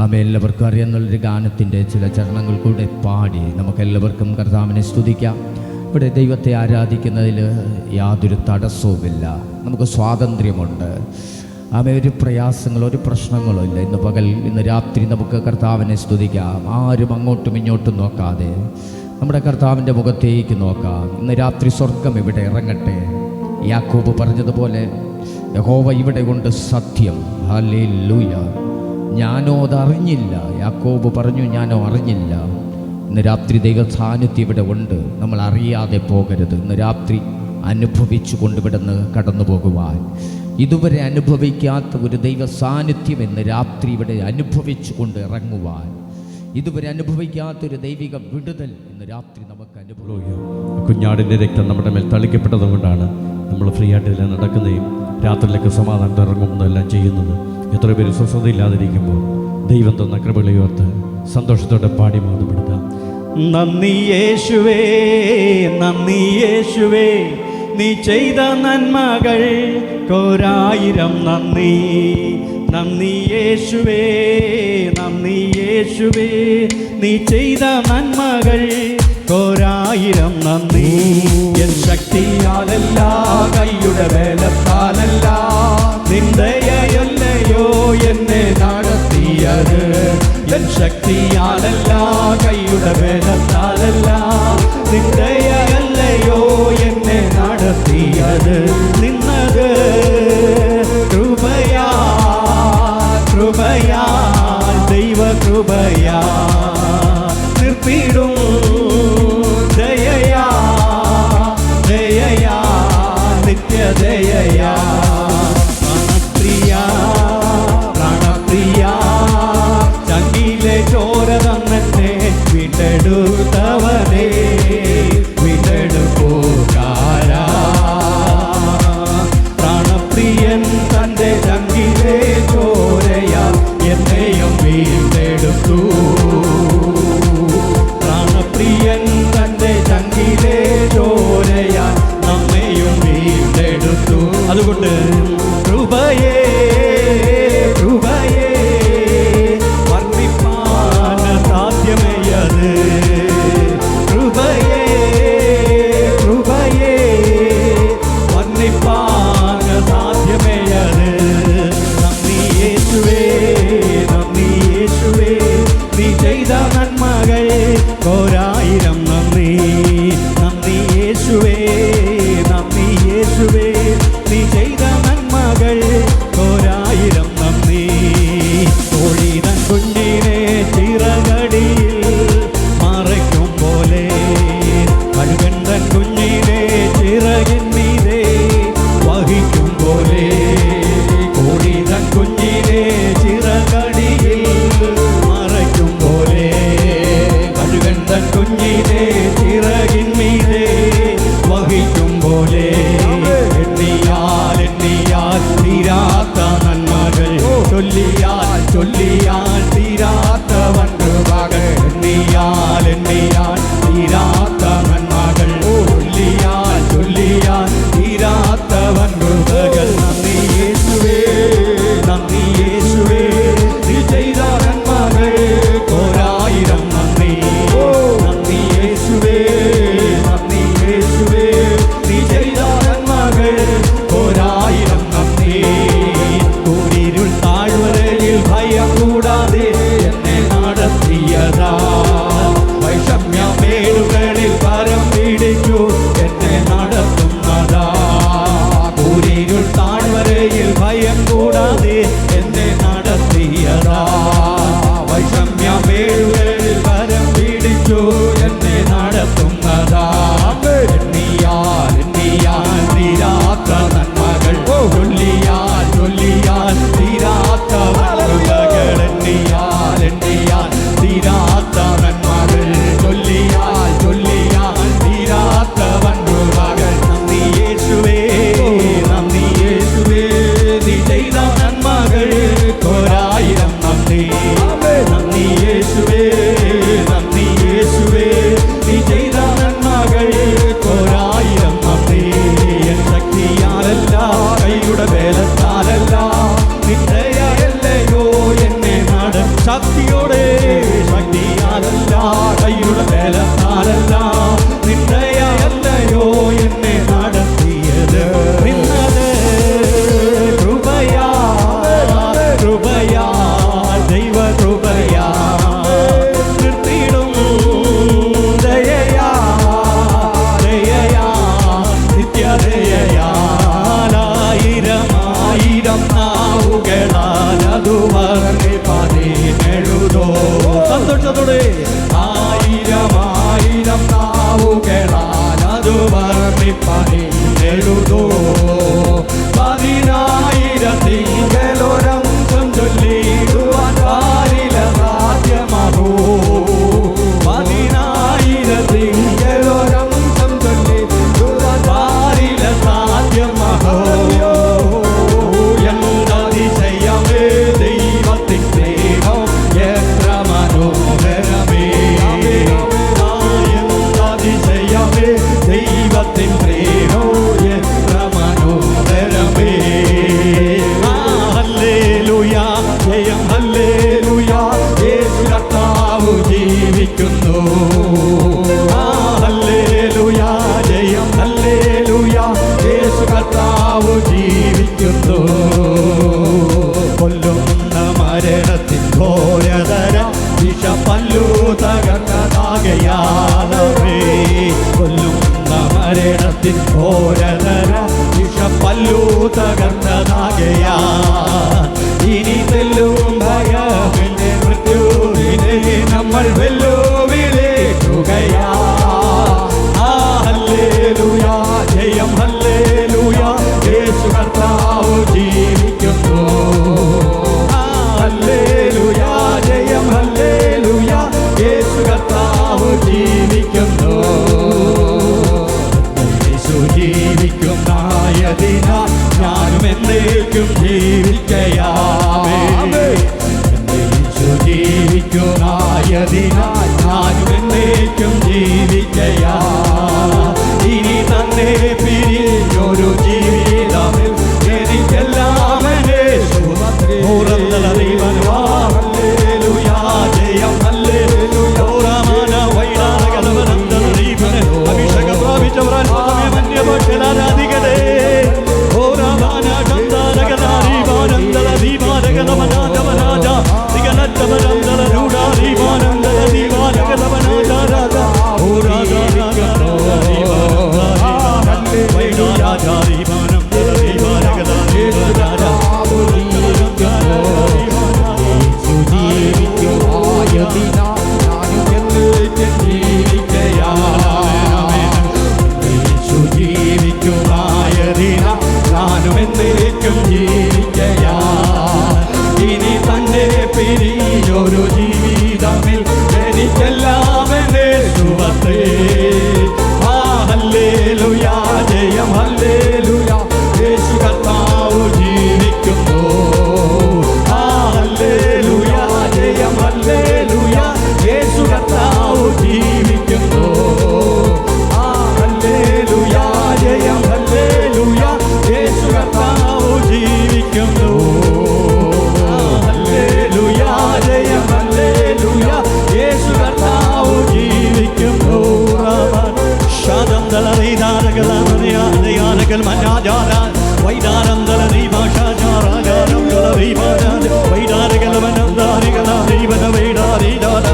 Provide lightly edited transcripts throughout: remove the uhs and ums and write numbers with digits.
എല്ലാവർക്കും അറിയാവുന്നൊരു ഗാനത്തിൻ്റെ ചില ചരണങ്ങൾ കൂടെ പാടി നമുക്കെല്ലാവർക്കും കർത്താവിനെ സ്തുതിക്കാം. ഇവിടെ ദൈവത്തെ ആരാധിക്കുന്നതിൽ യാതൊരു തടസ്സവുമില്ല, നമുക്ക് സ്വാതന്ത്ര്യമുണ്ട്. ഒരു പ്രയാസങ്ങളോ ഒരു പ്രശ്നങ്ങളോ ഇല്ല. ഇന്ന് രാത്രി നമുക്ക് കർത്താവിനെ സ്തുതിക്കാം. ആരും അങ്ങോട്ടും ഇങ്ങോട്ടും നോക്കാതെ നമ്മുടെ കർത്താവിൻ്റെ മുഖത്തേക്ക് നോക്കാം. ഇന്ന് രാത്രി സ്വർഗം ഇവിടെ ഇറങ്ങട്ടെ. യാക്കോബ് പറഞ്ഞതുപോലെ യഹോവ ഇവിടെ കൊണ്ട് സത്യം. ഹല്ലേലൂയ. ഞാനോ അതറിഞ്ഞില്ല. യാക്കോബ് പറഞ്ഞു, ഞാനോ അറിഞ്ഞില്ല. ഇന്ന് രാത്രി ദൈവ സാന്നിധ്യം ഇവിടെ ഉണ്ട്. നമ്മൾ അറിയാതെ പോകരുത്. ഇന്ന് രാത്രി അനുഭവിച്ചു കൊണ്ടുവിടുന്ന് കടന്നു പോകുവാൻ, ഇതുവരെ അനുഭവിക്കാത്ത ഒരു ദൈവ സാന്നിധ്യം ഇന്ന് രാത്രി ഇവിടെ അനുഭവിച്ചു കൊണ്ട് ഇറങ്ങുവാൻ, ഇതുവരെ അനുഭവിക്കാത്തൊരു ദൈവിക വിടുതൽ ഇന്ന് രാത്രി നമുക്ക് അനുഭവിക്കാം. കുഞ്ഞാടിൻ്റെ രക്തം നമ്മുടെ മേൽ തളിക്കപ്പെട്ടത് കൊണ്ടാണ് നമ്മൾ ഫ്രീ ആയിട്ട് നടക്കുന്നതും രാത്രിയിലേക്ക് സമാധാനം ഇറങ്ങുന്നതും എല്ലാം ചെയ്യുന്നത്. എത്ര പേര് സ്വസ്ഥതയില്ലാതിരിക്കുമ്പോൾ ദൈവം തന്ന കൃപകളെ ഓർത്ത് സന്തോഷത്തോടെ പാടി ബോധപ്പെടുത്താം. നന്ദി യേശുവേ, നന്ദി യേശുവേ, നീ ചെയ്ത നന്മകൾ കോരായിരം നന്ദി. നന്ദി യേശുവേ, നന്ദി യേശുവേ, നീ ചെയ്ത നന്മകൾ കോരായിരം നന്ദി. എൻ ശക്തിയാലല്ല, കൈയുടെ വേലത്താലല്ല, നിന്ദയല്ലയോ എന്നെ നടത്തിയത്. എൻ ശക്തിയാലല്ല, കൈയുടെ വേലത്താലല്ല, നിന്ദയല്ലയോ എന്നെ നടത്തിയത്. നിന്നത് കൃപയാ, കൃപയാ, ദൈവ കൃപയാ, നിർത്തിടും ദയയാ, ദയയാ, നിത്യദയയാ. പ്രാണപ്രിയ, പ്രാണപ്രിയ, ചങ്കിലെ ചോര തന്നെ വീണ്ടെടുത്തവനേ, വീണ്ടെടുപ്പോകാരാ. പ്രാണപ്രിയൻ തൻ്റെ ചങ്കിലെ ചോരയാ എന്നെയും വീണ്ടെടുത്തു. പ്രാണപ്രിയൻ തൻ്റെ ചങ്കിലെ ചോരയാ നമ്മെയും വീണ്ടെടുത്തു. അതുകൊണ്ട് കൃപയേ, കൃപയേ, വർണ്ണിപ്പാൻ സാധ്യമേയത്. കൃപയേ, കൃപയേ, വർണ്ണിപ്പാൻ സാധ്യമേയത്. നന്ദി യേശുവേ, നന്ദി യേശുവേ, നീ ചെയ്ത നന്മകൾ കോരായിരം നന്ദി. നന്ദി യേശുവേ, നന്ദി യേശുവേ, നീ ചെയ്ത നന്മകൾ കോരായിരം നന്ദി. കോഴിതൻ കുഞ്ഞിനെ ചിറകടിയിൽ മറയ്ക്കും പോലെ, കഴുകൻ തൻ കുഞ്ഞിനെ ചിറകിൻ മീതെ വഹിക്കും പോലെ, കോഴിതൻ കുഞ്ഞിനെ ചിറകടിയിൽ മറയ്ക്കും പോലെ, കഴുകൻ തൻ കുഞ്ഞിനെ ചിറകിൻ മീതെ വഹിക്കും പോലെ. എണ്ണിയാൽ എണ്ണിയാൽ തീരാത്ത നന്മകൾ, ചൊല്ലിയാൽ ചൊല്ലിയാൽ തീരാത്ത വൻകൃപകൾ. എണ്ണിയാൽ എണ്ണിയാൽ തീരാത്ത നന്മകൾ, ചൊല്ലിയാൽ ചൊല്ലിയാൽ തീരാത്ത വൻകൃപകൾ. നന്ദി യേശുവേ, നന്ദി യേശുവേ, നീ ചെയ്ത നന്മകൾ കോരായിരം നന്ദി. നന്ദി യേശുവേ, നന്ദി യേശുവേ, നീ ചെയ്ത നന്മകൾ കോരായിരം നന്ദി. കൂരിരുൾ താഴ്വരയിൽ ഭയം കൂടാതെ എന്നെ നടത്തിയതാ. വൈഷമ്യമേടുകളിൽ പരം പിടിച്ചു എന്നെ നടത്തുന്നതാ. കൂരിരുൾ താഴ്വരയിൽ ഭയം കൂടാതെ എന്നെ നടത്തിയതാ. വൈഷമ്യമേടുകളിൽ പരം പിടിച്ചു എന്നെ നടത്തുന്നതാ. എണ്ണിയാൽ എണ്ണിയാൽ തീരാത്ത നന്മകൾ, ചൊല്ലിയാൽ ചൊല്ലിയാൽ തീരാത്ത വൻകൃപകൾ. എണ്ണിയാൽ എണ്ണിയാൽ തീരാത്ത നന്മകൾ, ചൊല്ലിയാൽ ചൊല്ലിയാൽ തീരാത്ത വൻകൃപകൾ. നന്ദി യേശുവേ, നന്ദി യേശുവേ, നീ ചെയ്ത നന്മകൾ കോരായിരം നന്ദി. ശക്തിയോടെ ശക്തിയാലല്ല കൈയുടെ ബലത്താലല്ല നിന്ദയല്ലയോ എന്നെ നടത്തിയത് നിന്നത് കൃപയാ കൃപയാ ദൈവ കൃപയാ നിർത്തിയിടും ദയയാ ദയയാ നിത്യദയയാ ആയിരം നാവുകളാലതു വർണ്ണിപ്പതിനെഴുതോ സന്തോഷത്തോടെ ആയിരം നാവുകളാലതു വർണ്ണിപ്പതിനെഴുതോ 10,000 ചൊല്ലിടുവാൻ പാരില സാധ്യമാകൂ 10,000 ചൊല്ലിടുവാൻ പാരില സാധ്യമാകൂ എന്നതിശയമേ ദൈവത്തിൻ സ്നേഹം എത്ര മനോഹരമേ എന്നതിശയമേ ദൈവത്തിൻ സ്നേഹം എത്ര മനോഹരമേ ഹല്ലേലൂയ ജയം ഹല്ലേലൂയ യേശു കർത്താവ് ജീവിക്കുന്നു ഹല്ലേലൂയ ജയം ഹല്ലേലൂയ യേശു കർത്താവ് ജീവിക്കുന്നു കൊല്ലുന്ന മരണത്തിൻ ഘോരതര വിഷപ്പല്ലു തകർന്നതാകയാലേ കൊല്ലുന്ന മരണത്തിൻ ഘോരതര വിഷപ്പല്ലു തകർന്നതാകയാ ഇനി തെല്ലും ഭയമിന്റെ മൃത്യുവിനെ നമ്മൾ വെല്ലുവിളിക്കുകയാ ഹല്ലേലൂയ ജയം ഹല്ലേലൂയ യേശു കർത്താവ് ജീവിക്കുന്നു ഹല്ലേലൂയ ജയം ഹല്ലേലൂയ യേശു കർത്താവ് ജീവിക്കുന്നു യേശു ജീവിക്കുന്നായതിനാ ഞാനും എന്നേക്കും ജീവിക്കയാമേ യേശു ജീവിക്കുന്നായതിനാ ഞാനും എന്നേക്കും ജീവിക്കയാ ഇനി തന്നെ പിരിഞ്ഞൊരു ജീവിതമിൽ എനിക്കെല്ലാം ജയം ഹല്ലേലൂയ അഭിഷേകം പ്രാപിച്ചവരാൻ ആരാധികതേ ഞാനും എന്നേക്കും ജീവിക്കയാ ഇനി തന്നെ പിരിഞ്ഞൊരു ജീവിതമിൽ എനിക്കെല്ലാം എന്നെ സുവത്രേ ഹല്ലേലൂയ ജയം ഹല്ലേലൂയ യേശു കർത്താവ് ജീവിക്കുന്നു ഹല്ലേലൂയ ജയം ഹല്ലേലൂയ യേശു കർത്താവ് ജീവിക്കുന്നു ഹല്ലേലൂയ ജയം ഹല്ലേലൂയ യേശു കർത്താവ് ജീവിക്കുന്നു ഹല്ലേലൂയ ജയം ഹല്ലേലൂയ യേശു കർത്താവ് ജീവിക്കുന്നു ശാദം ദലരീദാരകലമനയാദയാനകൽ മനാജാര വൈദാരം ദലരീഭാഷാചാരാചാരം ദലരീഭാരാജ വൈദാരകലമനം ദാരികലാരീവന വൈദാരീദാര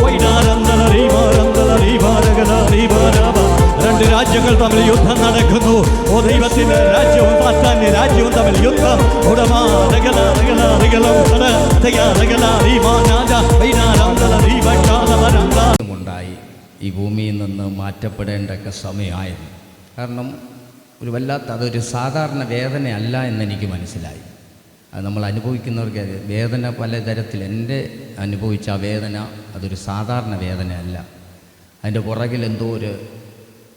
വൈദാരം ദലരീഭാരം ദലരീഭാരകലാരീഭാരാഭ രണ്ട് രാജ്യങ്ങൾ തമ്മിൽ യുദ്ധം നടക്കുന്നു ഓ ദൈവത്തിന്റെ രാജ്യവും സാത്താന്റെ രാജ്യവും തമ്മിൽ യുദ്ധം ഉണ്ടായി ഈ ഭൂമിയിൽ നിന്ന് മാറ്റപ്പെടേണ്ടൊക്കെ സമയമായിരുന്നു. കാരണം ഒരു അതൊരു സാധാരണ വേദനയല്ല എന്നെനിക്ക് മനസ്സിലായി. അത് നമ്മൾ അനുഭവിക്കുന്നവർക്ക് വേദന പലതരത്തിൽ എൻ്റെ അനുഭവിച്ച ആ വേദന അതൊരു സാധാരണ വേദനയല്ല. അതിൻ്റെ പുറകിൽ എന്തോ ഒരു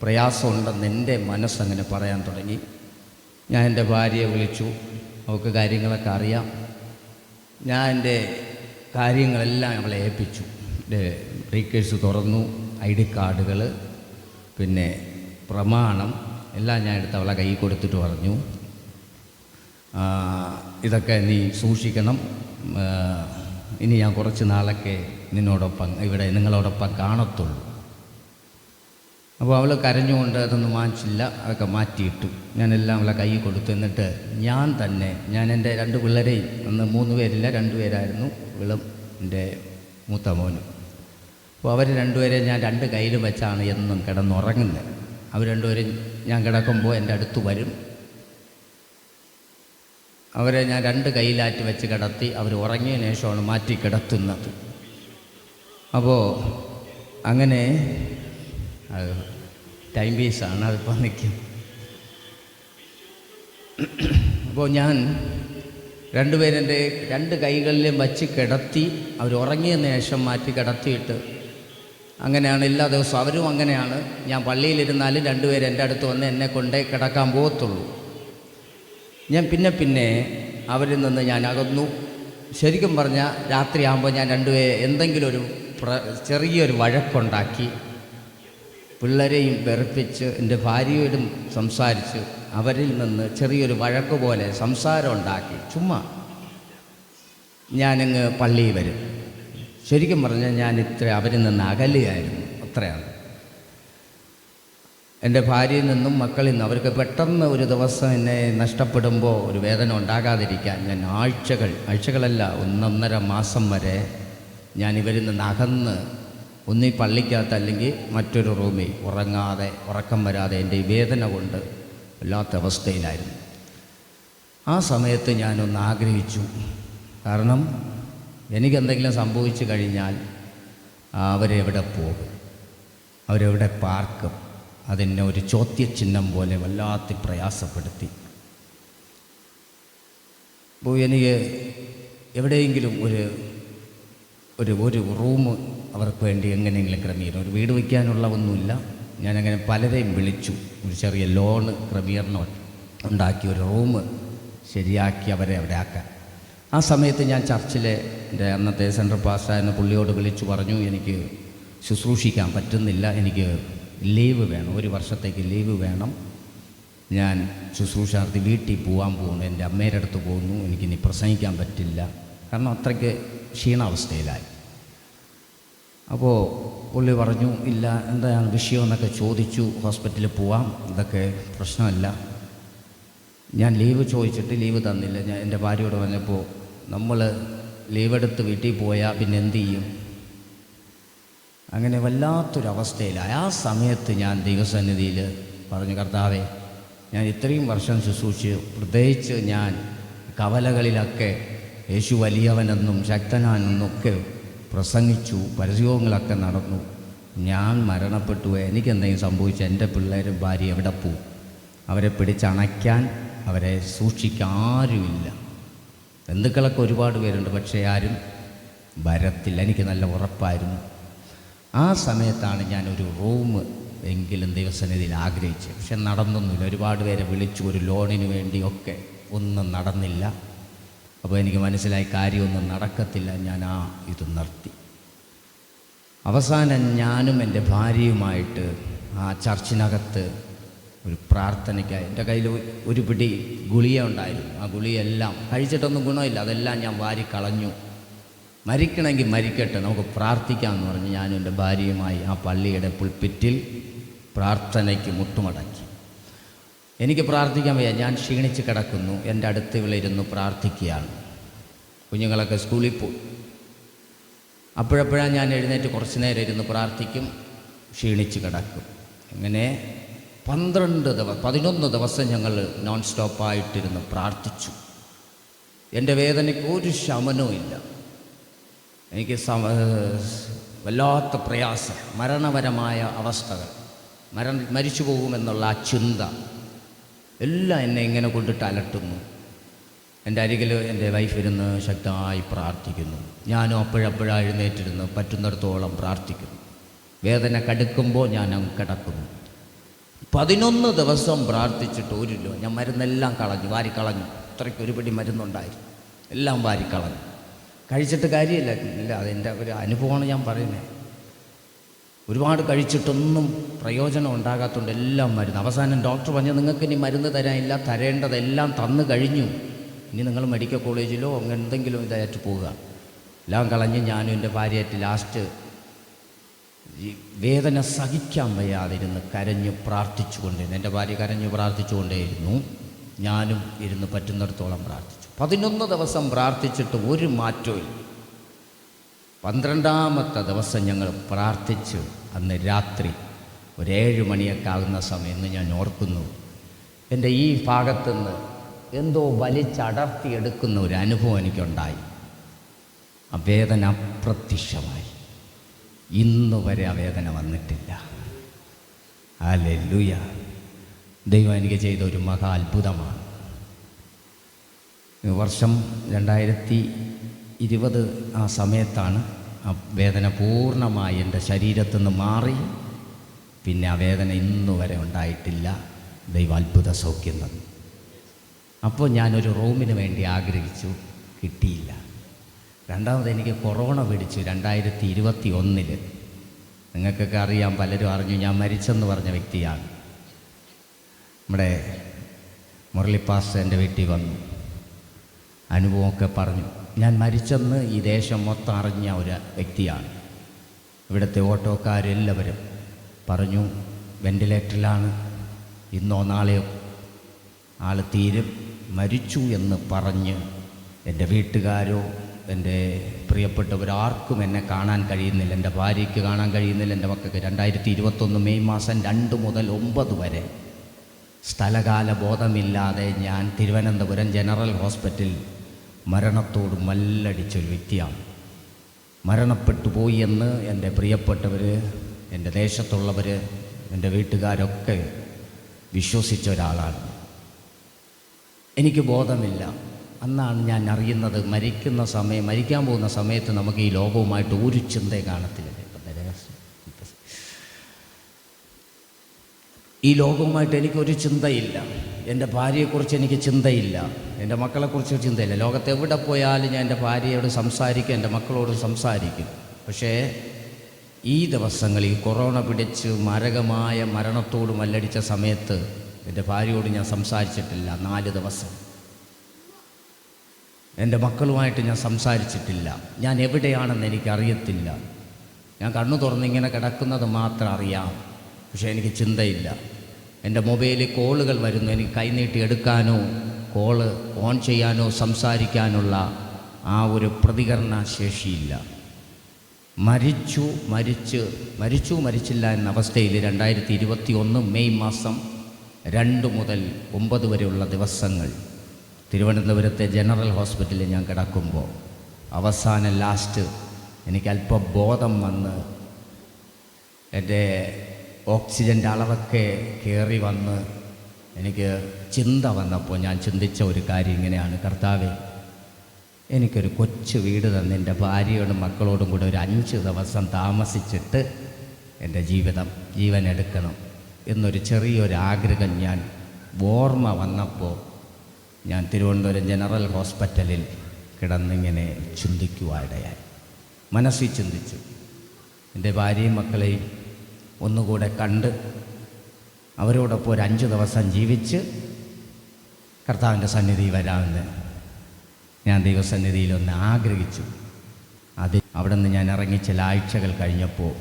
പ്രയാസമുണ്ടെന്ന് എൻ്റെ മനസ്സങ്ങനെ പറയാൻ തുടങ്ങി. ഞാൻ എൻ്റെ ഭാര്യയെ വിളിച്ചു. അവൾക്ക് കാര്യങ്ങളൊക്കെ അറിയാം. ഞാൻ എൻ്റെ കാര്യങ്ങളെല്ലാം അവളെ ഏൽപ്പിച്ചു. എൻ്റെ ബ്രീക്കേഴ്സ് തുറന്നു, ID കാർഡുകൾ, പിന്നെ പ്രമാണം എല്ലാം ഞാൻ എടുത്ത് അവളെ കൈ കൊടുത്തിട്ട് പറഞ്ഞു, ഇതൊക്കെ നീ സൂക്ഷിക്കണം, ഇനി ഞാൻ കുറച്ച് നാളൊക്കെ നിന്നോടൊപ്പം ഇവിടെ നിങ്ങളോടൊപ്പം കാണത്തുള്ളൂ. അപ്പോൾ അവൾ കരഞ്ഞുകൊണ്ട് അതൊന്നും വാങ്ങിച്ചില്ല, അതൊക്കെ മാറ്റിയിട്ടു. ഞാനെല്ലാം അവളെ കൈ കൊടുത്തു. എന്നിട്ട് ഞാൻ എൻ്റെ 2 പിള്ളേരെയും, അന്ന് 3 പേരില്ല 2 പേരായിരുന്നു, ഇവളും എൻ്റെ മൂത്ത മോനും. അപ്പോൾ അവർ 2 പേരെ ഞാൻ 2 കയ്യിൽ വെച്ചാണ് എന്നും കിടന്നുറങ്ങുന്നത്. അവർ 2 പേരും ഞാൻ കിടക്കുമ്പോൾ എൻ്റെ അടുത്ത് വരും. അവരെ ഞാൻ 2 കയ്യിലാറ്റി വെച്ച് കിടത്തി. അവർ ഉറങ്ങിയതിന് ശേഷമാണ് മാറ്റി കിടത്തുന്നത്. അപ്പോൾ അങ്ങനെ ടൈം പീസാണ്, അതിപ്പോൾ നിൽക്കും. അപ്പോൾ ഞാൻ 2 പേരെൻ്റെ 2 കൈകളിലും വച്ച് കിടത്തി. അവർ ഉറങ്ങിയതിന് ശേഷം മാറ്റി കിടത്തിയിട്ട് അങ്ങനെയാണ് എല്ലാ ദിവസവും. അവരും അങ്ങനെയാണ്. ഞാൻ പള്ളിയിലിരുന്നാലും 2 പേര് എൻ്റെ അടുത്ത് വന്ന് എന്നെ കൊണ്ടേ കിടക്കാൻ പോകത്തുള്ളൂ. ഞാൻ പിന്നെ അവരിൽ നിന്ന് ഞാൻ അകന്നു. ശരിക്കും പറഞ്ഞാൽ രാത്രിയാകുമ്പോൾ ഞാൻ 2 പേരെ എന്തെങ്കിലും ഒരു ചെറിയൊരു വഴക്കുണ്ടാക്കി പിള്ളേരെയും വെറുപ്പിച്ച് എൻ്റെ ഭാര്യയോടും സംസാരിച്ച് അവരിൽ നിന്ന് ചെറിയൊരു വഴക്ക് പോലെ സംസാരം ഉണ്ടാക്കി ചുമ്മാ ഞാനങ്ങ് പള്ളിയിൽ വരും. ശരിക്കും പറഞ്ഞാൽ ഞാൻ അവരിൽ നിന്ന് അകലുകയായിരുന്നു. അത്രയാണ്. എൻ്റെ ഭാര്യയിൽ നിന്നും മക്കളിൽ നിന്നും അവർക്ക് പെട്ടെന്ന് ഒരു ദിവസം എന്നെ നഷ്ടപ്പെടുമ്പോൾ ഒരു വേദന ഉണ്ടാകാതിരിക്കാൻ ഞാൻ ആഴ്ചകളല്ല 1.5 മാസം വരെ ഞാൻ ഇവരിൽ നിന്ന് അകന്ന് ഒന്നീ പള്ളിക്കകത്ത് അല്ലെങ്കിൽ മറ്റൊരു റൂമിൽ ഉറക്കം വരാതെ എൻ്റെ ഈ വേദന കൊണ്ട് വല്ലാത്ത അവസ്ഥയിലായിരുന്നു. ആ സമയത്ത് ഞാനൊന്ന് ആഗ്രഹിച്ചു. കാരണം എനിക്കെന്തെങ്കിലും സംഭവിച്ചു കഴിഞ്ഞാൽ അവരെവിടെ പോകും, അവരെവിടെ പാർക്കും, അതെന്നെ ഒരു ചോദ്യചിഹ്നം പോലെ വല്ലാത്ത പ്രയാസപ്പെടുത്തി. അപ്പോൾ എനിക്ക് എവിടെയെങ്കിലും ഒരു റൂം അവർക്ക് വേണ്ടി എങ്ങനെയെങ്കിലും ക്രമീകരണം, ഒരു വീട് വയ്ക്കാനുള്ള ഒന്നുമില്ല. ഞാനങ്ങനെ പലരെയും വിളിച്ചു. ഒരു ചെറിയ ലോണ് ക്രമീകരണം ഉണ്ടാക്കി ഒരു റൂം ശരിയാക്കി അവരെ അവിടെ ആക്കാൻ. ആ സമയത്ത് ഞാൻ ചർച്ചിലെ എൻ്റെ അന്നത്തെ സെൻട്രൽ പാസ്റ്ററായിരുന്ന പുള്ളിയോട് വിളിച്ചു പറഞ്ഞു, എനിക്ക് ശുശ്രൂഷിക്കാൻ പറ്റുന്നില്ല, എനിക്ക് ലീവ് വേണം, 1 വർഷത്തേക്ക് ലീവ് വേണം. ഞാൻ ശുശ്രൂഷാർത്ഥി വീട്ടിൽ പോകാൻ പോകുന്നു, എൻ്റെ അമ്മയുടെ അടുത്ത് പോകുന്നു, എനിക്കിനി പ്രസംഗിക്കാൻ പറ്റില്ല. കാരണം അത്രയ്ക്ക് ക്ഷീണാവസ്ഥയിലായി. അപ്പോൾ പുള്ളി പറഞ്ഞു, ഇല്ല എന്താണ് വിഷയമെന്നൊക്കെ ചോദിച്ചു. ഹോസ്പിറ്റലിൽ പോവാം, ഇതൊക്കെ പ്രശ്നമല്ല. ഞാൻ ലീവ് ചോദിച്ചിട്ട് ലീവ് തന്നില്ല. ഞാൻ എൻ്റെ ഭാര്യയോട് പറഞ്ഞപ്പോൾ, നമ്മൾ ലീവെടുത്ത് വീട്ടിൽ പോയാൽ പിന്നെ എന്തു ചെയ്യും? അങ്ങനെ വല്ലാത്തൊരവസ്ഥയിലായി. ആ സമയത്ത് ഞാൻ ദൈവസന്നിധിയിൽ പറഞ്ഞു, കർത്താവേ, ഞാൻ ഇത്രയും വർഷം ശുശ്രൂഷിച്ചു, പ്രത്യേകിച്ച് ഞാൻ കവലകളിലൊക്കെ യേശു വലിയവനെന്നും ശക്തനാണെന്നൊക്കെ പ്രസംഗിച്ചു, പരസ്യങ്ങളൊക്കെ നടന്നു. ഞാൻ മരണപ്പെട്ടു, എനിക്കെന്തെങ്കിലും സംഭവിച്ച എൻ്റെ പിള്ളേരും ഭാര്യ എവിടെ പോവും? അവരെ പിടിച്ചണയ്ക്കാൻ, അവരെ സൂക്ഷിക്കാൻ ആരുമില്ല. ബന്ധുക്കളൊക്കെ ഒരുപാട് പേരുണ്ട്, പക്ഷേ ആരും വരത്തില്ല. എനിക്ക് നല്ല ഉറപ്പായിരുന്നു. ആ സമയത്താണ് ഞാനൊരു റൂം എങ്കിലും ദൈവസന്നിധിയിൽ ആഗ്രഹിച്ചത്. പക്ഷെ നടന്നൊന്നുമില്ല. ഒരുപാട് പേരെ വിളിച്ചു, ഒരു ലോണിന് വേണ്ടിയൊക്കെ, ഒന്നും നടന്നില്ല. അപ്പോൾ എനിക്ക് മനസ്സിലായി കാര്യമൊന്നും നടക്കത്തില്ല. ഞാൻ ഇത് നിർത്തി. അവസാനം ഞാനും എൻ്റെ ഭാര്യയുമായിട്ട് ആ ചർച്ചിനകത്ത് ഒരു പ്രാർത്ഥനയ്ക്കായി, എൻ്റെ കയ്യിൽ ഒരു പിടി ഗുളിക ഉണ്ടായിരുന്നു. ആ ഗുളിയെല്ലാം കഴിച്ചിട്ടൊന്നും ഗുണമില്ല, അതെല്ലാം ഞാൻ വാരി കളഞ്ഞു. മരിക്കണമെങ്കിൽ മരിക്കട്ടെ, നമുക്ക് പ്രാർത്ഥിക്കാമെന്ന് പറഞ്ഞ് ഞാനും എൻ്റെ ഭാര്യയുമായി ആ പള്ളിയുടെ പുൽപ്പിറ്റിൽ പ്രാർത്ഥനയ്ക്ക് മുട്ടുമടക്കി. എനിക്ക് പ്രാർത്ഥിക്കാൻ വയ്യ, ഞാൻ ക്ഷീണിച്ച് കിടക്കുന്നു. എൻ്റെ അടുത്ത് ഇവളിരുന്ന് പ്രാർത്ഥിക്കുകയാണ്. കുഞ്ഞുങ്ങളൊക്കെ സ്കൂളിൽ പോയി. അപ്പോഴപ്പോഴാണ് ഞാൻ എഴുന്നേറ്റ് കുറച്ച് നേരം ഇരുന്ന് പ്രാർത്ഥിക്കും, ക്ഷീണിച്ച് കിടക്കും. അങ്ങനെ 11 ദിവസം ഞങ്ങൾ നോൺ സ്റ്റോപ്പായിട്ടിരുന്ന് പ്രാർത്ഥിച്ചു. എൻ്റെ വേദനയ്ക്ക് ഒരു ശമനവും ഇല്ല. എനിക്ക് വല്ലാത്ത പ്രയാസം, മരണപരമായ അവസ്ഥകൾ, മരിച്ചു പോകുമെന്നുള്ള ആ ചിന്ത എല്ലാം എന്നെ ഇങ്ങനെ കൊണ്ടിട്ട് അലട്ടുന്നു. എൻ്റെ അരികിൽ എൻ്റെ വൈഫ് ഇരുന്ന് ശക്തമായി പ്രാർത്ഥിക്കുന്നു. ഞാനും അപ്പോഴപ്പോഴാണ് എഴുന്നേറ്റിരുന്ന് പറ്റുന്നിടത്തോളം പ്രാർത്ഥിക്കുന്നു. വേദന കടുക്കുമ്പോൾ ഞാൻ കിടക്കുന്നു. 11 ദിവസം പ്രാർത്ഥിച്ചിട്ട് ഞാൻ മരുന്നെല്ലാം കളഞ്ഞു, വാരിക്കളഞ്ഞു. അത്രയ്ക്ക് ഒരു പിടി മരുന്നുണ്ടായിരുന്നു, എല്ലാം വാരിക്കളഞ്ഞു. കഴിച്ചിട്ട് കാര്യമില്ല. അതെൻ്റെ ഒരു അനുഭവമാണ് ഞാൻ പറയുന്നത്. ഒരുപാട് കഴിച്ചിട്ടൊന്നും പ്രയോജനം ഉണ്ടാകാത്തതുകൊണ്ട് എല്ലാം മരുന്ന്. അവസാനം ഡോക്ടർ പറഞ്ഞു, നിങ്ങൾക്ക് ഇനി മരുന്ന് തരാനില്ല, തരേണ്ടതെല്ലാം തന്നു കഴിഞ്ഞു, ഇനി നിങ്ങൾ മെഡിക്കൽ കോളേജിലോ എന്തെങ്കിലും ഇതായിട്ട് പോവുക. എല്ലാം കളഞ്ഞ് ഞാനും എൻ്റെ ഭാര്യയായിട്ട് ലാസ്റ്റ് ഈ വേദന സഹിക്കാൻ വയ്യാതിരുന്ന് കരഞ്ഞ് പ്രാർത്ഥിച്ചുകൊണ്ടിരുന്നു. എൻ്റെ ഭാര്യ കരഞ്ഞ് പ്രാർത്ഥിച്ചുകൊണ്ടേയിരുന്നു, ഞാനും ഇരുന്ന് പറ്റുന്നിടത്തോളം പ്രാർത്ഥിച്ചു. 11 ദിവസം പ്രാർത്ഥിച്ചിട്ട് ഒരു മാറ്റവും. 12ാമത്തെ ദിവസം ഞങ്ങൾ പ്രാർത്ഥിച്ച് അന്ന് രാത്രി ഒരു 7 മണിയൊക്കെ ആകുന്ന സമയം എന്ന് ഞാൻ ഓർക്കുന്നു, എൻ്റെ ഈ ഭാഗത്തുനിന്ന് എന്തോ വലിച്ചടർത്തിയെടുക്കുന്ന ഒരു അനുഭവം എനിക്കുണ്ടായി. ആ വേദന അപ്രത്യക്ഷമായി. ഇന്നു വരെ ആ വേദന വന്നിട്ടില്ല. ഹല്ലേലൂയ. ദൈവം എനിക്ക് ചെയ്ത ഒരു മഹാ അത്ഭുതമാണ്. വർഷം 2020 ആ സമയത്താണ് ആ വേദന പൂർണ്ണമായി എൻ്റെ ശരീരത്തു നിന്ന് മാറി. പിന്നെ ആ വേദന ഇന്നു വരെ ഉണ്ടായിട്ടില്ല. ദൈവം അത്ഭുത സൗഖ്യം തന്നു. അപ്പോൾ ഞാനൊരു റൂമിന് വേണ്ടി ആഗ്രഹിച്ചു, കിട്ടിയില്ല. രണ്ടാമത് എനിക്ക് കൊറോണ പിടിച്ചു 2021. നിങ്ങൾക്കൊക്കെ അറിയാം, പലരും അറിഞ്ഞു, ഞാൻ മരിച്ചെന്ന് പറഞ്ഞ വ്യക്തിയാണ്. നമ്മുടെ മുരളിപ്പാസ് എൻ്റെ വീട്ടിൽ വന്നു, അനുഭവമൊക്കെ പറഞ്ഞു. ഞാൻ മരിച്ചെന്ന് ഈ ദേശം മൊത്തം അറിഞ്ഞ ഒരു വ്യക്തിയാണ്. ഇവിടുത്തെ ഓട്ടോക്കാരെല്ലാവരും പറഞ്ഞു, വെൻറ്റിലേറ്ററിലാണ്, ഇന്നോ നാളെയോ ആൾ തീരും, മരിച്ചു എന്ന് പറഞ്ഞ് എൻ്റെ വീട്ടുകാരോ എൻ്റെ പ്രിയപ്പെട്ടവരാർക്കും എന്നെ കാണാൻ കഴിയുന്നില്ല. എൻ്റെ ഭാര്യയ്ക്ക് കാണാൻ കഴിയുന്നില്ല, എൻ്റെ മക്കൾക്ക്. 2021 മെയ് മാസം 2 മുതൽ 9 വരെ സ്ഥലകാല ബോധമില്ലാതെ ഞാൻ തിരുവനന്തപുരം ജനറൽ ഹോസ്പിറ്റലിൽ മരണത്തോട് മല്ലടിച്ചൊരു വ്യക്തിയാണ്. മരണപ്പെട്ടു പോയി എന്ന് എൻ്റെ പ്രിയപ്പെട്ടവർ, എൻ്റെ ദേശത്തുള്ളവർ, എൻ്റെ വീട്ടുകാരൊക്കെ വിശ്വസിച്ച ഒരാളാണ്. എനിക്ക് ബോധമില്ല. അന്നാണ് ഞാൻ അറിയുന്നത്, മരിക്കാൻ പോകുന്ന സമയത്ത് നമുക്ക് ഈ ലോകവുമായിട്ട് ഒരു ചിന്തയും കാണത്തില്ല. ഈ ലോകവുമായിട്ട് എനിക്കൊരു ചിന്തയില്ല. എൻ്റെ ഭാര്യയെക്കുറിച്ച് എനിക്ക് ചിന്തയില്ല, എൻ്റെ മക്കളെക്കുറിച്ച് ചിന്തയില്ല. ലോകത്ത് എവിടെ പോയാലും ഞാൻ എൻ്റെ ഭാര്യയോട് സംസാരിക്കും, എൻ്റെ മക്കളോട് സംസാരിക്കും. പക്ഷേ ഈ ദിവസങ്ങളിൽ കൊറോണ പിടിച്ച് മാരകമായ മരണത്തോട് മല്ലടിച്ച സമയത്ത് എൻ്റെ ഭാര്യയോട് ഞാൻ സംസാരിച്ചിട്ടില്ല. 4 ദിവസം എൻ്റെ മക്കളുമായിട്ട് ഞാൻ സംസാരിച്ചിട്ടില്ല. ഞാൻ എവിടെയാണെന്ന് എനിക്കറിയത്തില്ല. ഞാൻ കണ്ണു തുറന്നിങ്ങനെ കിടക്കുന്നത് മാത്രം അറിയാം, പക്ഷേ എനിക്ക് ചിന്തയില്ല. എൻ്റെ മൊബൈലിൽ കോളുകൾ വരുന്നു, എനിക്ക് കൈനീട്ടി എടുക്കാനോ കോള് ഓൺ ചെയ്യാനോ സംസാരിക്കാനുള്ള ആ ഒരു പ്രതികരണ ശേഷിയില്ല. മരിച്ചില്ല എന്ന അവസ്ഥയിൽ 2021 മെയ് മാസം 2 മുതൽ 9 വരെയുള്ള ദിവസങ്ങൾ തിരുവനന്തപുരത്തെ ജനറൽ ഹോസ്പിറ്റലിൽ ഞാൻ കിടക്കുമ്പോൾ അവസാനം ലാസ്റ്റ് എനിക്ക് അല്പം ബോധം വന്ന് എൻ്റെ ഓക്സിജൻ്റെ അളവൊക്കെ കയറി വന്ന് എനിക്ക് ചിന്ത വന്നപ്പോൾ ഞാൻ ചിന്തിച്ച ഒരു കാര്യം ഇങ്ങനെയാണ്: കർത്താവേ, എനിക്കൊരു കൊച്ചു വീട് തന്ന് എൻ്റെ ഭാര്യയോടും മക്കളോടും കൂടെ ഒരു 5 ദിവസം താമസിച്ചിട്ട് എൻ്റെ ജീവൻ എടുക്കണം എന്നൊരു ചെറിയൊരു ആഗ്രഹം ഞാൻ ഓർമ്മ വന്നപ്പോൾ ഞാൻ തിരുവനന്തപുരം ജനറൽ ഹോസ്പിറ്റലിൽ കിടന്നിങ്ങനെ ചിന്തിക്കുവാനിടയായി. മനസ്സിൽ ചിന്തിച്ചു, എൻ്റെ ഭാര്യയും മക്കളെയും ഒന്നുകൂടെ കണ്ട് അവരോടൊപ്പം ഒരു 5 ദിവസം ജീവിച്ച് കർത്താവിൻ്റെ സന്നിധി വരാമെന്ന് ഞാൻ ദൈവസന്നിധിയിലൊന്ന് ആഗ്രഹിച്ചു. അവിടെ നിന്ന് ഞാൻ ഇറങ്ങി ചില ആഴ്ചകൾ കഴിഞ്ഞപ്പോൾ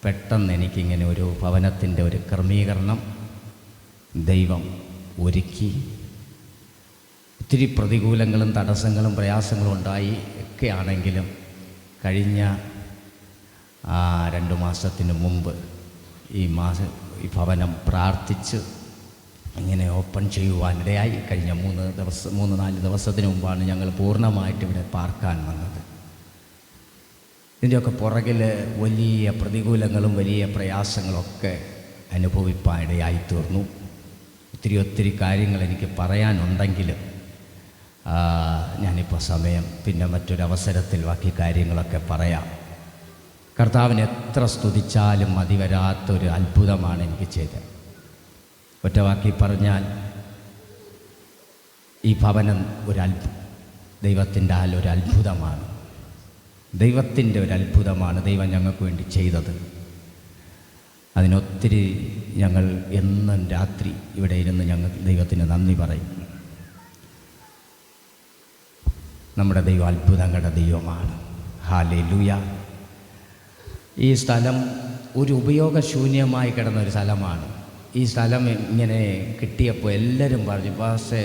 പെട്ടെന്ന് എനിക്കിങ്ങനെ ഒരു ഭവനത്തിൻ്റെ ഒരു ക്രമീകരണം ദൈവം ഒരുക്കി. ഒത്തിരി പ്രതികൂലങ്ങളും തടസ്സങ്ങളും പ്രയാസങ്ങളും ഉണ്ടായി ഒക്കെ ആണെങ്കിലും കഴിഞ്ഞ 2 മാസത്തിന് മുമ്പ് ഈ ഭവനം പ്രാർത്ഥിച്ച് ഇങ്ങനെ ഓപ്പൺ ചെയ്യുവാനിടയായി. കഴിഞ്ഞ 3-4 ദിവസത്തിന് മുമ്പാണ് ഞങ്ങൾ പൂർണ്ണമായിട്ട് ഇവിടെ പാർക്കാൻ വന്നത്. ഇതിൻ്റെയൊക്കെ പുറകിൽ വലിയ പ്രതികൂലങ്ങളും വലിയ പ്രയാസങ്ങളൊക്കെ അനുഭവിപ്പാനിടയായി തീർന്നു. ഒത്തിരി കാര്യങ്ങൾ എനിക്ക് പറയാനുണ്ടെങ്കിലും ഞാനിപ്പോൾ സമയം പിന്നെ മറ്റൊരവസരത്തിൽ ബാക്കി കാര്യങ്ങളൊക്കെ പറയാം. കർത്താവിനെ എത്ര സ്തുതിച്ചാലും മതി വരാത്തൊരു അത്ഭുതമാണ് എനിക്ക് ചെയ്തത്. ഒറ്റവാക്കി പറഞ്ഞാൽ ഈ ഭവനം ദൈവത്തിൻ്റെ ഒരു അത്ഭുതമാണ്. ദൈവത്തിൻ്റെ ഒരു അത്ഭുതമാണ് ദൈവം ഞങ്ങൾക്ക് വേണ്ടി ചെയ്തത്. അതിനൊത്തിരി ഞങ്ങൾ എന്നും രാത്രി ഇവിടെ ഇരുന്ന് ഞങ്ങൾ ദൈവത്തിന് നന്ദി പറയും. നമ്മുടെ ദൈവം അത്ഭുതങ്ങളുടെ ദൈവമാണ്. ഹല്ലേലൂയ. ഈ സ്ഥലം ഒരു ഉപയോഗശൂന്യമായി കിടന്നൊരു സ്ഥലമാണ്. ഈ സ്ഥലം ഇങ്ങനെ കിട്ടിയപ്പോൾ എല്ലാവരും പറഞ്ഞു, പാസ്റ്റേ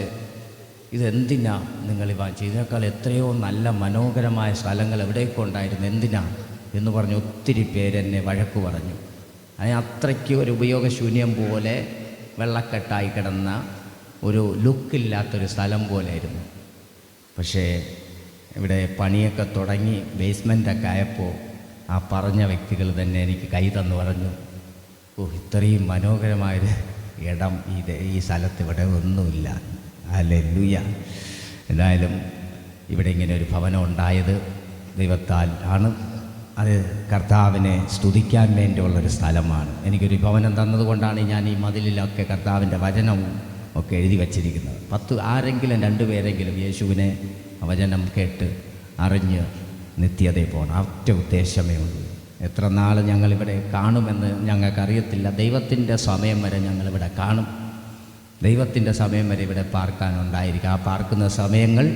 ഇതെന്തിനാ നിങ്ങൾ വാങ്ങിച്ചു, ഇതിനേക്കാൾ എത്രയോ നല്ല മനോഹരമായ സ്ഥലങ്ങൾ എവിടെയൊക്കെ ഉണ്ടായിരുന്നു, എന്തിനാ എന്ന് പറഞ്ഞ് ഒത്തിരി പേരെന്നെ വഴക്ക് പറഞ്ഞു. അതിന് അത്രയ്ക്ക് ഒരു ഉപയോഗശൂന്യം പോലെ വെള്ളക്കെട്ടായി കിടന്ന ഒരു ലുക്കില്ലാത്തൊരു സ്ഥലം പോലെയായിരുന്നു. പക്ഷേ ഇവിടെ പണിയൊക്കെ തുടങ്ങി ബേസ്മെൻറ്റൊക്കെ ആയപ്പോൾ ആ പറഞ്ഞ വ്യക്തികൾ തന്നെ എനിക്ക് കൈ തന്നു പറഞ്ഞു, ഇത്രയും മനോഹരമായൊരു ഇടം ഈ സ്ഥലത്ത് ഇവിടെ ഒന്നുമില്ല. ഹല്ലേലൂയ. എന്തായാലും ഇവിടെ ഇങ്ങനെ ഒരു ഭവനം ഉണ്ടായത് ദൈവത്താൽ ആണ്. അത് കർത്താവിനെ സ്തുതിക്കാൻ വേണ്ടിയുള്ളൊരു സ്ഥലമാണ്. എനിക്കൊരു ഭവനം തന്നതുകൊണ്ടാണ് ഞാൻ ഈ മതിലിലൊക്കെ കർത്താവിൻ്റെ വചനവും ഒക്കെ എഴുതി വച്ചിരിക്കുന്നത്. 10 ആരെങ്കിലും 2 പേരെങ്കിലും യേശുവിനെ വചനം കേട്ട് അറിഞ്ഞ് നിത്യതയിൽ പോകണം. ഒറ്റ ഉദ്ദേശമേ ഉള്ളൂ. എത്ര നാൾ ഞങ്ങളിവിടെ കാണുമെന്ന് ഞങ്ങൾക്കറിയത്തില്ല. ദൈവത്തിൻ്റെ സമയം വരെ ഞങ്ങളിവിടെ കാണും. ദൈവത്തിൻ്റെ സമയം വരെ ഇവിടെ പാർക്കാനുണ്ടായിരിക്കും. ആ പാർക്കുന്ന സമയങ്ങൾ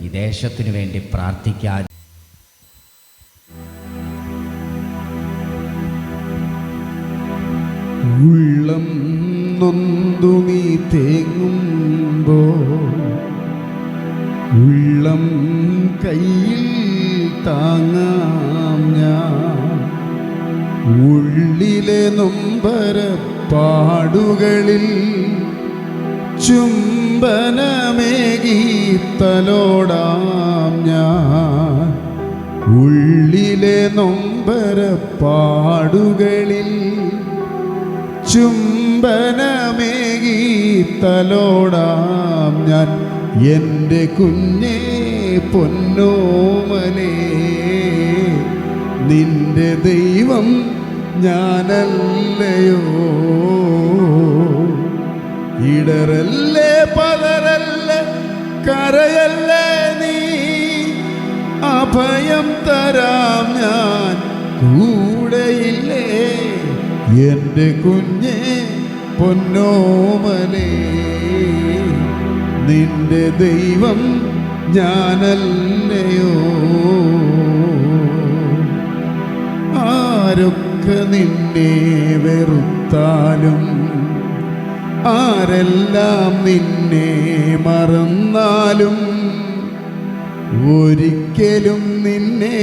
ഈ ദേശത്തിന് വേണ്ടി പ്രാർത്ഥിക്കാൻ. ഉള്ളം നൊന്തു നീ തേങ്ങുമ്പോൾ ഉള്ളം കയ്യിൽ താങ്ങാം ഞാൻ. ഉള്ളിലെ നൊമ്പരപ്പാടുകളിൽ ചുംബനമേകി തലോടാം ഞാൻ. ഉള്ളിലെ നൊമ്പരപ്പാടുകളിൽ ചുംബനമേകി തലോടാം ഞാൻ. എൻ്റെ കുഞ്ഞേ പൊന്നോമലേ, നിന്റെ ദൈവം ഞാനല്ലയോ. ഇടറല്ലേ പതറല്ലേ കരയല്ലേ നീ, അഭയം തരാം ഞാൻ കൂടെയില്ലേ. എൻ്റെ കുഞ്ഞേ പൊന്നോമലേ, നിന്റെ ദൈവം ഞാനല്ലയോ. ആരൊക്കെ നിന്നെ വെറുത്താലും ആരെല്ലാം നിന്നെ മറന്നാലും ഒരിക്കലും നിന്നെ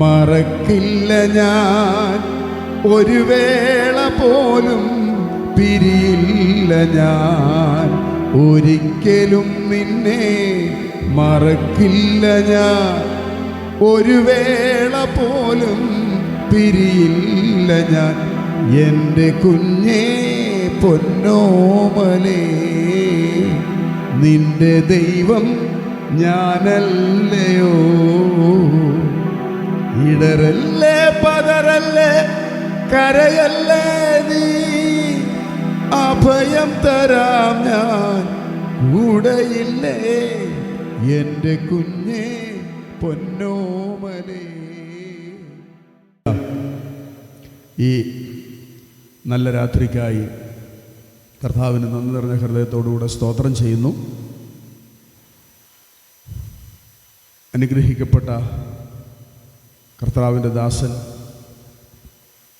മറക്കില്ല ഞാൻ. ഒരു വേള പോലും പിരിയില്ല ഞാൻ. ഒരിക്കലും നിന്നെ മറക്കില്ല ഞാൻ. ഒരു വേള പോലും പിരിയില്ല ഞാൻ. എൻ്റെ കുഞ്ഞേ പൊന്നോമലേ, നിന്റെ ദൈവം ഞാനല്ലയോ. ഇടറല്ലേ പതറല്ലേ കരയല്ലേ നീ, അഭയം തരാം ഞാൻ കൂടെയില്ലേ. എൻ്റെ കുഞ്ഞേ പൊന്നോമലേ. ഈ നല്ല രാത്രിക്കായി കർത്താവിന് നന്ദി നിറഞ്ഞ ഹൃദയത്തോടുകൂടെ സ്തോത്രം ചെയ്യുന്നു. അനുഗ്രഹിക്കപ്പെട്ട കർത്താവിൻ്റെ ദാസൻ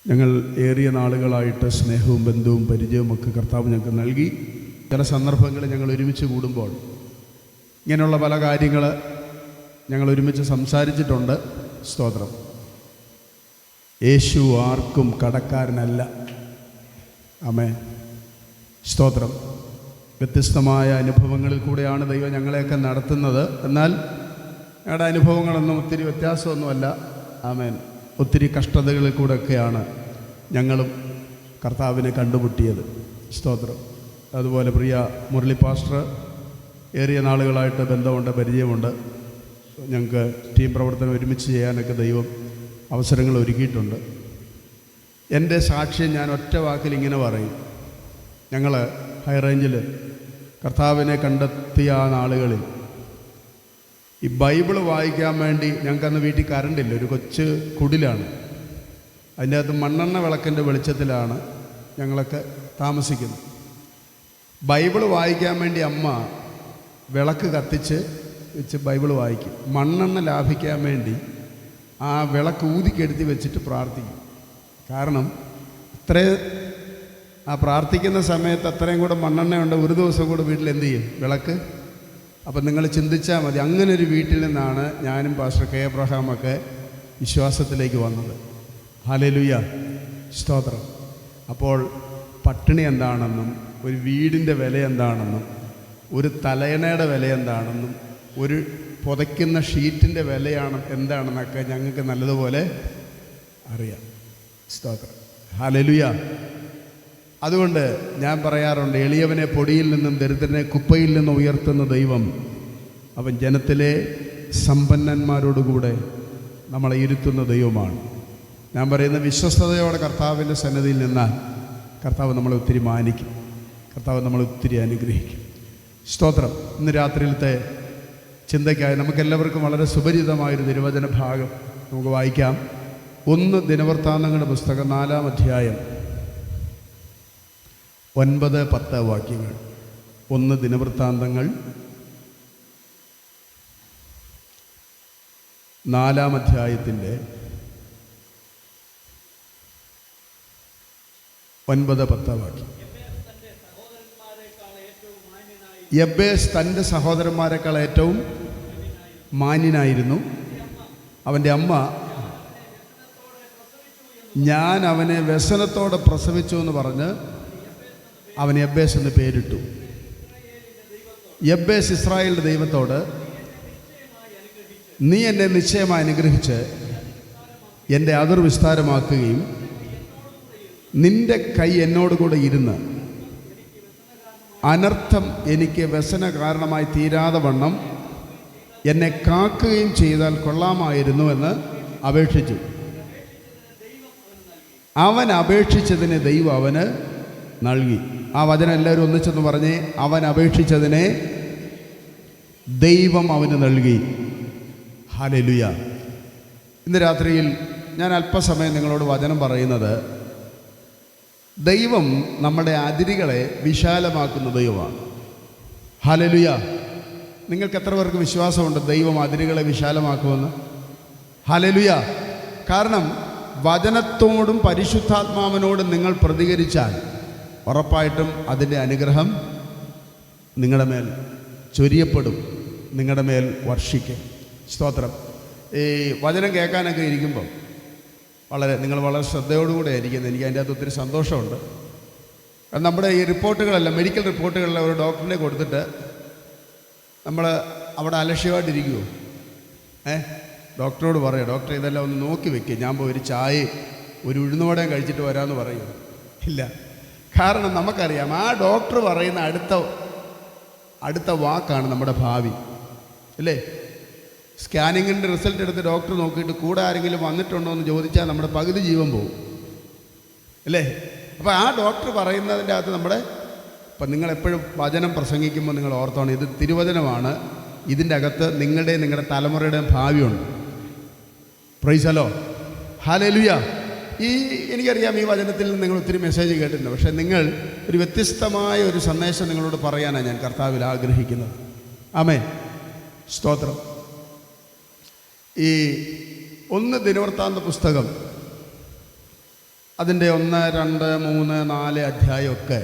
ഞങ്ങൾ ഏറിയ നാളുകളായിട്ട് സ്നേഹവും ബന്ധവും പരിചയവുമൊക്കെ കർത്താവ് ഞങ്ങൾക്ക് നൽകി. ചില സന്ദർഭങ്ങളിൽ ഞങ്ങൾ ഒരുമിച്ച് കൂടുമ്പോൾ ഇങ്ങനെയുള്ള പല കാര്യങ്ങൾ ഞങ്ങൾ ഒരുമിച്ച് സംസാരിച്ചിട്ടുണ്ട്. സ്തോത്രം. യേശു ആർക്കും കടക്കാരനല്ല. ആമേൻ. സ്തോത്രം. വ്യത്യസ്തമായ അനുഭവങ്ങളിൽ കൂടെയാണ് ദൈവം ഞങ്ങളെയൊക്കെ നടത്തുന്നത്. എന്നാൽ ഞങ്ങളുടെ അനുഭവങ്ങളൊന്നും ഒത്തിരി വ്യത്യാസമൊന്നുമല്ല. ആമേൻ. ഒത്തിരി കഷ്ടതകളിൽ കൂടെയൊക്കെയാണ് ഞങ്ങളും കർത്താവിനെ കണ്ടുമുട്ടിയത്. സ്തോത്രം. അതുപോലെ പ്രിയ മുരളി പാസ്റ്റർ ഏറിയ നാളുകളായിട്ട് ബന്ധമുണ്ട്, പരിചയമുണ്ട്. ഞങ്ങൾക്ക് ടീം പ്രവർത്തനം ഒരുമിച്ച് ചെയ്യാനൊക്കെ ദൈവം അവസരങ്ങൾ ഒരുക്കിയിട്ടുണ്ട്. എൻ്റെ സാക്ഷ്യം ഞാൻ ഒറ്റ വാക്കിൽ ഇങ്ങനെ പറയും. ഞങ്ങൾ ഹൈറേഞ്ചിൽ കർത്താവിനെ കണ്ടെത്തിയ ആ നാളുകളിൽ ഈ ബൈബിള് വായിക്കാൻ വേണ്ടി ഞങ്ങൾക്കന്ന് വീട്ടിൽ കറണ്ടില്ല. ഒരു കൊച്ചു കുടിലാണ്. അതിൻ്റെ അകത്ത് മണ്ണെണ്ണ വിളക്കിൻ്റെ വെളിച്ചത്തിലാണ് ഞങ്ങളൊക്കെ താമസിക്കുന്നത്. ബൈബിള് വായിക്കാൻ വേണ്ടി അമ്മ വിളക്ക് കത്തിച്ച് വെച്ച് ബൈബിള് വായിക്കും. മണ്ണെണ്ണ ലാഭിക്കാൻ വേണ്ടി ആ വിളക്ക് ഊതിക്കെടുത്തി വെച്ചിട്ട് പ്രാർത്ഥിക്കും. കാരണം ആ പ്രാർത്ഥിക്കുന്ന സമയത്ത് അത്രയും കൂടെ മണ്ണെണ്ണയുണ്ട്, ഒരു ദിവസം കൂടെ വീട്ടിൽ എന്ത് ചെയ്യും? വിളക്ക്. അപ്പം നിങ്ങൾ ചിന്തിച്ചാൽ മതി, അങ്ങനെ ഒരു വീട്ടിൽ നിന്നാണ് ഞാനും പാസ്റ്റർ കെ എബ്രഹാമൊക്കെ വിശ്വാസത്തിലേക്ക് വന്നത്. ഹല്ലേലൂയ, സ്തോത്രം. അപ്പോൾ പട്ടിണി എന്താണെന്നും ഒരു വീടിൻ്റെ വില എന്താണെന്നും ഒരു തലയണയുടെ വില എന്താണെന്നും ഒരു പുതയ്ക്കുന്ന ഷീറ്റിൻ്റെ വിലയാണ് എന്താണെന്നൊക്കെ ഞങ്ങൾക്ക് നല്ലതുപോലെ അറിയാം. സ്തോത്രം, ഹല്ലേലൂയ. അതുകൊണ്ട് ഞാൻ പറയാറുണ്ട്, എളിയവനെ പൊടിയിൽ നിന്നും ദരിദ്രനെ കുപ്പയിൽ നിന്നും ഉയർത്തുന്ന ദൈവം അവൻ ജനത്തിലെ സമ്പന്നന്മാരോടുകൂടെ നമ്മളെ ഇരുത്തുന്ന ദൈവമാണ്. ഞാൻ പറയുന്ന വിശ്വസ്തയോടെ കർത്താവിൻ്റെ സന്നിധിയിൽ നിന്നാൽ കർത്താവ് നമ്മളെ ഒത്തിരി മാനിക്കും, കർത്താവ് നമ്മളെ ഒത്തിരി അനുഗ്രഹിക്കും. സ്തോത്രം. ഇന്ന് രാത്രിയിലത്തെ ചിന്തയ്ക്കായി നമുക്കെല്ലാവർക്കും വളരെ സുപരിചിതമായൊരു തിരുവചന ഭാഗം നമുക്ക് വായിക്കാം. 1 ദിനവൃത്താന്തങ്ങളുടെ പുസ്തകം 4-ാം അധ്യായം 9-10 വാക്യങ്ങൾ. 1 ദിനവൃത്താന്തങ്ങൾ 4-ാം അധ്യായത്തിൻ്റെ 9-10 വാക്യം. യബ്ബേസ് തൻ്റെ സഹോദരന്മാരെക്കാൾ ഏറ്റവും മാന്യനായിരുന്നു. അവൻ്റെ അമ്മ, ഞാൻ അവനെ വ്യസനത്തോടെ പ്രസവിച്ചു എന്ന് പറഞ്ഞ് അവന് യബ്ബേസ് എന്ന് പേരിട്ടു. യബ്ബേസ് ഇസ്രായേലിൻ്റെ ദൈവത്തോട്, നീ എന്നെ നിശ്ചയമായി അനുഗ്രഹിച്ച് എൻ്റെ അതിർ വിസ്താരമാക്കുകയും നിന്റെ കൈ എന്നോടുകൂടെ ഇരുന്ന് അനർത്ഥം എനിക്ക് വ്യസന കാരണമായി തീരാതെ വണ്ണം എന്നെ കാക്കുകയും ചെയ്താൽ കൊള്ളാമായിരുന്നു എന്ന് അപേക്ഷിച്ചു. അവൻ അപേക്ഷിച്ചതിനെ ദൈവം അവന് നൽകി. ആ വചനം എല്ലാവരും ഒന്നിച്ചെന്ന് പറഞ്ഞേ, അവൻ അപേക്ഷിച്ചതിനെ ദൈവം അവന് നൽകി. ഹല്ലേലൂയ. ഇന്ന് രാത്രിയിൽ ഞാൻ അല്പസമയം നിങ്ങളോട് വചനം പറയുന്നത്, ദൈവം നമ്മുടെ അതിരുകളെ വിശാലമാക്കുന്ന ദൈവമാണ്. ഹല്ലേലൂയ. നിങ്ങൾക്ക് എത്ര പേർക്ക് വിശ്വാസമുണ്ട് ദൈവം അതിരുകളെ വിശാലമാക്കുമെന്ന്? ഹല്ലേലൂയ. കാരണം വചനത്തോടും പരിശുദ്ധാത്മാവിനോടും നിങ്ങൾ പ്രതികരിച്ചാൽ ഉറപ്പായിട്ടും അതിൻ്റെ അനുഗ്രഹം നിങ്ങളുടെ മേൽ ചൊരിയപ്പെടും, നിങ്ങളുടെ മേൽ വർഷിക്കും. സ്തോത്രം. ഈ വചനം കേൾക്കാനൊക്കെ ഇരിക്കുമ്പം നിങ്ങൾ വളരെ ശ്രദ്ധയോടുകൂടെ ഇരിക്കുന്നത്. എനിക്ക് അതിൻ്റെ അകത്ത് ഒത്തിരി സന്തോഷമുണ്ട്. നമ്മുടെ ഈ റിപ്പോർട്ടുകളെല്ലാം, മെഡിക്കൽ റിപ്പോർട്ടുകളെല്ലാം ഒരു ഡോക്ടറിനെ കൊടുത്തിട്ട് നമ്മൾ അവിടെ അലക്ഷ്യമായിട്ടിരിക്കുമോ? ഡോക്ടറോട് പറയുക, ഡോക്ടർ ഇതെല്ലാം ഒന്ന് നോക്കി വെക്കുക, ഞാൻ പോയി ഒരു ചായയും ഒരു ഉഴുന്നുവടയും കഴിച്ചിട്ട് വരാമെന്ന് പറയുമോ? ഇല്ല. കാരണം നമുക്കറിയാം ആ ഡോക്ടർ പറയുന്ന അടുത്ത വാക്കാണ് നമ്മുടെ ഭാവി, അല്ലേ? സ്കാനിങ്ങിൻ്റെ റിസൾട്ട് എടുത്ത് ഡോക്ടർ നോക്കിയിട്ട് കൂടെ ആരെങ്കിലും വന്നിട്ടുണ്ടോ എന്ന് ചോദിച്ചാൽ നമ്മുടെ പകുതി ജീവൻ പോകും, അല്ലേ? അപ്പോൾ ആ ഡോക്ടർ പറയുന്നതിൻ്റെ അകത്ത് ഇപ്പം നിങ്ങളെപ്പോഴും വചനം പ്രസംഗിക്കുമ്പോൾ നിങ്ങൾ ഓർത്തോണം, ഇത് തിരുവചനമാണ്. ഇതിൻ്റെ അകത്ത് നിങ്ങളുടെ തലമുറയുടെയും ഭാവിയുണ്ട്. Praise the Lord. ഹല്ലേലൂയ. എനിക്കറിയാം ഈ വചനത്തിൽ നിന്ന് നിങ്ങൾ ഒത്തിരി മെസ്സേജ് കേട്ടിട്ടുണ്ട്. പക്ഷേ നിങ്ങൾ ഒരു വ്യത്യസ്തമായ ഒരു സന്ദേശം നിങ്ങളോട് പറയാനാണ് ഞാൻ കർത്താവിൽ ആഗ്രഹിക്കുന്നത്. ആമേൻ. സ്തോത്രം. ഈ 1 ദിനവൃത്താന്ത പുസ്തകം അതിൻ്റെ 1, 2, 3, 4 അധ്യായമൊക്കെ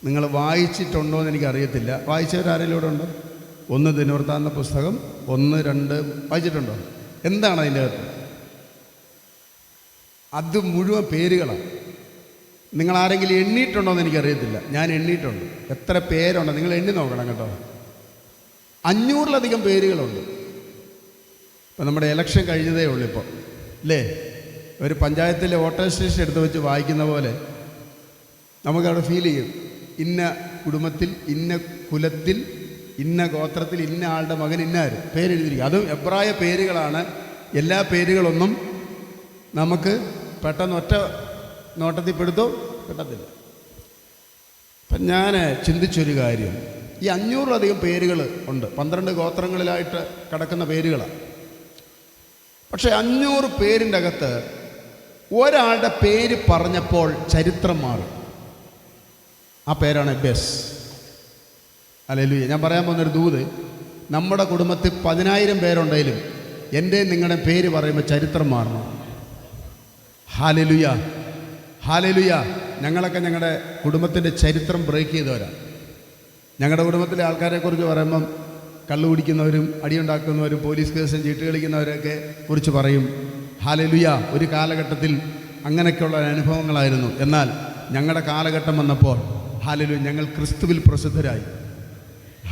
നിങ്ങൾ വായിച്ചിട്ടുണ്ടോ എന്ന് എനിക്കറിയത്തില്ല. വായിച്ചവരാരെങ്കിലും ഇവിടെ ഉണ്ടോ? 1 ദിനവൃത്താന്ത പുസ്തകം 1, 2 വായിച്ചിട്ടുണ്ടോ? എന്താണ് അതിൻ്റെ അകത്ത്? അത് മുഴുവൻ പേരുകളാണ്. നിങ്ങളാരെങ്കിലും എണ്ണിയിട്ടുണ്ടോ എന്ന് എനിക്കറിയത്തില്ല. ഞാൻ എണ്ണിയിട്ടുണ്ട്. എത്ര പേരുണ്ടോ നിങ്ങൾ എണ്ണി നോക്കണം കേട്ടോ. 500-ലധികം പേരുകളുണ്ട്. ഇപ്പം നമ്മുടെ ഇലക്ഷൻ കഴിഞ്ഞതേ ഉള്ളൂ ഇപ്പോൾ, അല്ലേ? ഒരു പഞ്ചായത്തിലെ വോട്ടർ സ്റ്റേഷൻ എടുത്ത് വെച്ച് വായിക്കുന്ന പോലെ നമുക്കവിടെ ഫീൽ ചെയ്യും, ഇന്ന കുടുംബത്തിൽ, ഇന്ന കുലത്തിൽ, ഇന്ന ഗോത്രത്തിൽ, ഇന്ന ആളുടെ മകൻ ഇന്നാരും പേരെഴുതിയിരിക്കും. അതും എബ്രായ പേരുകളാണ്. എല്ലാ പേരുകളൊന്നും നമുക്ക് പെട്ടെന്ന് ഒറ്റ നോട്ടത്തിൽ പെട്ടത്തില്ല. അപ്പം ഞാൻ ചിന്തിച്ചൊരു കാര്യം, ഈ 500-ലധികം പേരുകൾ ഉണ്ട്. 12 ഗോത്രങ്ങളിലായിട്ട് കിടക്കുന്ന പേരുകളാണ്. പക്ഷേ 500 പേരിൻ്റെ അകത്ത് ഒരാളുടെ പേര് പറഞ്ഞപ്പോൾ ചരിത്രം മാറി. ആ പേരാണ് യബ്ബേസ്. ഹല്ലേലൂയ. ഞാൻ പറയാൻ പോകുന്നൊരു ദൂത്, നമ്മുടെ കുടുംബത്തിൽ 10,000 പേരുണ്ടെങ്കിലും എൻ്റെ നിങ്ങളുടെ പേര് പറയുമ്പോൾ ചരിത്രം മാറണം. Hallelujah, hallelujah. ഞങ്ങളൊക്കെ ഞങ്ങളുടെ കുടുംബത്തിൻ്റെ ചരിത്രം ബ്രേക്ക് ചെയ്തവരാ. ഞങ്ങളുടെ കുടുംബത്തിലെ ആൾക്കാരെക്കുറിച്ച് പറയുമ്പം കള്ളു കുടിക്കുന്നവരും അടിയുണ്ടാക്കുന്നവരും പോലീസ് കേസും ചീട്ട് കളിക്കുന്നവരെയൊക്കെ കുറിച്ച് പറയും. ഹല്ലേലൂയ. ഒരു കാലഘട്ടത്തിൽ അങ്ങനെയൊക്കെയുള്ള അനുഭവങ്ങളായിരുന്നു. എന്നാൽ ഞങ്ങളുടെ കാലഘട്ടം വന്നപ്പോൾ ഹല്ലേലൂയ ഞങ്ങൾ ക്രിസ്തുവിൽ പ്രസിദ്ധരായി.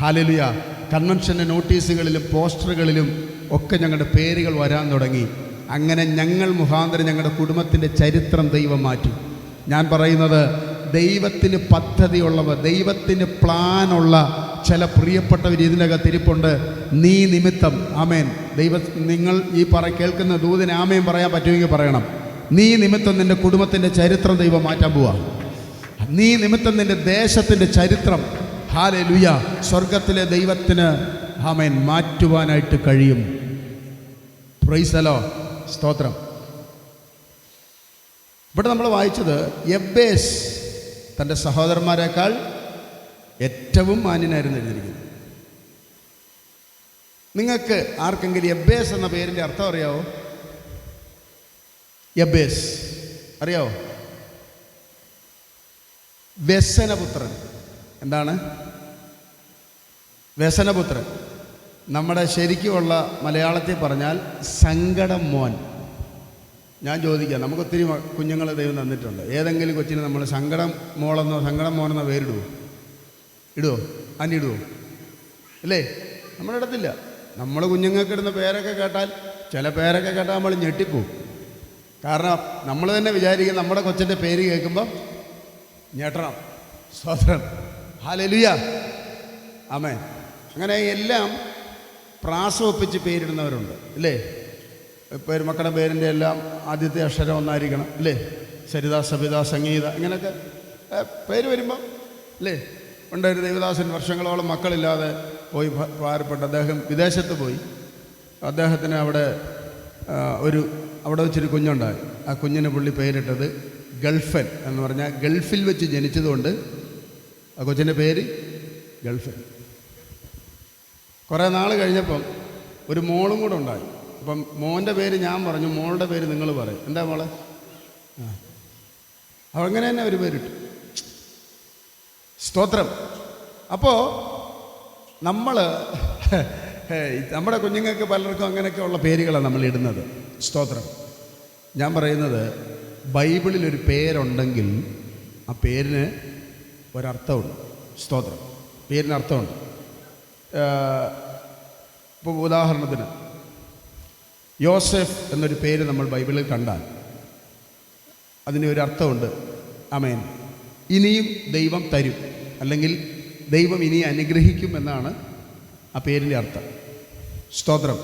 ഹല്ലേലൂയ. കൺവെൻഷൻ്റെ നോട്ടീസുകളിലും പോസ്റ്ററുകളിലും ഒക്കെ ഞങ്ങളുടെ പേരുകൾ വരാൻ തുടങ്ങി. അങ്ങനെ ഞങ്ങൾ മുഖാന്തരം ഞങ്ങളുടെ കുടുംബത്തിൻ്റെ ചരിത്രം ദൈവം മാറ്റി. ഞാൻ പറയുന്നത്, ദൈവത്തിന് പദ്ധതിയുള്ളവർ, ദൈവത്തിന് പ്ലാനുള്ള ചില പ്രിയപ്പെട്ടവർ ഇതിനകത്ത് ഇരിപ്പുണ്ട്. നീ നിമിത്തം ആമേൻ. നിങ്ങൾ ഈ കേൾക്കുന്ന ദൂതന് ആമേൻ പറയാൻ പറ്റുമെങ്കിൽ പറയണം. നീ നിമിത്തം നിൻ്റെ കുടുംബത്തിൻ്റെ ചരിത്രം ദൈവം മാറ്റാൻ പോവാ. നീ നിമിത്തം നിൻ്റെ ദേശത്തിൻ്റെ ചരിത്രം ഹല്ലേലൂയ സ്വർഗത്തിലെ ദൈവത്തിന് ആമേൻ മാറ്റുവാനായിട്ട് കഴിയും. Price the Lord. സ്തോത്രം. ഇവിടെ നമ്മൾ വായിച്ചത് യബ്ബേസ് തൻ്റെ സഹോദരന്മാരെക്കാൾ ഏറ്റവും മാന്യനായിരുന്നു എഴുതിയിരിക്കുന്നത്. നിങ്ങൾക്ക് ആർക്കെങ്കിലും യബ്ബേസ് എന്ന പേരിൻ്റെ അർത്ഥം അറിയാവോ? യബ്ബേസ് അറിയാവോ? വ്യസനപുത്രൻ. എന്താണ് വ്യസനപുത്രൻ? നമ്മുടെ ശരിക്കുമുള്ള മലയാളത്തിൽ പറഞ്ഞാൽ സങ്കടം മോൻ. ഞാൻ ചോദിക്കാം, നമുക്ക് ഒത്തിരി കുഞ്ഞുങ്ങളെ ദൈവം തന്നിട്ടുണ്ട്. ഏതെങ്കിലും കൊച്ചിന് നമ്മൾ സങ്കടം മോളെന്നോ സങ്കടം മോനെന്നോ പേരിടുവോ? ഇടുവോ? അന്നിടുവോ? ഇല്ലേ? നമ്മളിടത്തില്ല. നമ്മൾ കുഞ്ഞുങ്ങൾക്ക് ഇടുന്ന പേരൊക്കെ കേട്ടാൽ, ചില പേരൊക്കെ കേട്ടാൽ നമ്മൾ ഞെട്ടിപ്പോവും. കാരണം നമ്മൾ തന്നെ വിചാരിക്കും നമ്മുടെ കൊച്ചിൻ്റെ പേര് കേൾക്കുമ്പം ഞെട്ടണം. സ്തോത്രം. ഹല്ലേലൂയ. ആമേൻ. അങ്ങനെ എല്ലാം പ്രാസം ഒപ്പിച്ച് പേരിടുന്നവരുണ്ട് ഇല്ലേ? മക്കളുടെ പേരിൻ്റെ എല്ലാം ആദ്യത്തെ അക്ഷരം ഒന്നായിരിക്കണം ഇല്ലേ? സരിത, സബിത, സംഗീത, ഇങ്ങനെയൊക്കെ പേര് വരുമ്പം ഇല്ലേ? ഒരു ദേവദാസൻ വർഷങ്ങളോളം മക്കളില്ലാതെ പോയി ഭാരപ്പെട്ട അദ്ദേഹം വിദേശത്ത് പോയി. അദ്ദേഹത്തിന് അവിടെ വെച്ചൊരു കുഞ്ഞുണ്ടായി. ആ കുഞ്ഞിന് പുള്ളി പേരിട്ടത് ഗൾഫൻ എന്ന് പറഞ്ഞാൽ ഗൾഫിൽ വെച്ച് ജനിച്ചതുകൊണ്ട് ആ കൊച്ചിൻ്റെ പേര് ഗൾഫൻ. കുറേ നാൾ കഴിഞ്ഞപ്പം ഒരു മോളും കൂടെ ഉണ്ടായി. അപ്പം മോൻ്റെ പേര് ഞാൻ പറഞ്ഞു, മോളുടെ പേര് നിങ്ങൾ പറയും. എന്താ മോളെ? അങ്ങനെ തന്നെ ഒരു പേരിട്ടു. സ്തോത്രം. അപ്പോൾ നമ്മുടെ കുഞ്ഞുങ്ങൾക്ക് പലർക്കും അങ്ങനെയൊക്കെയുള്ള പേരുകളാണ് നമ്മൾ ഇടുന്നത്. സ്തോത്രം. ഞാൻ പറയുന്നത്, ബൈബിളിലൊരു പേരുണ്ടെങ്കിൽ ആ പേരിന് ഒരർത്ഥമുണ്ട്. സ്തോത്രം. പേരിന് അർത്ഥമുണ്ട്. ഇപ്പോൾ ഉദാഹരണത്തിന് യോസെഫ് എന്നൊരു പേര് നമ്മൾ ബൈബിളിൽ കണ്ടാൽ അതിന് ഒരു അർത്ഥമുണ്ട്. ആമേൻ. ഇനിയും ദൈവം തരും, അല്ലെങ്കിൽ ദൈവം ഇനി അനുഗ്രഹിക്കും എന്നാണ് ആ പേരിൻ്റെ അർത്ഥം. സ്തോത്രം.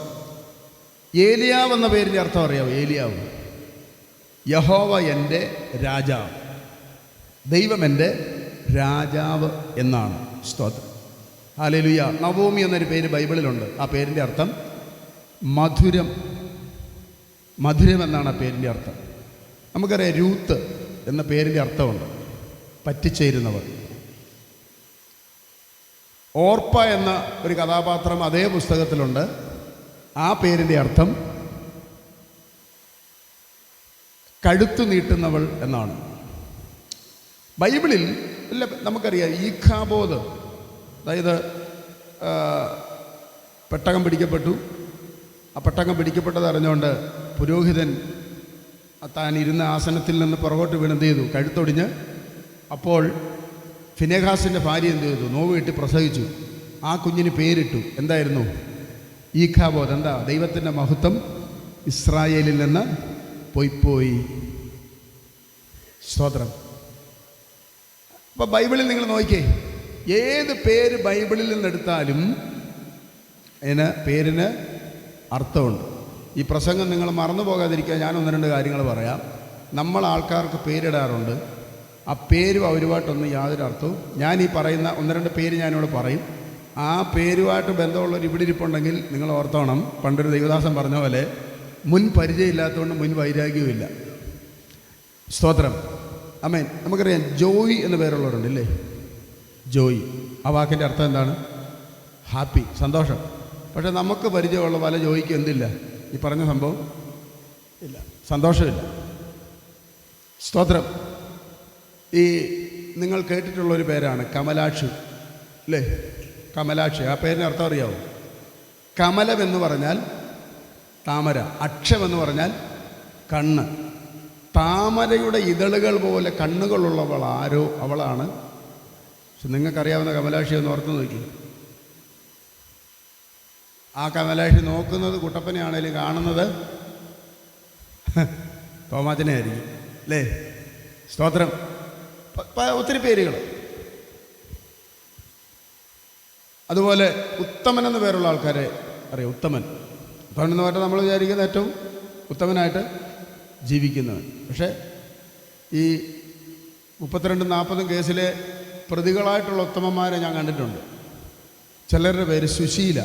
ഏലിയാവ് എന്ന പേരിൻ്റെ അർത്ഥം അറിയാമോ? ഏലിയാവ്, യഹോവ എൻ്റെ രാജാവ്, ദൈവം എൻ്റെ രാജാവ് എന്നാണ്. സ്തോത്രം. ഹല്ലേലൂയ. നവോമി എന്നൊരു പേര് ബൈബിളിലുണ്ട്. ആ പേരിൻ്റെ അർത്ഥം മധുരം, മധുരം എന്നാണ് ആ പേരിൻ്റെ അർത്ഥം. നമുക്കറിയാം രൂത്ത് എന്ന പേരിൻ്റെ അർത്ഥമുണ്ട് പറ്റിച്ചേരുന്നവർ. ഓർപ്പ എന്ന ഒരു കഥാപാത്രം അതേ പുസ്തകത്തിലുണ്ട്. ആ പേരിൻ്റെ അർത്ഥം കഴുത്തു നീട്ടുന്നവൾ എന്നാണ്. ബൈബിളിൽ അല്ല, നമുക്കറിയാം ഈഖാബോദ്, അതായത് പെട്ടകം പിടിക്കപ്പെട്ടു. ആ പെട്ടകം പിടിക്കപ്പെട്ടത് അറിഞ്ഞുകൊണ്ട് പുരോഹിതൻ താൻ ഇരുന്ന ആസനത്തിൽ നിന്ന് പുറകോട്ട് വീണ് എന്ത് ചെയ്തു? കഴുത്തൊടിഞ്ഞ്. അപ്പോൾ ഫിനെഹാസിൻ്റെ ഭാര്യ എന്ത് ചെയ്തു? നോവ് കിട്ടി പ്രസവിച്ചു. ആ കുഞ്ഞിന് പേരിട്ടു. എന്തായിരുന്നു? ഈഖാബോദ്. എന്താ? ദൈവത്തിൻ്റെ മഹത്വം ഇസ്രായേലിൽ നിന്ന് പോയി. സ്തോത്രം. അപ്പോൾ ബൈബിളിൽ നിങ്ങൾ നോക്കിയേ, ഏത് പേര് ബൈബിളിൽ നിന്നെടുത്താലും പേരിന് അർത്ഥമുണ്ട്. ഈ പ്രസംഗം നിങ്ങൾ മറന്നു പോകാതിരിക്കാൻ ഞാൻ ഒന്ന് രണ്ട് കാര്യങ്ങൾ പറയാം. നമ്മൾ ആൾക്കാർക്ക് പേരിടാറുണ്ട്. ആ പേരും അവരുമായിട്ടൊന്നും യാതൊരു അർത്ഥവും. ഞാൻ ഈ പറയുന്ന ഒന്ന് രണ്ട് പേര് ഞാനിവിടെ പറയും. ആ പേരുമായിട്ട് ബന്ധമുള്ളവർ ഇവിടെ ഇരിപ്പുണ്ടെങ്കിൽ നിങ്ങൾ ഓർത്തോണം, പണ്ടൊരു ദൈവദാസൻ പറഞ്ഞ പോലെ മുൻ പരിചയമില്ലാത്തതുകൊണ്ട് മുൻ വൈരാഗ്യവുമില്ല. സ്തോത്രം. ആമേൻ. നമുക്കറിയാം ജോയ് എന്ന പേരുള്ളവരുണ്ട് ഇല്ലേ? ജോയ്, ആ വാക്കിൻ്റെ അർത്ഥം എന്താണ്? ഹാപ്പി, സന്തോഷം. പക്ഷേ നമുക്ക് പരിചയമുള്ള പല ജോയിക്കും എന്തില്ല? ഈ പറഞ്ഞ സംഭവം ഇല്ല, സന്തോഷമില്ല. സ്തോത്രം. ഈ നിങ്ങൾ കേട്ടിട്ടുള്ളൊരു പേരാണ് കമലാക്ഷി, അല്ലേ? കമലാക്ഷി, ആ പേരിന് അർത്ഥം അറിയാവോ? കമലം എന്ന് പറഞ്ഞാൽ താമര, അക്ഷം എന്ന് പറഞ്ഞാൽ കണ്ണ്. താമരയുടെ ഇതളുകൾ പോലെ കണ്ണുകളുള്ളവൾ ആരോ അവളാണ്. പക്ഷെ നിങ്ങൾക്കറിയാവുന്ന കമലാക്ഷി ഒന്ന് ഓർത്ത് നോക്കി. ആ കമലാക്ഷി നോക്കുന്നത് കുട്ടപ്പനെയാണേലും കാണുന്നത് തോമാച്ചനെ ആയിരിക്കും, അല്ലേ? സ്തോത്രം. ഒത്തിരി പേരുകൾ. അതുപോലെ ഉത്തമൻ എന്ന പേരുള്ള ആൾക്കാരെ അറിയാം. ഉത്തമൻ എന്ന് പറഞ്ഞാൽ നമ്മൾ വിചാരിക്കുന്ന ഏറ്റവും ഉത്തമനായിട്ട് ജീവിക്കുന്നവൻ. പക്ഷേ ഈ 32-40 കേസിലെ പ്രതികളായിട്ടുള്ള ഉത്തമന്മാരെ ഞാൻ കണ്ടിട്ടുണ്ട്. ചിലരുടെ പേര് സുശീല.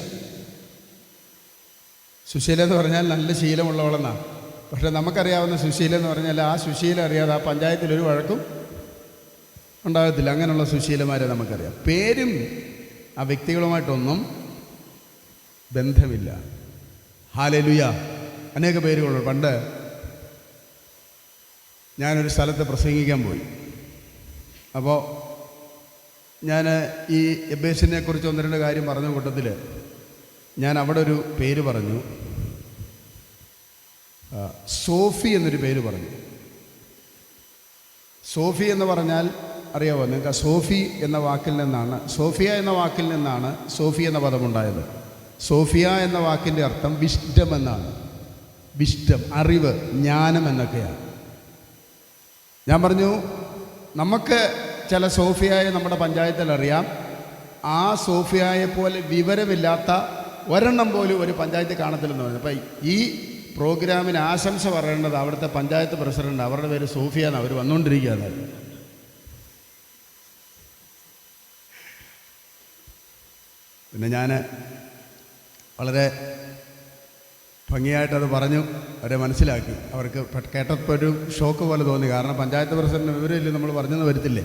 സുശീല എന്ന് പറഞ്ഞാൽ നല്ല ശീലമുള്ളവളെന്നാണ്. പക്ഷെ നമുക്കറിയാവുന്ന സുശീല എന്ന് പറഞ്ഞാൽ ആ സുശീല അറിയാതെ ആ പഞ്ചായത്തിലൊരു വഴക്കും ഉണ്ടാകത്തില്ല. അങ്ങനെയുള്ള സുശീലമാരെ നമുക്കറിയാം. പേരും ആ വ്യക്തികളുമായിട്ടൊന്നും ബന്ധമില്ല. ഹല്ലേലൂയ. അനേക പേരുകളുണ്ട്. പണ്ട് ഞാനൊരു സ്ഥലത്ത് പ്രസംഗിക്കാൻ പോയി. അപ്പോൾ ഞാൻ ഈ എബേസിനെ കുറിച്ച് 1-2 കാര്യം പറഞ്ഞ കൂട്ടത്തിൽ ഞാൻ അവിടെ ഒരു പേര് പറഞ്ഞു. സോഫി എന്നൊരു പേര് പറഞ്ഞു. സോഫി എന്ന് പറഞ്ഞാൽ അറിയാമോ നിങ്ങൾക്ക്? സോഫി എന്ന വാക്കിൽ നിന്നാണ്, സോഫിയ എന്ന വാക്കിൽ നിന്നാണ് സോഫി എന്ന പദമുണ്ടായത്. സോഫിയ എന്ന വാക്കിൻ്റെ അർത്ഥം വിസ്ഡം എന്നാണ്. വിസ്ഡം, അറിവ്, ജ്ഞാനം എന്നൊക്കെയാണ്. ഞാൻ പറഞ്ഞു നമുക്ക് ചില സോഫിയായെ നമ്മുടെ പഞ്ചായത്തിൽ അറിയാം. ആ സോഫിയായെ പോലെ വിവരമില്ലാത്ത ഒരെണ്ണം പോലും ഒരു പഞ്ചായത്ത് കാണത്തില്ലെന്ന് പറഞ്ഞു. അപ്പം ഈ പ്രോഗ്രാമിന് ആശംസ പറയേണ്ടത് അവിടുത്തെ പഞ്ചായത്ത് പ്രസിഡന്റ്, അവരുടെ പേര് സോഫിയാന്ന്. അവർ വന്നുകൊണ്ടിരിക്കുകയാണ്. പിന്നെ ഞാൻ വളരെ ഭംഗിയായിട്ടത് പറഞ്ഞു, അവരെ മനസ്സിലാക്കി. അവർക്ക് കേട്ടപ്പോൾ ഒരു ഷോക്ക് പോലെ തോന്നി. കാരണം പഞ്ചായത്ത് പ്രസിഡന്റ് വിവരമില്ല, നമ്മൾ പറഞ്ഞെന്ന് വരത്തില്ലേ?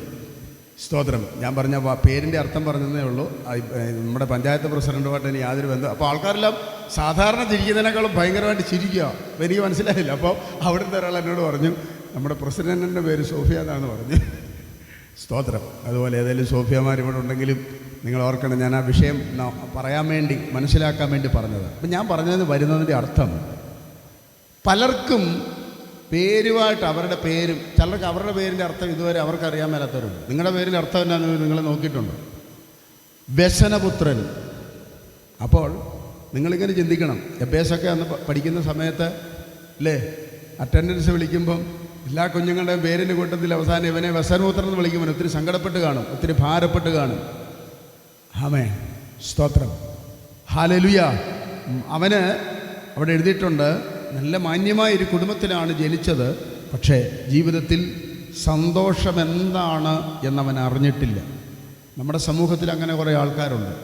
സ്തോത്രം. ഞാൻ പറഞ്ഞ പേരിൻ്റെ അർത്ഥം പറഞ്ഞതേ ഉള്ളൂ. നമ്മുടെ പഞ്ചായത്ത് പ്രസിഡന്റുമായിട്ട് എനിക്ക് യാതൊരു ബന്ധം. അപ്പോൾ ആൾക്കാരെല്ലാം സാധാരണ ചിരിക്കുന്നതിനേക്കാളും ഭയങ്കരമായിട്ട് ചിരിക്കുക. അപ്പോൾ എനിക്ക് മനസ്സിലായില്ല. അപ്പോൾ അവിടുത്തെ ഒരാൾ എന്നോട് പറഞ്ഞു നമ്മുടെ പ്രസിഡന്റിൻ്റെ പേര് സോഫിയ എന്നാണെന്ന് പറഞ്ഞു. സ്തോത്രം. അതുപോലെ ഏതെങ്കിലും സോഫിയമാർ ഇവിടെ ഉണ്ടെങ്കിലും നിങ്ങൾ ഓർക്കണം, ഞാൻ ആ വിഷയം പറയാൻ വേണ്ടി, മനസ്സിലാക്കാൻ വേണ്ടി പറഞ്ഞത്. അപ്പം ഞാൻ പറഞ്ഞതിന് വരുന്നതിൻ്റെ അർത്ഥം, പലർക്കും പേരുമായിട്ട് അവരുടെ പേരും, ചിലർക്ക് അവരുടെ പേരിൻ്റെ അർത്ഥം ഇതുവരെ അവർക്ക് അറിയാൻ മേലാത്തവരുണ്ട്. നിങ്ങളുടെ പേരിൻ്റെ അർത്ഥം എന്നാന്ന് നിങ്ങൾ നോക്കിയിട്ടുണ്ടോ? വ്യസനപുത്രൻ. അപ്പോൾ നിങ്ങളിങ്ങനെ ചിന്തിക്കണം. എബേസൊക്കെ അന്ന് പഠിക്കുന്ന സമയത്ത് അല്ലേ, അറ്റൻഡൻസ് വിളിക്കുമ്പം എല്ലാ കുഞ്ഞുങ്ങളുടെയും പേരിൻ്റെ കൂട്ടത്തിൽ അവസാനം ഇവനെ വ്യസനപുത്രൻ എന്ന് വിളിക്കുമ്പോൾ ഒത്തിരി സങ്കടപ്പെട്ട് കാണും, ഒത്തിരി ഭാരപ്പെട്ട് കാണും. ആമേൻ. സ്തോത്രം. ഹല്ലേലൂയ. അവന് അവിടെ എഴുതിയിട്ടുണ്ട്, നല്ല മാന്യമായ ഒരു കുടുംബത്തിലാണ് ജനിച്ചത്, പക്ഷേ ജീവിതത്തിൽ സന്തോഷം എന്താണ് എന്നവൻ അറിഞ്ഞിട്ടില്ല. നമ്മുടെ സമൂഹത്തിൽ അങ്ങനെ കുറേ ആൾക്കാരുണ്ട്.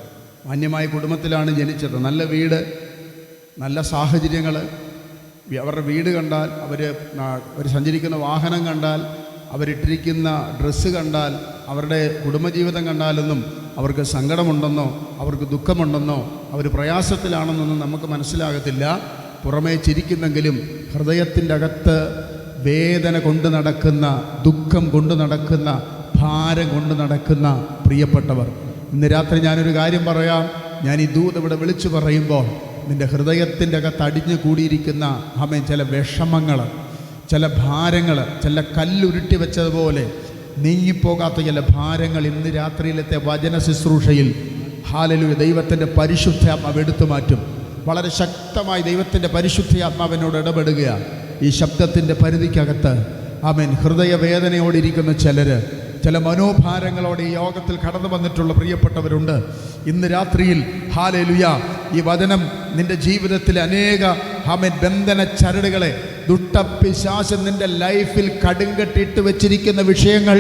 മാന്യമായ കുടുംബത്തിലാണ് ജനിച്ചത്, നല്ല വീട്, നല്ല സാഹചര്യങ്ങൾ. അവരുടെ വീട് കണ്ടാൽ, അവർ സഞ്ചരിക്കുന്ന വാഹനം കണ്ടാൽ, അവരിട്ടിരിക്കുന്ന ഡ്രസ്സ് കണ്ടാൽ, അവരുടെ കുടുംബജീവിതം കണ്ടാലൊന്നും അവർക്ക് സങ്കടമുണ്ടെന്നോ അവർക്ക് ദുഃഖമുണ്ടെന്നോ അവർ പ്രയാസത്തിലാണെന്നൊന്നും നമുക്ക് മനസ്സിലാകത്തില്ല. പുറമേ ചിരിക്കുന്നെങ്കിലും ഹൃദയത്തിൻ്റെ അകത്ത് വേദന കൊണ്ട് നടക്കുന്ന, ദുഃഖം കൊണ്ട് നടക്കുന്ന, ഭാരം കൊണ്ട് നടക്കുന്ന പ്രിയപ്പെട്ടവർ, ഇന്ന് രാത്രി ഞാനൊരു കാര്യം പറയാം. ഞാൻ ഈ ദൂത് ഇവിടെ വിളിച്ചു പറയുമ്പോൾ നിൻ്റെ ഹൃദയത്തിൻ്റെ അകത്ത് അടിഞ്ഞു കൂടിയിരിക്കുന്ന ചില വിഷമങ്ങൾ, ചില ഭാരങ്ങൾ, ചില കല്ലുരുട്ടി വെച്ചതുപോലെ നീങ്ങിപ്പോകാത്ത ചില ഭാരങ്ങൾ ഇന്ന് രാത്രിയിലത്തെ വചന ശുശ്രൂഷയിൽ ഹല്ലേലൂയ ദൈവത്തിൻ്റെ പരിശുദ്ധാത്മാവ് എടുത്തു മാറ്റും. വളരെ ശക്തമായി ദൈവത്തിൻ്റെ പരിശുദ്ധാത്മാവിനോട് ഇടപെടുകയാണ്. ഈ ശബ്ദത്തിൻ്റെ പരിധിക്കകത്ത് ഹൃദയവേദനയോടിരിക്കുന്ന ചില മനോഭാരങ്ങളോടെ ഈ യോഗത്തിൽ കടന്നു വന്നിട്ടുള്ള പ്രിയപ്പെട്ടവരുണ്ട്. ഇന്ന് രാത്രിയിൽ ഹല്ലേലൂയ ഈ വചനം നിൻ്റെ ജീവിതത്തിലെ അനേക ബന്ധന ചരടുകളെ, ദുഷ്ടപിശാച് നിൻ്റെ ലൈഫിൽ കടുങ്കട്ടിട്ട് വെച്ചിരിക്കുന്ന വിഷയങ്ങൾ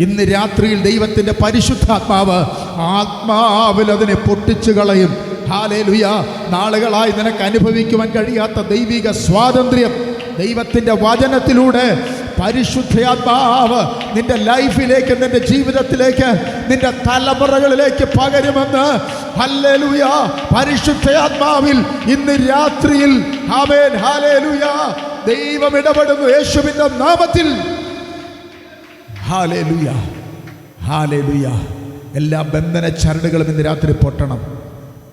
ഇന്ന് രാത്രിയിൽ ദൈവത്തിൻ്റെ പരിശുദ്ധാത്മാവ് ആത്മാവിൽ അതിനെ പൊട്ടിച്ചു കളയും. ഹല്ലേലൂയ. നാളുകളായി നിനക്ക് അനുഭവിക്കുവാൻ കഴിയാത്ത ദൈവിക സ്വാതന്ത്ര്യം ദൈവത്തിൻ്റെ വചനത്തിലൂടെ പരിശുദ്ധാത്മാവ് നിന്റെ ലൈഫിലേക്ക്, നിന്റെ ജീവിതത്തിലേക്ക്, നിന്റെ തലമുറകളിലേക്ക് പകരുമെന്ന്. ഹല്ലേലൂയ. പരിശുദ്ധാത്മാവിൽ ഇന്ന് രാത്രിയിൽ ആമേൻ, ഹല്ലേലൂയ, ദൈവം ഇടപെടുന്നു യേശുവിന്റെ നാമത്തിൽ. Hallelujah, hallelujah. എല്ലാ ബന്ധന ചരടുകളും ഇന്ന് രാത്രി പൊട്ടണം.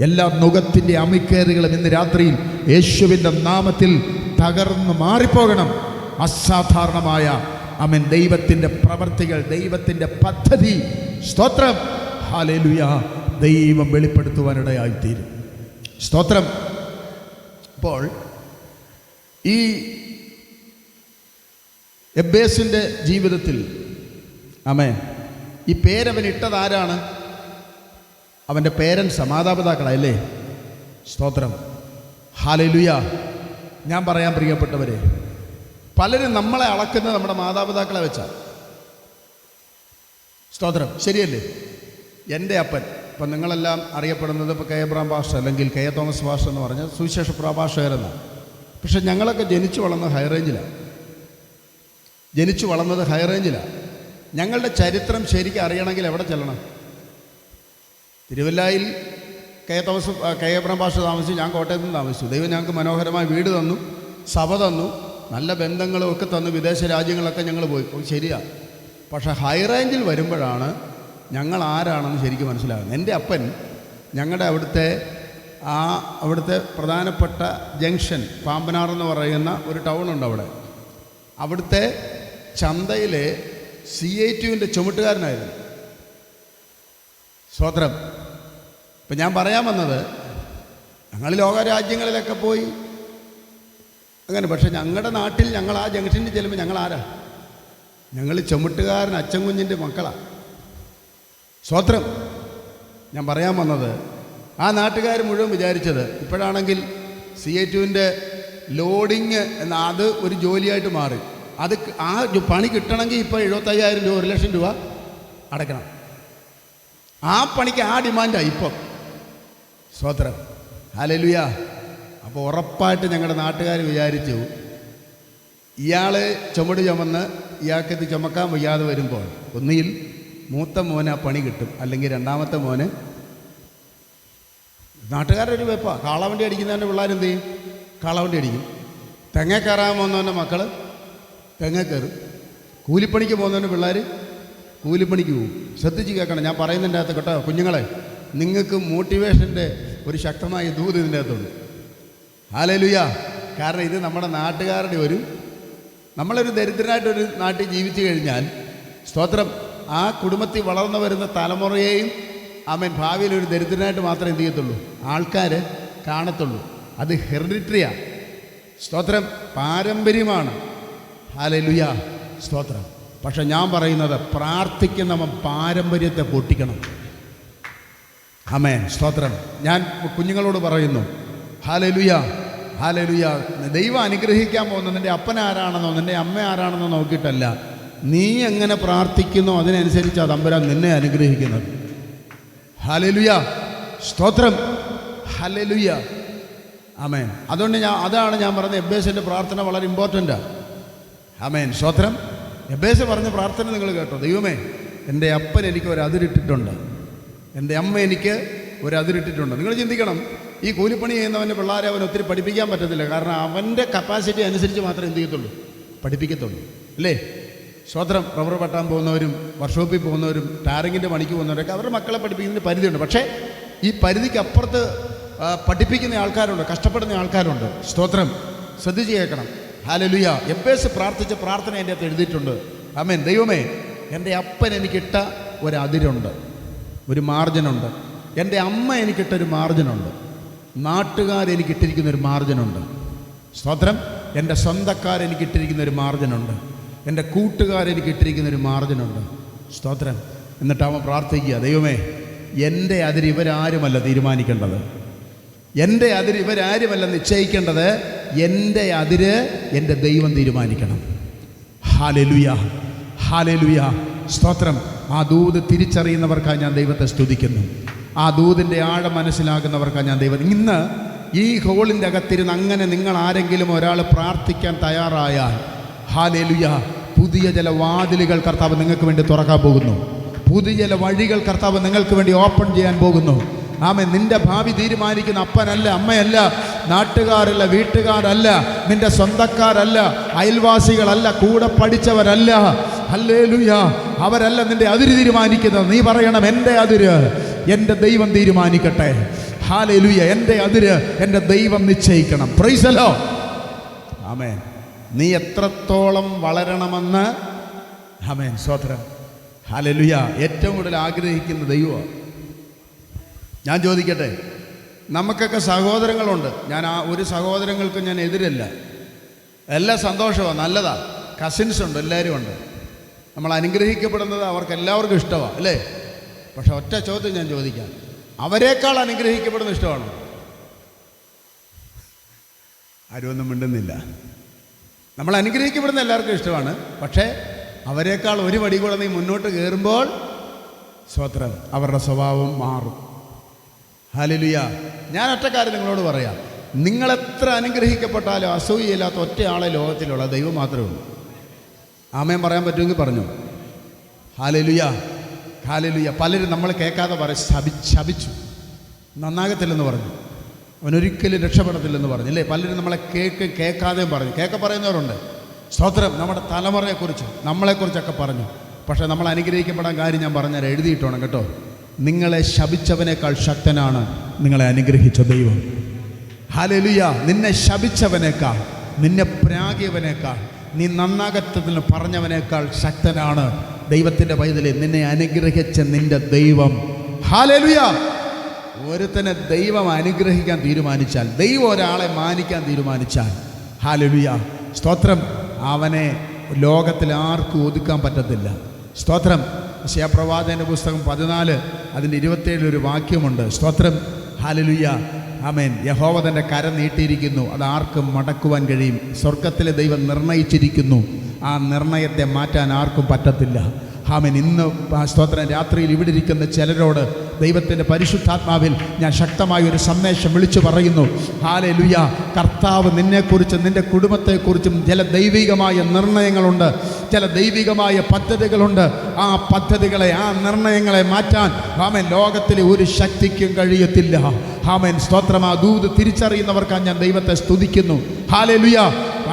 എല്ലാ നുകത്തിൻ്റെ അമിക്കേറുകളും ഇന്ന് രാത്രിയിൽ യേശുവിൻ്റെ നാമത്തിൽ തകർന്ന് മാറിപ്പോകണം. അസാധാരണമായ ആമേൻ ദൈവത്തിൻ്റെ പ്രവർത്തികൾ, ദൈവത്തിൻ്റെ പദ്ധതി, സ്തോത്രം, ഹല്ലേലൂയ, ദൈവം വെളിപ്പെടുത്തുവാനിടയായിത്തീരും. സ്തോത്രം. അപ്പോൾ ഈ എബ്ബേസിൻ്റെ ജീവിതത്തിൽ ആമേൻ ഈ പേരവൻ ഇട്ടത് ആരാണ്? അവൻ്റെ പേരൻസ്, മാതാപിതാക്കളല്ലേ? സ്തോത്രം, ഹല്ലേലൂയ. ഞാൻ പറയാൻ പ്രിയപ്പെട്ടവരെ, പലരും നമ്മളെ അളക്കുന്നത് നമ്മുടെ മാതാപിതാക്കളെ വെച്ചാണ്. സ്തോത്രം, ശരിയല്ലേ? എൻ്റെ അപ്പൻ, ഇപ്പം നിങ്ങളെല്ലാം അറിയപ്പെടുന്നത് ഇപ്പോൾ കെ എബ്രഹാം പാസ്റ്റർ അല്ലെങ്കിൽ കെ തോമസ് പാസ്റ്റർ എന്ന് പറഞ്ഞ സുവിശേഷ പ്രഭാഷകരെന്നാണ്. പക്ഷെ ഞങ്ങളൊക്കെ ജനിച്ചു വളർന്നത് ഹൈറേഞ്ചിലാണ്. ഞങ്ങളുടെ ചരിത്രം ശരിക്കും അറിയണമെങ്കിൽ എവിടെ ചെല്ലണം? തിരുവല്ലായിൽ കെ എബ്രഹാം പാസ്റ്റർ താമസിച്ചു, ഞാൻ കോട്ടയത്ത് നിന്ന് താമസിച്ചു. ദൈവം ഞങ്ങൾക്ക് മനോഹരമായ വീട് തന്നു, സഭ തന്നു, നല്ല ബന്ധങ്ങളും ഒക്കെ തന്നു. വിദേശ രാജ്യങ്ങളൊക്കെ ഞങ്ങൾ പോയി, ശരിയാണ്. പക്ഷേ ഹൈറേഞ്ചിൽ വരുമ്പോഴാണ് ഞങ്ങൾ ആരാണെന്ന് ശരിക്കും മനസ്സിലാകുന്നത്. എൻ്റെ അപ്പൻ ഞങ്ങളുടെ അവിടുത്തെ പ്രധാനപ്പെട്ട ജംഗ്ഷൻ പാമ്പനാർ എന്ന് പറയുന്ന ഒരു ടൗണുണ്ട്. അവിടുത്തെ ചന്തയിലെ CITUവിൻ്റെ ചുമട്ടുകാരനായിരുന്നു. സ്തോത്രം. ഇപ്പം ഞാൻ പറയാൻ വന്നത്, ഞങ്ങൾ ലോകരാജ്യങ്ങളിലൊക്കെ പോയി അങ്ങനെ. പക്ഷെ ഞങ്ങളുടെ നാട്ടിൽ ഞങ്ങൾ ആ ജംഗ്ഷനിൽ ചെല്ലുമ്പോൾ ഞങ്ങൾ ആരാ? ഞങ്ങൾ ചുമട്ടുകാരൻ അച്ഛൻ കുഞ്ഞിൻ്റെ മക്കളാണ്. സ്തോത്രം. ഞാൻ പറയാൻ വന്നത്, ആ നാട്ടുകാർ മുഴുവൻ വിചാരിച്ചത് ഇപ്പോഴാണെങ്കിൽ CITUവിൻ്റെ ലോഡിങ് എന്ന അത് ഒരു ജോലിയായിട്ട് മാറി. അത് ആ പണി കിട്ടണമെങ്കിൽ ഇപ്പോൾ 75,000 രൂപ, 1 ലക്ഷം രൂപ അടയ്ക്കണം. ആ പണിക്ക് ആ ഡിമാൻഡാണ് ഇപ്പം. സ്തോത്രം, ഹല്ലേലൂയ. അപ്പോൾ ഉറപ്പായിട്ട് ഞങ്ങളുടെ നാട്ടുകാർ വിചാരിച്ചു, ഇയാൾ ചുമട് ചുമന്ന് ഇയാൾക്കത് ചുമക്കാൻ വയ്യാതെ വരുമ്പോൾ ഒന്നുകിൽ മൂത്ത മോന് ആ പണി കിട്ടും, അല്ലെങ്കിൽ രണ്ടാമത്തെ മോന്. നാട്ടുകാരുടെ ഒരു വെപ്പാ. കാളവണ്ടി അടിക്കുന്നതിൻ്റെ പിള്ളേരെന്ത് ചെയ്യും? കാളവണ്ടി അടിക്കും. തെങ്ങ കയറാൻ പോകുന്നവൻ്റെ മക്കൾ തെങ്ങ കയറും. കൂലിപ്പണിക്ക് പോകുന്നവൻ്റെ പിള്ളേർ കൂലിപ്പണിക്ക് പോകും. ശ്രദ്ധിച്ച് കേൾക്കണം, ഞാൻ പറയുന്നതിൻ്റെ അകത്ത് കേട്ടോ കുഞ്ഞുങ്ങളെ. നിങ്ങൾക്ക് മോട്ടിവേഷൻ്റെ ഒരു ശക്തമായ ദൂത് ഇതിൻ്റെ അകത്തുണ്ട്. ഹല്ലേലൂയ. കാരണം ഇത് നമ്മുടെ നാട്ടുകാരുടെ നമ്മളൊരു ദരിദ്രനായിട്ടൊരു നാട്ടിൽ ജീവിച്ചു കഴിഞ്ഞാൽ, സ്തോത്രം, ആ കുടുംബത്തിൽ വളർന്നു വരുന്ന തലമുറയെയും ഭാവിയിൽ ഒരു ദരിദ്രനായിട്ട് മാത്രമേ എന്ത് ചെയ്യത്തുള്ളൂ, ആൾക്കാർ കാണത്തുള്ളൂ. അത് ഹെറിഡിറ്ററിയാണ്. സ്തോത്രം, പാരമ്പര്യമാണ്. ഹല്ലേലൂയ, സ്തോത്രം. പക്ഷെ ഞാൻ പറയുന്നത്, പ്രാർത്ഥിക്കുന്നവൻ പാരമ്പര്യത്തെ പൊട്ടിക്കണം. ആമേൻ, സ്തോത്രം. ഞാൻ കുഞ്ഞുങ്ങളോട് പറയുന്നു, ഹല്ലേലൂയ, ഹല്ലേലൂയ. ദൈവം അനുഗ്രഹിക്കാൻ പോകുന്നത് നിൻ്റെ അപ്പൻ ആരാണെന്നോ നിൻ്റെ അമ്മ ആരാണെന്നോ നോക്കിയിട്ടല്ല, നീ എങ്ങനെ പ്രാർത്ഥിക്കുന്നോ അതിനനുസരിച്ച് തമ്പുരാൻ നിന്നെ അനുഗ്രഹിക്കുന്നത്. ഹല്ലേലൂയ, സ്തോത്രം, ഹല്ലേലൂയ, ആമേൻ. അതുകൊണ്ട് അതാണ് ഞാൻ പറഞ്ഞത്, എബ്ബേസിൻ്റെ പ്രാർത്ഥന വളരെ ഇമ്പോർട്ടൻ്റാണ്. ആമേൻ, സ്തോത്രം. എബ്ബേസ് പറഞ്ഞ പ്രാർത്ഥന നിങ്ങൾ കേട്ടോ. ദൈവമേ, എൻ്റെ അപ്പൻ എനിക്ക് ഒരു അതിരിട്ടിട്ടുണ്ട്, എൻ്റെ അമ്മ എനിക്ക് ഒരു അതിരിട്ടിട്ടുണ്ട്. നിങ്ങൾ ചിന്തിക്കണം, ഈ കൂലിപ്പണി ചെയ്യുന്നവൻ്റെ പിള്ളേരെ അവൻ ഒത്തിരി പഠിപ്പിക്കാൻ പറ്റത്തില്ല. കാരണം അവൻ്റെ കപ്പാസിറ്റി അനുസരിച്ച് മാത്രമേ എന്ത് ചെയ്യത്തുള്ളൂ, പഠിപ്പിക്കത്തുള്ളൂ, അല്ലേ? സ്തോത്രം. റബ്ബർ വെട്ടാൻ പോകുന്നവരും വർക്ക്ഷോപ്പിൽ പോകുന്നവരും ടാറിങ്ങിൻ്റെ പണിക്ക് പോകുന്നവരൊക്കെ അവരുടെ മക്കളെ പഠിപ്പിക്കുന്നതിന് പരിധിയുണ്ട്. പക്ഷേ ഈ പരിധിക്ക് അപ്പുറത്ത് പഠിപ്പിക്കുന്ന ആൾക്കാരുണ്ട്, കഷ്ടപ്പെടുന്ന ആൾക്കാരുണ്ട്. സ്തോത്രം, ശ്രദ്ധിച്ച് കേൾക്കണം. ഹല്ലേലൂയ. എബ്ബേസ് പ്രാർത്ഥിച്ച പ്രാർത്ഥന എൻ്റെ അകത്ത് എഴുതിയിട്ടുണ്ട്. ആമേൻ. ദൈവമേ, എൻ്റെ അപ്പൻ എനിക്കിട്ട ഒരു അതിരുണ്ട്, ഒരു മാർജിനുണ്ട്. എൻ്റെ അമ്മ എനിക്കിട്ടൊരു മാർജിനുണ്ട്. നാട്ടുകാരെനിക്കിട്ടിരിക്കുന്നൊരു മാർജിനുണ്ട്. സ്തോത്രം. എൻ്റെ സ്വന്തക്കാരെനിക്കിട്ടിരിക്കുന്നൊരു മാർജിനുണ്ട്. എൻ്റെ കൂട്ടുകാരെനിക്കിട്ടിരിക്കുന്നൊരു മാർജിനുണ്ട്. സ്തോത്രം. എന്നിട്ട് അവൻ പ്രാർത്ഥിക്കുക, ദൈവമേ, എൻ്റെ അതിര് ഇവരാരുമല്ല തീരുമാനിക്കേണ്ടത്, എൻ്റെ അതിര് ഇവരാരുമല്ല നിശ്ചയിക്കേണ്ടത്, എൻ്റെ അതിര് എൻ്റെ ദൈവം തീരുമാനിക്കണം. ഹല്ലേലൂയ, ഹല്ലേലൂയ, സ്തോത്രം. ആ ദൂത് തിരിച്ചറിയുന്നവർക്കായി ഞാൻ ദൈവത്തെ സ്തുതിക്കുന്നു. ആ ദൂതിൻ്റെ ആഴം മനസ്സിലാകുന്നവർക്കായി ഞാൻ ദൈവം. ഇന്ന് ഈ ഹോളിൻ്റെ അകത്തിരുന്ന് അങ്ങനെ നിങ്ങൾ ആരെങ്കിലും ഒരാൾ പ്രാർത്ഥിക്കാൻ തയ്യാറായാൽ, ഹല്ലേലൂയ, പുതിയ ചില വാതിലുകൾ കർത്താവ് നിങ്ങൾക്ക് വേണ്ടി തുറക്കാൻ പോകുന്നു. പുതിയ ചില വഴികൾ കർത്താവ് നിങ്ങൾക്ക് വേണ്ടി ഓപ്പൺ ചെയ്യാൻ പോകുന്നു. ആമേൻ. നിന്റെ ഭാവി തീരുമാനിക്കുന്ന അപ്പനല്ല, അമ്മയല്ല, നാട്ടുകാരല്ല, വീട്ടുകാരല്ല, നിന്റെ സ്വന്തക്കാരല്ല, അയൽവാസികളല്ല, കൂടെ പഠിച്ചവരല്ല, ഹല്ലേലൂയ, അവരല്ല നിന്റെ അതിര് തീരുമാനിക്കുന്നത്. നീ പറയണം, എൻ്റെ അതിര് എൻ്റെ ദൈവം തീരുമാനിക്കട്ടെ. ഹല്ലേലൂയ, എൻ്റെ അതിര് എൻ്റെ ദൈവം നിശ്ചയിക്കണം. Praise the Lord. ആമേൻ. നീ എത്രത്തോളം വളരണമെന്ന്, ആമേൻ, സ്തോത്രം, ഹല്ലേലൂയ, ഏറ്റവും കൂടുതൽ ആഗ്രഹിക്കുന്ന ദൈവമാണ്. ഞാൻ ചോദിക്കട്ടെ, നമുക്കൊക്കെ സഹോദരങ്ങളുണ്ട്. ഞാൻ ആ ഒരു സഹോദരങ്ങൾക്ക് ഞാൻ എതിരല്ല, എല്ലാം സന്തോഷമാണ്, നല്ലതാണ്. കസിൻസ് ഉണ്ട്, എല്ലാവരും ഉണ്ട്. നമ്മൾ അനുഗ്രഹിക്കപ്പെടുന്നത് അവർക്ക് എല്ലാവർക്കും ഇഷ്ടമാണ്, അല്ലേ? പക്ഷെ ഒറ്റ ചോദ്യം ഞാൻ ചോദിക്കാം, അവരെക്കാൾ അനുഗ്രഹിക്കപ്പെടുന്ന ഇഷ്ടമാണോ? ആരും ഒന്നും മിണ്ടുന്നില്ല. നമ്മൾ അനുഗ്രഹിക്കപ്പെടുന്ന എല്ലാവർക്കും ഇഷ്ടമാണ്, പക്ഷേ അവരെക്കാൾ ഒരു പടി കൂടെ നീ മുന്നോട്ട് കയറുമ്പോൾ, സ്തോത്രം, അവരുടെ സ്വഭാവം മാറും. ഹല്ലേലൂയ. ഞാൻ ഒറ്റ കാര്യം നിങ്ങളോട് പറയാം, നിങ്ങളെത്ര അനുഗ്രഹിക്കപ്പെട്ടാലും അസൂയയില്ലാത്ത ഒറ്റ ആളെ ലോകത്തിലുള്ള ദൈവം മാത്രമേ ഉള്ളൂ. ആമേൻ പറയാൻ പറ്റുമെങ്കിൽ പറഞ്ഞു. Hallelujah, hallelujah. പലരും നമ്മൾ കേൾക്കാതെ ശപിച്ചു, നന്നാകത്തില്ലെന്ന് പറഞ്ഞു, അവനൊരിക്കലും രക്ഷപ്പെടത്തില്ലെന്ന് പറഞ്ഞു, അല്ലേ? പലരും നമ്മളെ കേൾക്കാതെയും പറഞ്ഞു, പറയുന്നവരുണ്ട്. സ്തോത്രം, നമ്മുടെ തലമുറയെക്കുറിച്ച് നമ്മളെക്കുറിച്ചൊക്കെ പറഞ്ഞു. പക്ഷേ നമ്മൾ അനുഗ്രഹിക്കപ്പെടാൻ കാര്യം ഞാൻ പറഞ്ഞാൽ എഴുതിയിട്ടോണം കേട്ടോ. നിങ്ങളെ ശപിച്ചവനേക്കാൾ ശക്തനാണ് നിങ്ങളെ അനുഗ്രഹിച്ച ദൈവം. ഹല്ലേലൂയ. നിന്നെ ശപിച്ചവനേക്കാൾ, നിന്നെ പ്രാഗിയവനേക്കാൾ, നീ നന്നാകത്തതിന് പറഞ്ഞവനേക്കാൾ ശക്തനാണ് ദൈവത്തിൻ്റെ പൈതലെ നിന്നെ അനുഗ്രഹിച്ച നിന്റെ ദൈവം. ഹല്ലേലൂയ. ഒരുത്തനെ ദൈവം അനുഗ്രഹിക്കാൻ തീരുമാനിച്ചാൽ, ദൈവം ഒരാളെ മാനിക്കാൻ തീരുമാനിച്ചാൽ, ഹല്ലേലൂയ, സ്തോത്രം, അവനെ ലോകത്തിൽ ആർക്കും ഒതുക്കാൻ പറ്റത്തില്ല. സ്തോത്രം. യെശയ്യാപ്രവാചകന്റെ പുസ്തകം 14 അതിൻ്റെ 27 ഒരു വാക്യമുണ്ട്. സ്തോത്രം, ഹല്ലേലൂയ, ആമേൻ. യഹോവ തൻ്റെ കരം നീട്ടിയിരിക്കുന്നു, അത് ആർക്കും മടക്കുവാൻ കഴിയും. സ്വർഗത്തിലെ ദൈവം നിർണയിച്ചിരിക്കുന്നു, ആ നിർണയത്തെ മാറ്റാൻ ആർക്കും പറ്റത്തില്ല. ആമേൻ. ഇന്ന് സ്തോത്രം, രാത്രിയിൽ ഇവിടെ ഇരിക്കുന്ന ചിലരോട് ദൈവത്തിൻ്റെ പരിശുദ്ധാത്മാവിൽ ഞാൻ ശക്തമായ ഒരു സന്ദേശം വിളിച്ചു പറയുന്നു. ഹല്ലേലൂയ. കർത്താവ് നിന്നെക്കുറിച്ചും നിൻ്റെ കുടുംബത്തെക്കുറിച്ചും ചില ദൈവികമായ നിർണയങ്ങളുണ്ട്, ചില ദൈവികമായ പദ്ധതികളുണ്ട്. ആ പദ്ധതികളെ, ആ നിർണയങ്ങളെ മാറ്റാൻ ആമേൻ ലോകത്തിലെ ഒരു ശക്തിക്കും കഴിയത്തില്ല. ആമേൻ. സ്തോത്രം. ആ ദൂത് തിരിച്ചറിയുന്നവർക്കാണ് ഞാൻ ദൈവത്തെ സ്തുതിക്കുന്നു. ഹല്ലേലൂയ.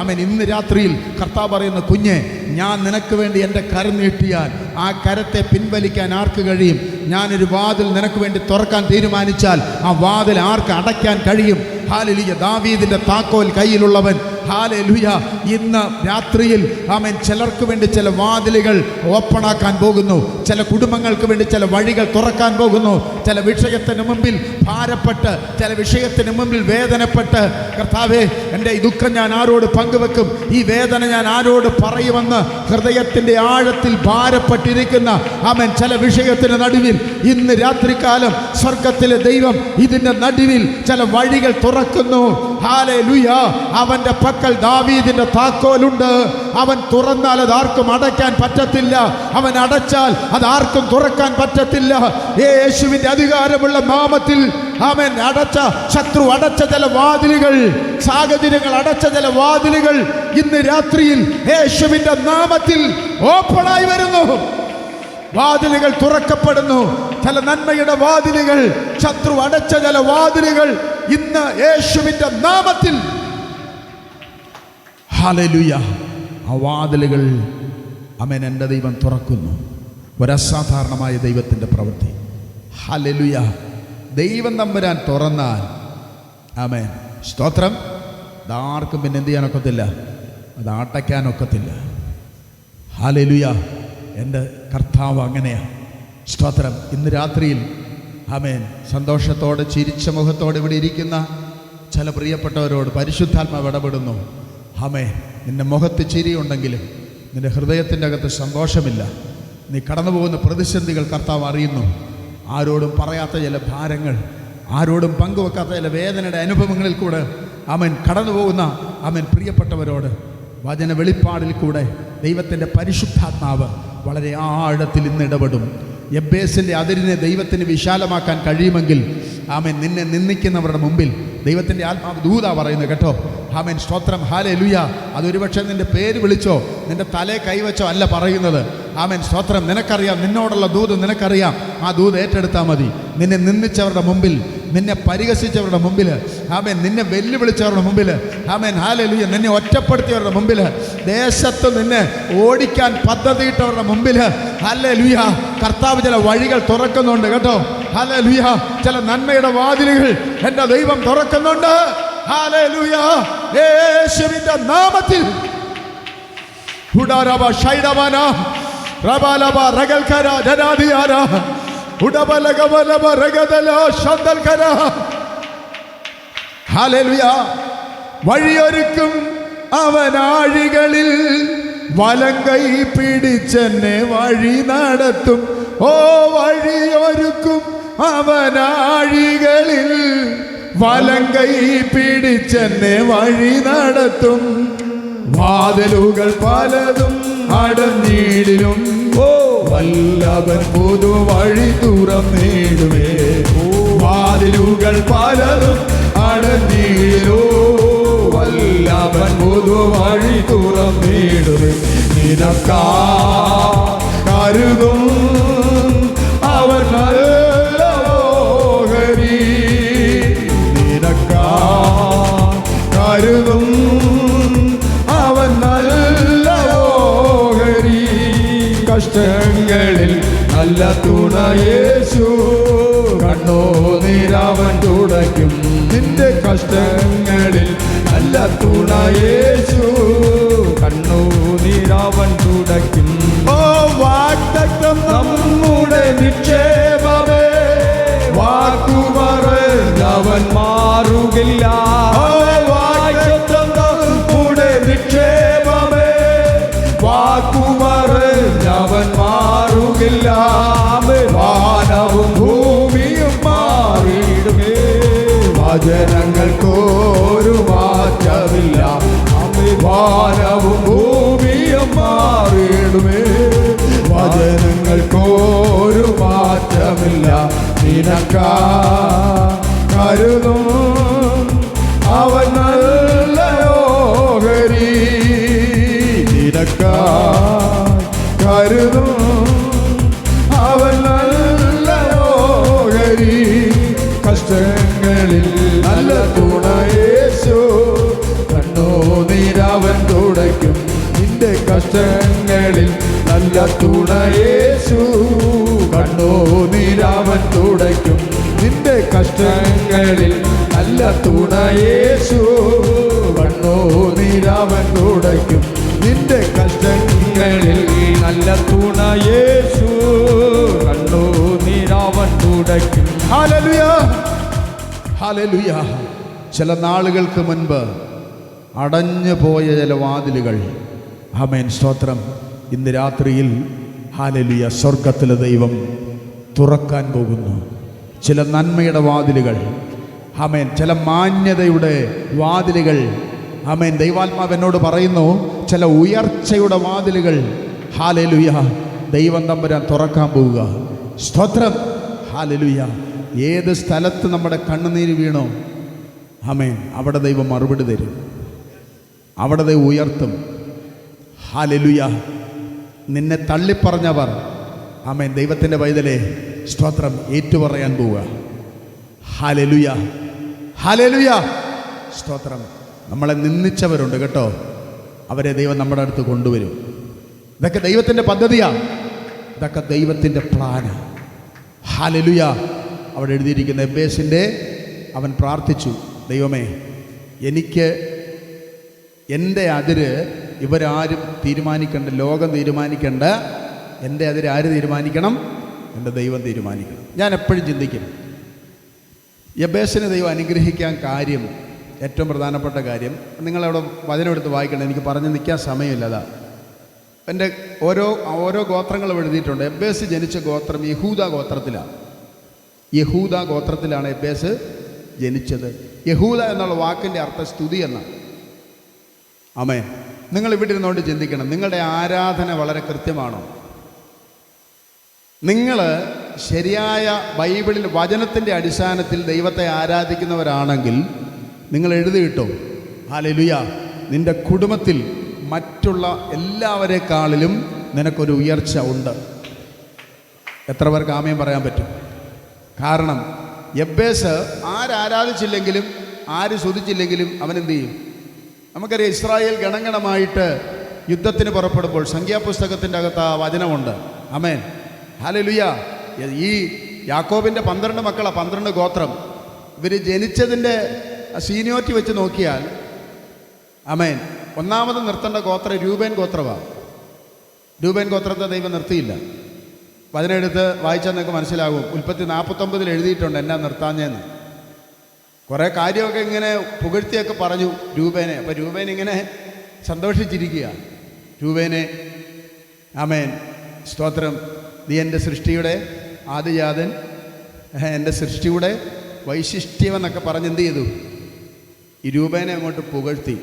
ആമേൻ. ഇന്ന് രാത്രിയിൽ കർത്താവ് പറയുന്ന, കുഞ്ഞെ, ഞാൻ നിനക്ക് വേണ്ടി എൻ്റെ കരം നീട്ടിയാൽ ആ കരത്തെ പിൻവലിക്കാൻ ആർക്ക് കഴിയും? ഞാനൊരു വാതിൽ നിനക്ക് വേണ്ടി തുറക്കാൻ തീരുമാനിച്ചാൽ ആ വാതിൽ ആർക്ക് അടയ്ക്കാൻ കഴിയും? ഹല്ലേലൂയ. ദാവീദിൻ്റെ താക്കോൽ കയ്യിലുള്ളവൻ. ഹല്ലേലൂയ. ഇന്ന് രാത്രിയിൽ ആമേൻ ചിലർക്ക് വേണ്ടി ചില വാതിലുകൾ ഓപ്പണാക്കാൻ പോകുന്നു, ചില കുടുംബങ്ങൾക്ക് വേണ്ടി ചില വഴികൾ തുറക്കാൻ പോകുന്നു. ചില വിഷയത്തിന് മുമ്പിൽ ഭാരപ്പെട്ട്, ചില വിഷയത്തിന് മുമ്പിൽ വേദനപ്പെട്ട്, കർത്താവേ, എൻ്റെ ഈ ദുഃഖം ഞാൻ ആരോട് പങ്കുവെക്കും, ഈ വേദന ഞാൻ ആരോട് പറയുമെന്ന് ഹൃദയത്തിൻ്റെ ആഴത്തിൽ ഭാരപ്പെട്ടിരിക്കുന്ന ആമേൻ ചില വിഷയത്തിന് നടുവിൽ ഇന്ന് രാത്രികാലം സ്വർഗത്തിലെ ദൈവം ഇതിൻ്റെ നടുവിൽ ചില വഴികൾ തുറക്കുന്നു. ഹല്ലേലൂയ. അവൻ്റെ പക്കൽ ദാവീദിൻ്റെ താക്കോലുണ്ട്. അവൻ തുറന്നാൽ അത് ആർക്കും അടയ്ക്കാൻ പറ്റത്തില്ല, അവൻ അടച്ചാൽ അത് ആർക്കും തുറക്കാൻ പറ്റത്തില്ല. യേശുവിൻ്റെ അധികാരമുള്ള നാമത്തിൽ ആമേൻ. ശത്രു അടച്ച ചില വാതിലുകൾ, സാഹചര്യങ്ങൾ അടച്ച ചില വാതിലുകൾ ഇന്ന് രാത്രിയിൽ യേശുവിൻ്റെ നാമത്തിൽ ഓപ്പണായി വരുന്നു. വാതിലുകൾ തുറക്കപ്പെടുന്നു. ചില നന്മയുടെ വാതിലുകൾ, ശത്രു അടച്ച ചില വാതിലുകൾ ഇന്ന് യേശുവിൻ്റെ നാമത്തിൽ, ഹല്ലേലൂയ, ആ വാതിലുകൾ ആമേൻ എൻ്റെ ദൈവം തുറക്കുന്നു. ഒരസാധാരണമായ ദൈവത്തിൻ്റെ പ്രവൃത്തി. ഹല്ലേലൂയ. ദൈവം തമ്പുരാൻ തുറന്നാൽ, ആമേൻ, സ്തോത്രം, അതാർക്കും പിന്നെ എന്ത് ചെയ്യാനൊക്കത്തില്ല, അത് അടയ്ക്കാനൊക്കത്തില്ല. ഹല്ലേലൂയ. എൻ്റെ കർത്താവ് അങ്ങനെയാണ്. സ്തോത്രം. ഇന്ന് രാത്രിയിൽ ആമേൻ സന്തോഷത്തോടെ ചിരിച്ച മുഖത്തോടെ ഇവിടെ ഇരിക്കുന്ന ചില പ്രിയപ്പെട്ടവരോട് പരിശുദ്ധാത്മാവ് ഇടപെടുന്നു. ആമേൻ. നിൻ്റെ മുഖത്ത് ചിരിയുണ്ടെങ്കിലും നിൻ്റെ ഹൃദയത്തിൻ്റെ അകത്ത് സന്തോഷമില്ല. നീ കടന്നു പോകുന്ന പ്രതിസന്ധികൾ കർത്താവ് അറിയുന്നു. ആരോടും പറയാത്ത ചില ഭാരങ്ങൾ, ആരോടും പങ്കുവെക്കാത്ത ചില വേദനയുടെ അനുഭവങ്ങളിൽ കൂടെ ആമേൻ കടന്നു പോകുന്ന ആമേൻ പ്രിയപ്പെട്ടവരോട് വചന വെളിപ്പാടിൽ കൂടെ ദൈവത്തിൻ്റെ പരിശുദ്ധാത്മാവ് വളരെ ആഴത്തിൽ ഇന്ന് ഇടപെടും. എബ്ബേസിൻ്റെ അതിരിനെ ദൈവത്തിന് വിശാലമാക്കാൻ കഴിയുമെങ്കിൽ ആമേൻ നിന്നെ നിന്ദിക്കുന്നവരുടെ മുമ്പിൽ ദൈവത്തിൻ്റെ ആത്മാവ് ദൂതാ പറയുന്നത് കേട്ടോ. ആമേൻ സ്തോത്രം. ഹല്ലേലൂയ. അതൊരുപക്ഷെ നിന്റെ പേര് വിളിച്ചോ നിന്റെ തലേ കൈവച്ചോ അല്ല പറയുന്നത്. ആമേൻ സ്തോത്രം. നിനക്കറിയാം, നിന്നോടുള്ള ദൂത് നിനക്കറിയാം. ആ ദൂത് ഏറ്റെടുത്താൽ മതി. നിന്നെ നിന്ദിച്ചവരുടെ മുമ്പിൽ, നിന്നെ പരിഹസിച്ചവരുടെ മുമ്പിൽ, ആമേൻ നിന്നെ വെല്ലുവിളിച്ചവരുടെ മുമ്പിൽ, ആമേൻ ഹല്ലേലൂയ നിന്നെ ഒറ്റപ്പെടുത്തിയവരുടെ മുമ്പിൽ, ദേശത്ത് നിന്നെ ഓടിക്കാൻ പദ്ധതിയിട്ടവരുടെ മുമ്പിൽ, ഹല്ലേലൂയ കർത്താവ് ചില വഴികൾ തുറക്കുന്നുണ്ട് കേട്ടോ. ഹല്ലേലൂയ ചില നന്മയുടെ വാതിലുകൾ എൻ്റെ ദൈവം തുറക്കുന്നുണ്ട്. ഹല്ലേലൂയ യേശുവിൻ്റെ നാമത്തിൽ. ഉഡാരബ ഷൈഡബന റബലബ റഗൽകര ജനാദിയാര ഉഡബലഗബലബ റഗദല ശന്തൽകര. ഹല്ലേലൂയ. വഴിയൊരുക്കും അവനാഴികളിൽ വലങ്കൈ പിടിച്ചെന്നെ വഴി നടത്തും. ഓ വഴിയൊരുക്കും അവനാഴികളിൽ വലങ്കൈ പിടിച്ചെന്നെ വഴി നടത്തും. വാതിലുകൾ പലതും അടഞ്ഞിടിലും വല്ലവൻ പുതുവഴി തുറന്നിടുമേ. വാതിലുകൾ പലതും അടഞ്ഞിടിലോ വല്ലവൻ പുതുവഴി തുറന്നിടുമേ. നിനക്കാ കരുതും അവൻ നല്ല ഓഹരി. നിനക്കാ കരുതും അവൻ നല്ല ഓഹരി. കഷ്ടങ്ങളിൽ നല്ല തുണ യേശു കണ്ണുനീരവൻ തുടയ്ക്കും. നിന്റെ കഷ്ടങ്ങളിൽ നല്ല തുണ യേശു കണ്ണുനീരവൻ തുടയ്ക്കും. ഓ വാഗ്ദത്തം നമ്മുടെ നിക്ഷേപമേ, വാക്കുപറഞ്ഞവൻ മാറുകില്ല. വാഗ്ദത്തം നമ്മുടെ നിക്ഷേപമേ, വാക്കുപറഞ്ഞവൻ മാറുകില്ല. വാനവും ഭൂമിയും മാറിയിടുമേ, വചനങ്ങൾക്കൊരു മാറ്റമില്ല. വാനവും ഭൂമിയും മാറിയിടുമേ, വചനങ്ങൾക്കൊരു മാറ്റമില്ല. നിനക്കാ കരുതും അവൻ നല്ല ഓഹരി. നിനക്കാ കരുതും അവൻ നല്ല ഓഹരി. കഷ്ടങ്ങളിൽ നല്ല തുണ യേശു കണ്ണുനീരവൻ തുടയ്ക്കും. നിന്റെ കഷ്ടങ്ങളിൽ നല്ല തുണ യേശു കണ്ണുനീരവൻ തുടയ്ക്കും. നിന്റെ കഷ്ടങ്ങളിൽ നല്ല തുണ യേശു കണ്ണുനീരവൻ തുടയ്ക്കും. നിന്റെ കഷ്ടങ്ങളിൽ നല്ല തുണ യേശു കണ്ണുനീരവൻ തുടയ്ക്കും. Hallelujah hallelujah. ചില നാളുകൾക്ക് മുൻപ് അടഞ്ഞു പോയ ചില വാതിലുകൾ, ആമേൻ സ്തോത്രം, ഇന്ന് രാത്രിയിൽ ഹല്ലേലൂയ സ്വർഗത്തിലെ ദൈവം തുറക്കാൻ പോകുന്നു. ചില നന്മയുടെ വാതിലുകൾ, ആമേൻ ചില മാന്യതയുടെ വാതിലുകൾ, ആമേൻ ദൈവാത്മാവ് എന്നോട് പറയുന്നു ചില ഉയർച്ചയുടെ വാതിലുകൾ ഹല്ലേലൂയ ദൈവം തമ്പുരാൻ തുറക്കാൻ പോവുക. സ്തോത്രം ഹല്ലേലൂയ. ഏത് സ്ഥലത്ത് നമ്മുടെ കണ്ണുനീര് വീണോ ആമേൻ അവിടെ ദൈവം മറുപടി തരും, അവിടെ ദൈവം ഉയർത്തും. ഹല്ലേലൂയ. നിന്നെ തള്ളിപ്പറഞ്ഞവർ ആമേൻ ദൈവത്തിൻ്റെ പൈതലേ സ്തോത്രം ഏറ്റുപറയാൻ പോവുക. ഹല്ലേലൂയ ഹല്ലേലൂയ സ്തോത്രം. നമ്മളെ നിന്ദിച്ചവരുണ്ട് കേട്ടോ, അവരെ ദൈവം നമ്മുടെ അടുത്ത് കൊണ്ടുവരും. ഇതൊക്കെ ദൈവത്തിൻ്റെ പദ്ധതിയാണ്, ഇതൊക്കെ ദൈവത്തിൻ്റെ പ്ലാനാണ്. ഹല്ലേലൂയ. അവിടെ എഴുതിയിരിക്കുന്ന എബ്ബേസിൻ്റെ അവൻ പ്രാർത്ഥിച്ചു, ദൈവമേ എനിക്ക് എൻ്റെ അതിര് ഇവരാരും തീരുമാനിക്കേണ്ട, ലോകം തീരുമാനിക്കേണ്ട, എൻ്റെ അതിര് ആര് തീരുമാനിക്കണം? എൻ്റെ ദൈവം തീരുമാനിക്കണം. ഞാൻ എപ്പോഴും ചിന്തിക്കും, എബ്ബേസിനെ ദൈവം അനുഗ്രഹിക്കാൻ കാര്യം, ഏറ്റവും പ്രധാനപ്പെട്ട കാര്യം, നിങ്ങളവിടെ വചനമെടുത്ത് വായിക്കണം, എനിക്ക് പറഞ്ഞ് നിൽക്കാൻ സമയമില്ല. അതാ എൻ്റെ ഓരോ ഗോത്രങ്ങളും എഴുതിയിട്ടുണ്ട്. എബ്ബേസ് ജനിച്ച ഗോത്രം യഹൂദ ഗോത്രത്തിലാണ്. യഹൂദ ഗോത്രത്തിലാണ് എബ്ബേസ് ജനിച്ചത്. യഹൂദ എന്നുള്ള വാക്കിൻ്റെ അർത്ഥം സ്തുതി എന്നാണ്. ആമേൻ. നിങ്ങൾ ഇവിടെ ഇരുന്നുകൊണ്ട് ചിന്തിക്കണം, നിങ്ങളുടെ ആരാധന വളരെ കൃത്യമാണോ? നിങ്ങൾ ശരിയായ ബൈബിളിൽ വചനത്തിൻ്റെ അടിസ്ഥാനത്തിൽ ദൈവത്തെ ആരാധിക്കുന്നവരാണെങ്കിൽ നിങ്ങൾ എഴുതിയിട്ടോ, ഹല്ലേലൂയ. നിന്റെ കുടുംബത്തിൽ മറ്റുള്ള എല്ലാവരെക്കാളിലും നിനക്കൊരു ഉയർച്ച ഉണ്ട്. എത്ര പേർക്ക് ആമേൻ പറയാൻ പറ്റും? കാരണം യബ്ബേസ് ആരാധിച്ചില്ലെങ്കിലും ആര് സ്തുതിച്ചില്ലെങ്കിലും അവനെന്ത് ചെയ്യും? നമുക്കറിയാം, ഇസ്രായേൽ ഗണഗണമായിട്ട് യുദ്ധത്തിന് പുറപ്പെടുമ്പോൾ സംഖ്യാപുസ്തകത്തിൻ്റെ അകത്ത് ആ വചനമുണ്ട്. ആമേൻ, ഹല്ലേലൂയ. ഈ യാക്കോബിൻ്റെ 12 മക്കളാണ്, 12 ഗോത്രം. ഇവർ ജനിച്ചതിൻ്റെ സീനിയോറിറ്റി വെച്ച് നോക്കിയാൽ ആമേൻ, ഒന്നാമത് നിർത്തേണ്ട ഗോത്രം രൂബേൻ ഗോത്രമാണ്. രൂബേൻ ഗോത്രത്തെ ദൈവം നിർത്തിയില്ല. വചനെടുത്ത് വായിച്ചാൽ നിങ്ങൾക്ക് മനസ്സിലാകും. ഉൽപ്പത്തി 49 എഴുതിയിട്ടുണ്ട് എന്നാ നിർത്താഞ്ഞെന്ന്. കുറേ കാര്യമൊക്കെ ഇങ്ങനെ പുകഴ്ത്തിയൊക്കെ പറഞ്ഞു രൂബേനെ. അപ്പോൾ രൂബേൻ ഇങ്ങനെ സന്തോഷിച്ചിരിക്കുക. രൂബേനെ, ആമേൻ, സ്തോത്രം, നീ എൻ്റെ സൃഷ്ടിയുടെ ആദിജാതൻ, എൻ്റെ സൃഷ്ടിയുടെ വൈശിഷ്ട്യമെന്നൊക്കെ പറഞ്ഞ് എന്ത് ചെയ്തു? ഈ രൂബേനെ അങ്ങോട്ട് പുകഴ്ത്തി.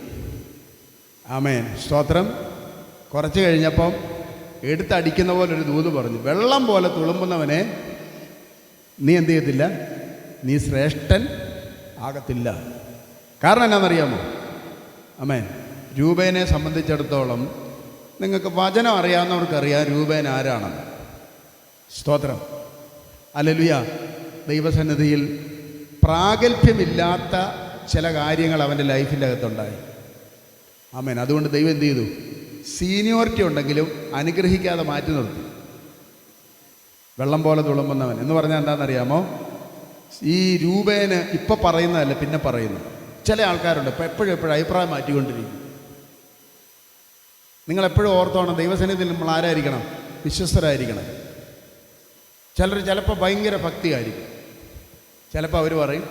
ആമേൻ, സ്തോത്രം. കുറച്ച് കഴിഞ്ഞപ്പം എടുത്തടിക്കുന്ന പോലെ ഒരു ദൂത് പറഞ്ഞു, വെള്ളം പോലെ തുളുമ്പുന്നവനെ നീ എന്ത് ചെയ്യത്തില്ല, നീ ശ്രേഷ്ഠൻ ആകത്തില്ല. കാരണം എന്നാണെന്നറിയാമോ? ആമേൻ, രൂബേനെ സംബന്ധിച്ചിടത്തോളം നിങ്ങൾക്ക് വചനം അറിയാവുന്നവർക്കറിയാം രൂബേൻ ആരാണെന്ന്. സ്തോത്രം, ഹല്ലേലൂയ. ദൈവസന്നിധിയിൽ പ്രാഗൽഭ്യമില്ലാത്ത ചില കാര്യങ്ങൾ അവൻ്റെ ലൈഫിൻ്റെ അകത്തുണ്ടായി. ആമേൻ. അതുകൊണ്ട് ദൈവം എന്ത് ചെയ്തു? സീനിയോറിറ്റി ഉണ്ടെങ്കിലും അനുഗ്രഹിക്കാതെ മാറ്റി നിർത്തി. വെള്ളം പോലെ തുളുമ്പുന്നവൻ എന്ന് പറഞ്ഞാൽ എന്താണെന്നറിയാമോ? ഈ രൂപേന് ഇപ്പം പറയുന്നതല്ല പിന്നെ പറയുന്നു. ചില ആൾക്കാരുണ്ട് ഇപ്പം എപ്പോഴും അഭിപ്രായം മാറ്റിക്കൊണ്ടിരിക്കും. നിങ്ങളെപ്പോഴും ഓർത്തോണം, ദൈവസന്നിധിയിൽ നമ്മൾ ആരായിരിക്കണം? വിശ്വസ്തരായിരിക്കണം. ചിലപ്പോൾ ഭയങ്കര ഭക്തിയായിരിക്കും. ചിലപ്പോൾ അവർ പറയും,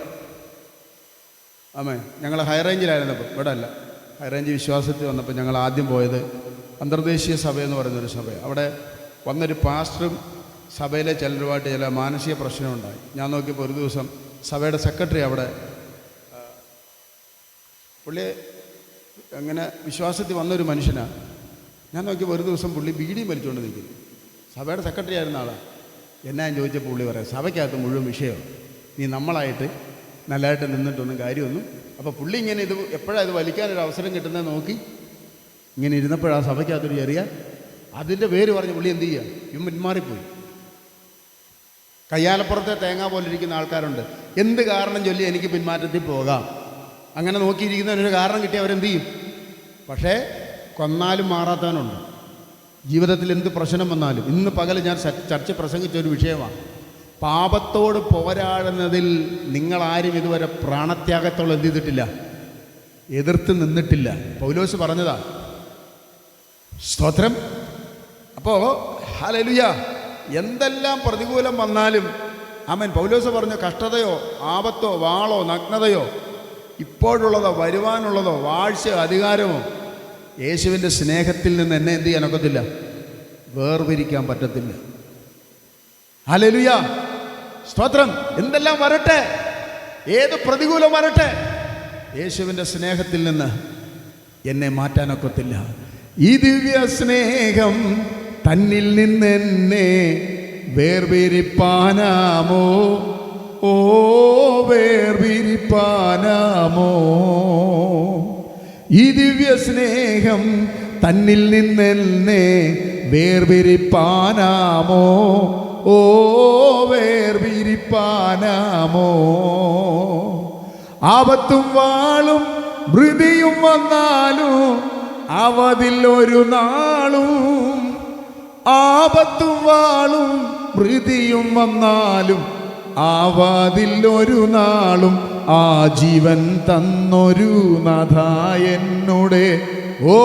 ആമേ, ഞങ്ങൾ ഹൈ റേഞ്ചിലായിരുന്നപ്പോൾ, ഇവിടെ അല്ല, ഹൈ റേഞ്ച് വിശ്വാസത്തിൽ വന്നപ്പോൾ ഞങ്ങൾ ആദ്യം പോയത് അന്തർദേശീയ സഭയെന്ന് പറയുന്നൊരു സഭ. അവിടെ വന്നൊരു പാസ്റ്ററും സഭയിലെ ചിലരുമായിട്ട് ചില മാനസിക പ്രശ്നമുണ്ടായി. ഞാൻ നോക്കിയപ്പോൾ ഒരു ദിവസം സഭയുടെ സെക്രട്ടറി അവിടെ, പുള്ളി അങ്ങനെ വിശ്വാസത്തിൽ വന്നൊരു മനുഷ്യനാണ്. ഞാൻ നോക്കിയപ്പോൾ ഒരു ദിവസം പുള്ളി ബീഡി വലിച്ചുകൊണ്ട് നിൽക്കുന്നു. സഭയുടെ സെക്രട്ടറി ആയിരുന്ന ആളാണ്. എന്നാ ഞാൻ ചോദിച്ചപ്പോൾ പുള്ളി പറയാം, സഭയ്ക്കകത്ത് മുഴുവൻ വിഷയമാണ്, നീ നമ്മളായിട്ട് നല്ലതായിട്ട് നിന്നിട്ടൊന്നും കാര്യമൊന്നും. അപ്പോൾ പുള്ളി ഇങ്ങനെ ഇത് എപ്പോഴാണ് ഇത് വലിക്കാനൊരു അവസരം കിട്ടുന്നത് നോക്കി ഇങ്ങനെ ഇരുന്നപ്പോഴാണ് സഭയ്ക്കകത്തൊരു ചെറിയ അതിൻ്റെ പേര് പറഞ്ഞ് പുള്ളി എന്ത് ചെയ്യുക, ഇവൻ പിന്മാറിപ്പോയി. കയ്യാലപ്പുറത്തെ തേങ്ങ പോലെ ഇരിക്കുന്ന ആൾക്കാരുണ്ട്. എന്ത് കാരണം ചൊല്ലി എനിക്ക് പിന്മാറ്റത്തിൽ പോകാം, അങ്ങനെ നോക്കിയിരിക്കുന്നതിനൊരു കാരണം കിട്ടി അവരെന്ത് ചെയ്യും. പക്ഷേ കൊന്നാലും മാറാത്തവനുണ്ട്. ജീവിതത്തിൽ എന്ത് പ്രശ്നം വന്നാലും, ഇന്ന് പകൽ ഞാൻ ചർച്ച പ്രസംഗിച്ച ഒരു വിഷയമാണ്, പാപത്തോട് പോരാടുന്നതിൽ നിങ്ങളാരും ഇതുവരെ പ്രാണത്യാഗത്തോളം എന്ത് ചെയ്തിട്ടില്ല, എതിർത്ത് നിന്നിട്ടില്ല. പൗലോസ് പറഞ്ഞതാ. സ്തോത്രം. അപ്പോൾ ഹല്ലേലൂയ, എന്തെല്ലാം പ്രതികൂലം വന്നാലും ആമേൻ. പൗലോസ് പറഞ്ഞു, കഷ്ടതയോ ആപത്തോ വാളോ നഗ്നതയോ ഇപ്പോഴുള്ളതോ വരുവാനുള്ളതോ വാഴ്ചയോ അധികാരമോ യേശുവിൻ്റെ സ്നേഹത്തിൽ നിന്ന് എന്നെ എന്ത് ചെയ്യാനൊക്കത്തില്ല, വേർപിരിക്കാൻ പറ്റത്തില്ല. ഹല്ലേലൂയ, സ്തോത്രം. എന്തെല്ലാം വരട്ടെ, ഏത് പ്രതികൂലം വരട്ടെ, യേശുവിൻ്റെ സ്നേഹത്തിൽ നിന്ന് എന്നെ മാറ്റാനൊക്കത്തില്ല. ഈ ദിവ്യ സ്നേഹം തന്നിൽ നിന്നെന്നെ വേർപിരിപ്പാനാമോ, ഓ വേർപിരിപ്പാനാമോ. ഈ ദിവ്യ സ്നേഹം തന്നിൽ നിന്നെന്നെ വേർപിരിപ്പാനാമോ, ഓ വേർപിരിപ്പാനാമോ. ആപത്തും വാളും മൃതിയും വന്നാലും അവതിൽ ഒരു നാളും, ആപത്തും വാളും മൃതിയും വന്നാലും അവതിൽ ഒരു നാളും ആ ജീവൻ തന്നൊരു നാഥായെന്നുടെ ഓ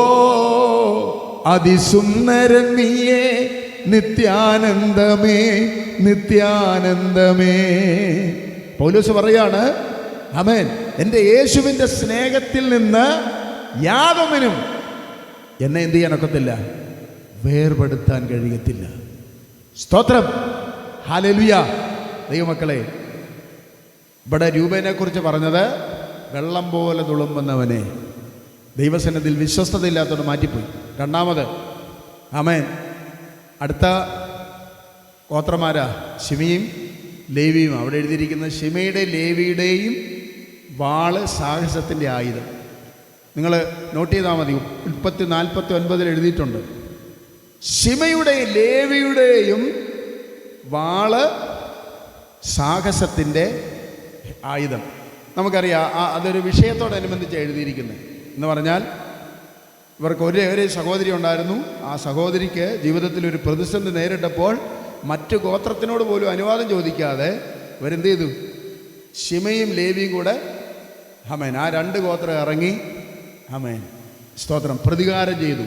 അതിസുന്ദരൻ നീയേ, നിത്യാനന്ദമേ നിത്യാനന്ദമേ. പൗലോസ് പറയാണ്, ആമേൻ, എൻ്റെ യേശുവിൻ്റെ സ്നേഹത്തിൽ നിന്ന് യാതൊന്നിനും എന്നെ എന്ത് ചെയ്യാനൊക്കത്തില്ല, വേർപെടുത്താൻ കഴിയത്തില്ല. സ്തോത്രം, ഹല്ലേലൂയ. ദൈവമക്കളെ, ഇവിടെ രൂപേനെക്കുറിച്ച് പറഞ്ഞത് വെള്ളം പോലെ തുളുമ്പുന്നവനെ. ദൈവസന്നിധിയിൽ വിശ്വസ്തതയില്ലാത്തവന് മാറ്റിപ്പോയി. രണ്ടാമത് ആമേൻ, അടുത്ത ഗോത്രമാരാ ശിമിയും ലേവിയും. അവിടെ എഴുതിയിരിക്കുന്നത് ശിമയുടെ ലേവിയുടെയും വാള് സാഹസത്തിൻ്റെ ആയുധം. നിങ്ങൾ നോട്ട് ചെയ്താൽ മതി. 49 എഴുതിയിട്ടുണ്ട്. ശിമയുടെയും ലേവിയുടെയും വാള് സാഹസത്തിൻ്റെ ആയുധം. നമുക്കറിയാം അതൊരു വിഷയത്തോടനുബന്ധിച്ച് എഴുതിയിരിക്കുന്നത്. എന്ന് പറഞ്ഞാൽ ഇവർക്ക് ഒരു സഹോദരി ഉണ്ടായിരുന്നു. ആ സഹോദരിക്ക് ജീവിതത്തിൽ ഒരു പ്രതിസന്ധി നേരിട്ടപ്പോൾ മറ്റു ഗോത്രത്തിനോട് പോലും അനുവാദം ചോദിക്കാതെ ഇവരെന്ത് ചെയ്തു? ശിമയും ലേവിയും കൂടെ ആമേൻ ആ 2 ഗോത്രം ഇറങ്ങി ആമേൻ സ്തോത്രം പ്രതികാരം ചെയ്തു.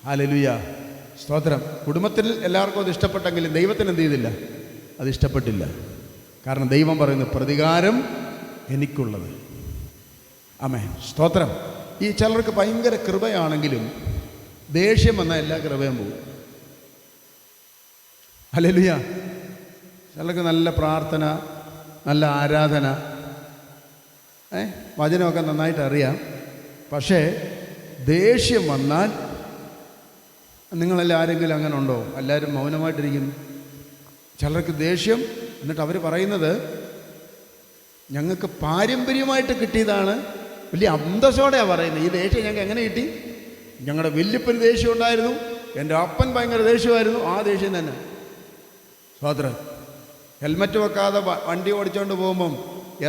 ഹല്ലേലൂയ സ്തോത്രം. കുടുംബത്തിൽ എല്ലാവർക്കും അത് ഇഷ്ടപ്പെട്ടെങ്കിലും ദൈവത്തിന് എന്ത് ചെയ്തില്ല? അത് ഇഷ്ടപ്പെട്ടില്ല. കാരണം ദൈവം പറയുന്നു പ്രതികാരം എനിക്കുള്ളത്. ആമേൻ സ്തോത്രം. ഈ ചിലർക്ക് ഭയങ്കര കൃപയാണെങ്കിലും ദേഷ്യം വന്നാൽ എല്ലാ കൃപയും പോകും. ഹല്ലേലൂയ. ചിലർക്ക് നല്ല പ്രാർത്ഥന, നല്ല ആരാധന, വചനമൊക്കെ നന്നായിട്ട് അറിയാം. പക്ഷേ ദേഷ്യം വന്നാൽ നിങ്ങളെല്ലാം ആരെങ്കിലും അങ്ങനെ ഉണ്ടോ? എല്ലാവരും മൗനമായിട്ടിരിക്കുന്നു. ചിലർക്ക് ദേഷ്യം, എന്നിട്ട് അവർ പറയുന്നത് ഞങ്ങൾക്ക് പാരമ്പര്യമായിട്ട് കിട്ടിയതാണ്. വലിയ അന്തസ്സോടെയാണ് പറയുന്നത്. ഈ ദേഷ്യം ഞങ്ങൾക്ക് എങ്ങനെ കിട്ടി? ഞങ്ങളുടെ വല്യപ്പന് ദേഷ്യം ഉണ്ടായിരുന്നു, എൻ്റെ അപ്പൻ ഭയങ്കര ദേഷ്യമായിരുന്നു. ആ ദേഷ്യം തന്നെ. സഹോദരൻ, ഹെൽമറ്റ് വെക്കാതെ വണ്ടി ഓടിച്ചുകൊണ്ട് പോകുമ്പം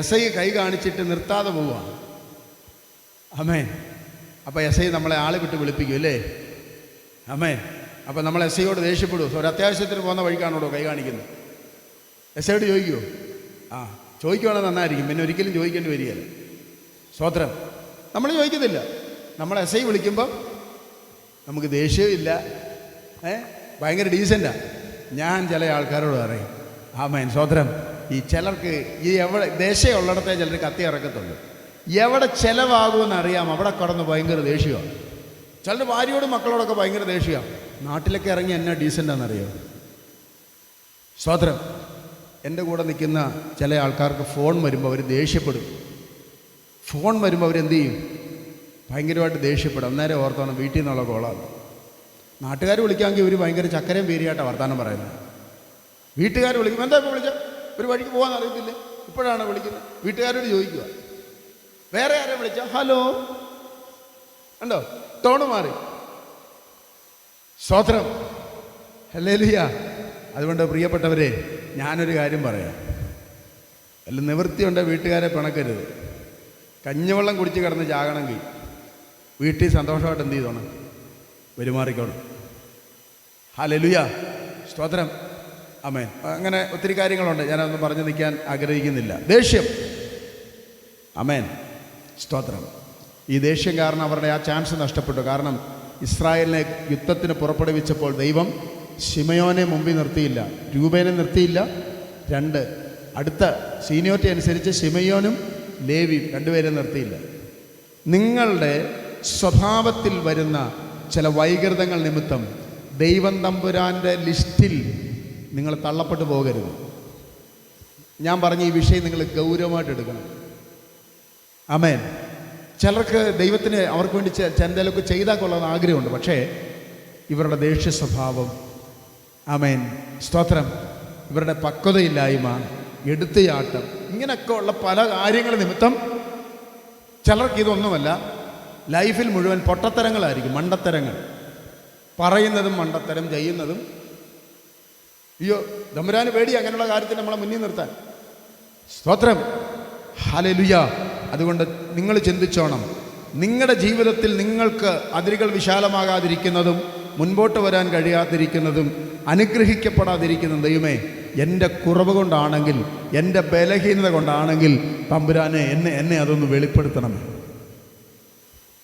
SI കൈ കാണിച്ചിട്ട് നിർത്താതെ പോവുക. ആമേൻ. അപ്പോൾ SI നമ്മളെ ആളെ വിട്ട് വിളിപ്പിക്കും അല്ലേ? ആമേൻ. അപ്പോൾ നമ്മൾ SIയോട് ദേഷ്യപ്പെടും. ഒരു അത്യാവശ്യത്തിന് പോകുന്ന വഴിക്കാണോടോ കൈ കാണിക്കുന്നത്? SIയോട് ചോദിക്കുമോ? ചോദിക്കുവാണെങ്കിൽ നന്നായിരിക്കും. പിന്നെ ഒരിക്കലും ചോദിക്കേണ്ടി വരികയല്ല. സ്തോത്രം. നമ്മൾ ചോദിക്കുന്നില്ല. നമ്മൾ SI വിളിക്കുമ്പം നമുക്ക് ദേഷ്യമില്ല, ഭയങ്കര ഡീസൻ്റാണ്. ഞാൻ ചില ആൾക്കാരോട് പറയും ആമേൻ സ്തോത്രം. ഈ ചിലർക്ക് ഈ എവിടെ ദേഷ്യമുള്ളിടത്തെ ചിലർ കത്തി ഇറക്കത്തുള്ളൂ. എവിടെ ചിലവാകുമെന്ന് അറിയാം അവിടെ കടന്ന് ഭയങ്കര ദേഷ്യമാണ്. ചിലർ ഭാര്യയോടും മക്കളോടൊക്കെ ഭയങ്കര ദേഷ്യമാണ്. നാട്ടിലൊക്കെ ഇറങ്ങി എന്നാ ഡീസൻ്റാണെന്നറിയോ? സ്തോത്രം. എൻ്റെ കൂടെ നിൽക്കുന്ന ചില ആൾക്കാർക്ക് ഫോൺ വരുമ്പോൾ അവർ ദേഷ്യപ്പെടും. ഫോൺ വരുമ്പോൾ അവരെന്ത് ചെയ്യും? ഭയങ്കരമായിട്ട് ദേഷ്യപ്പെടും. അന്നേരം ഓർത്തോണം വീട്ടിൽ നിന്നുള്ള കോളാണ്. നാട്ടുകാർ വിളിക്കാമെങ്കിൽ ഇവർ ഭയങ്കര ചക്കരയും പേരിയായിട്ടാണ് വർത്താനം പറയുന്നത്. വീട്ടുകാർ വിളിക്കും, എന്താ ഇപ്പോൾ വിളിച്ചാൽ ഒരു വഴിക്ക് പോകാൻ അറിയത്തില്ലേ, ഇപ്പോഴാണ് വിളിക്കുന്നത്. വീട്ടുകാരോട് ചോദിക്കുക. വേറെ ആരെ വിളിച്ചാൽ ഹലോ ഉണ്ടോ, ടോണ് മാറി. സ്തോത്രം. ഹല്ലേലൂയ. അതുകൊണ്ട് പ്രിയപ്പെട്ടവരെ, ഞാനൊരു കാര്യം പറയാം. വല്ല നിവൃത്തിയുണ്ടെങ്കിൽ വീട്ടുകാരെ പിണക്കരുത്. കഞ്ഞിവെള്ളം കുടിച്ച് കിടന്ന് ചാകണമെങ്കിൽ വീട്ടിൽ സന്തോഷമായിട്ട് എന്ത് ചെയ്തോണം? പെരുമാറിക്കോണം. ഹല്ലേലൂയ. സ്തോത്രം. ആമേൻ. അങ്ങനെ ഒത്തിരി കാര്യങ്ങളുണ്ട്, ഞാനതൊന്നും പറഞ്ഞു നിൽക്കാൻ ആഗ്രഹിക്കുന്നില്ല. ദേഷ്യം. ആമേൻ സ്തോത്രം. ഈ ദേഷ്യം കാരണം അവരുടെ ആ ചാൻസ് നഷ്ടപ്പെട്ടു. കാരണം ഇസ്രായേലിനെ യുദ്ധത്തിന് പുറപ്പെടുവിച്ചപ്പോൾ ദൈവം ശിമയോനെ മുമ്പിൽ നിർത്തിയില്ല, രൂബേനെ നിർത്തിയില്ല. 2 അടുത്ത സീനിയോറിറ്റി അനുസരിച്ച് ശിമയോനും ലേവിയും 2 പേരെ നിർത്തിയില്ല. നിങ്ങളുടെ സ്വഭാവത്തിൽ വരുന്ന ചില വൈകൃതങ്ങൾ നിമിത്തം ദൈവം തമ്പുരാൻ്റെ ലിസ്റ്റിൽ നിങ്ങൾ തള്ളപ്പെട്ടു പോകരുത്. ഞാൻ പറഞ്ഞ ഈ വിഷയം നിങ്ങൾ ഗൗരവമായിട്ട് എടുക്കണം. ആമേൻ. ചിലർക്ക് ദൈവത്തിന് അവർക്ക് വേണ്ടി എന്തെങ്കിലുമൊക്കെ ചെയ്താൽ കൊള്ളാമെന്ന് ആഗ്രഹമുണ്ട്. പക്ഷേ ഇവരുടെ ദേഷ്യ സ്വഭാവം, ആമേൻ സ്തോത്രം, ഇവരുടെ പക്വതയില്ലായ്മ, എടുത്തുചാട്ടം, ഇങ്ങനെയൊക്കെ ഉള്ള പല കാര്യങ്ങൾ നിമിത്തം ചിലർക്ക് ഇതൊന്നുമല്ല, ലൈഫിൽ മുഴുവൻ പൊട്ടത്തരങ്ങളായിരിക്കും, മണ്ടത്തരങ്ങൾ. പറയുന്നതും മണ്ടത്തരം, ചെയ്യുന്നതും. അയ്യോ, തമ്പുരാന് പേടി അങ്ങനെയുള്ള കാര്യത്തിൽ നമ്മളെ മുന്നിൽ നിർത്താൻ. സ്തോത്രം. ഹല്ലേലൂയ. അതുകൊണ്ട് നിങ്ങൾ ചിന്തിച്ചോണം, നിങ്ങളുടെ ജീവിതത്തിൽ നിങ്ങൾക്ക് അതിരുകൾ വിശാലമാകാതിരിക്കുന്നതും മുൻപോട്ട് വരാൻ കഴിയാതിരിക്കുന്നതും അനുഗ്രഹിക്കപ്പെടാതിരിക്കുന്നതും ദൈവമേ എൻ്റെ കുറവ് കൊണ്ടാണെങ്കിൽ, എൻ്റെ ബലഹീനത കൊണ്ടാണെങ്കിൽ തമ്പുരാനെ എന്നെ അതൊന്ന് വെളിപ്പെടുത്തണമേ.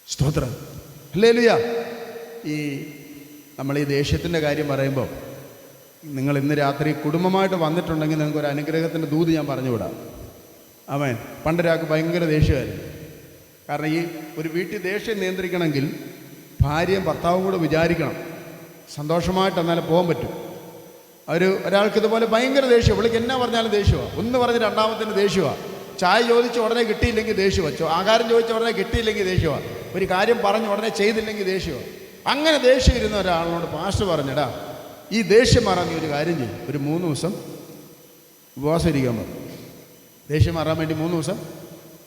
സ്തോത്രം. ഹല്ലേലൂയ. ഈ നമ്മൾ ഈ ദേഷ്യത്തിൻ്റെ കാര്യം പറയുമ്പോൾ നിങ്ങൾ ഇന്ന് രാത്രി കുടുംബമായിട്ട് വന്നിട്ടുണ്ടെങ്കിൽ നിങ്ങൾക്ക് ഒരു അനുഗ്രഹത്തിൻ്റെ ദൂത് ഞാൻ പറഞ്ഞുവിടാം. ആമേൻ. പണ്ടൊരാൾക്ക് ഭയങ്കര ദേഷ്യമായിരുന്നു. കാരണം ഈ ഒരു വീട്ടിൽ ദേഷ്യം നിയന്ത്രിക്കണമെങ്കിൽ ഭാര്യയും ഭർത്താവും കൂടെ വിചാരിക്കണം, സന്തോഷമായിട്ട് എന്നാലേ പോകാൻ പറ്റും. ഒരാൾക്ക് ഇതുപോലെ ഭയങ്കര ദേഷ്യം, വിളിക്ക് എന്നാ പറഞ്ഞാലും ദേഷ്യമാണ്. ഒന്ന് പറഞ്ഞ് രണ്ടാമത്തിന് ദേഷ്യമാണ്. ചായ ചോദിച്ച് ഉടനെ കിട്ടിയില്ലെങ്കിൽ ദേഷ്യമാണ്. ആഹാരം ചോദിച്ച ഉടനെ കിട്ടിയില്ലെങ്കിൽ ദേഷ്യമാണ്. ഒരു കാര്യം പറഞ്ഞ് ഉടനെ ചെയ്തില്ലെങ്കിൽ ദേഷ്യമാണ്. അങ്ങനെ ദേഷ്യം ഇരുന്ന ഒരാളിനോട് പാസ്റ്റർ പറഞ്ഞടാ, ഈ ദേഷ്യം മാറാൻ നീ ഒരു കാര്യം ചെയ്യും, ഒരു 3 ദിവസം ഉപവാസം ഇരിക്കാൻ പറഞ്ഞു. ദേഷ്യം മാറാൻ വേണ്ടി 3 ദിവസം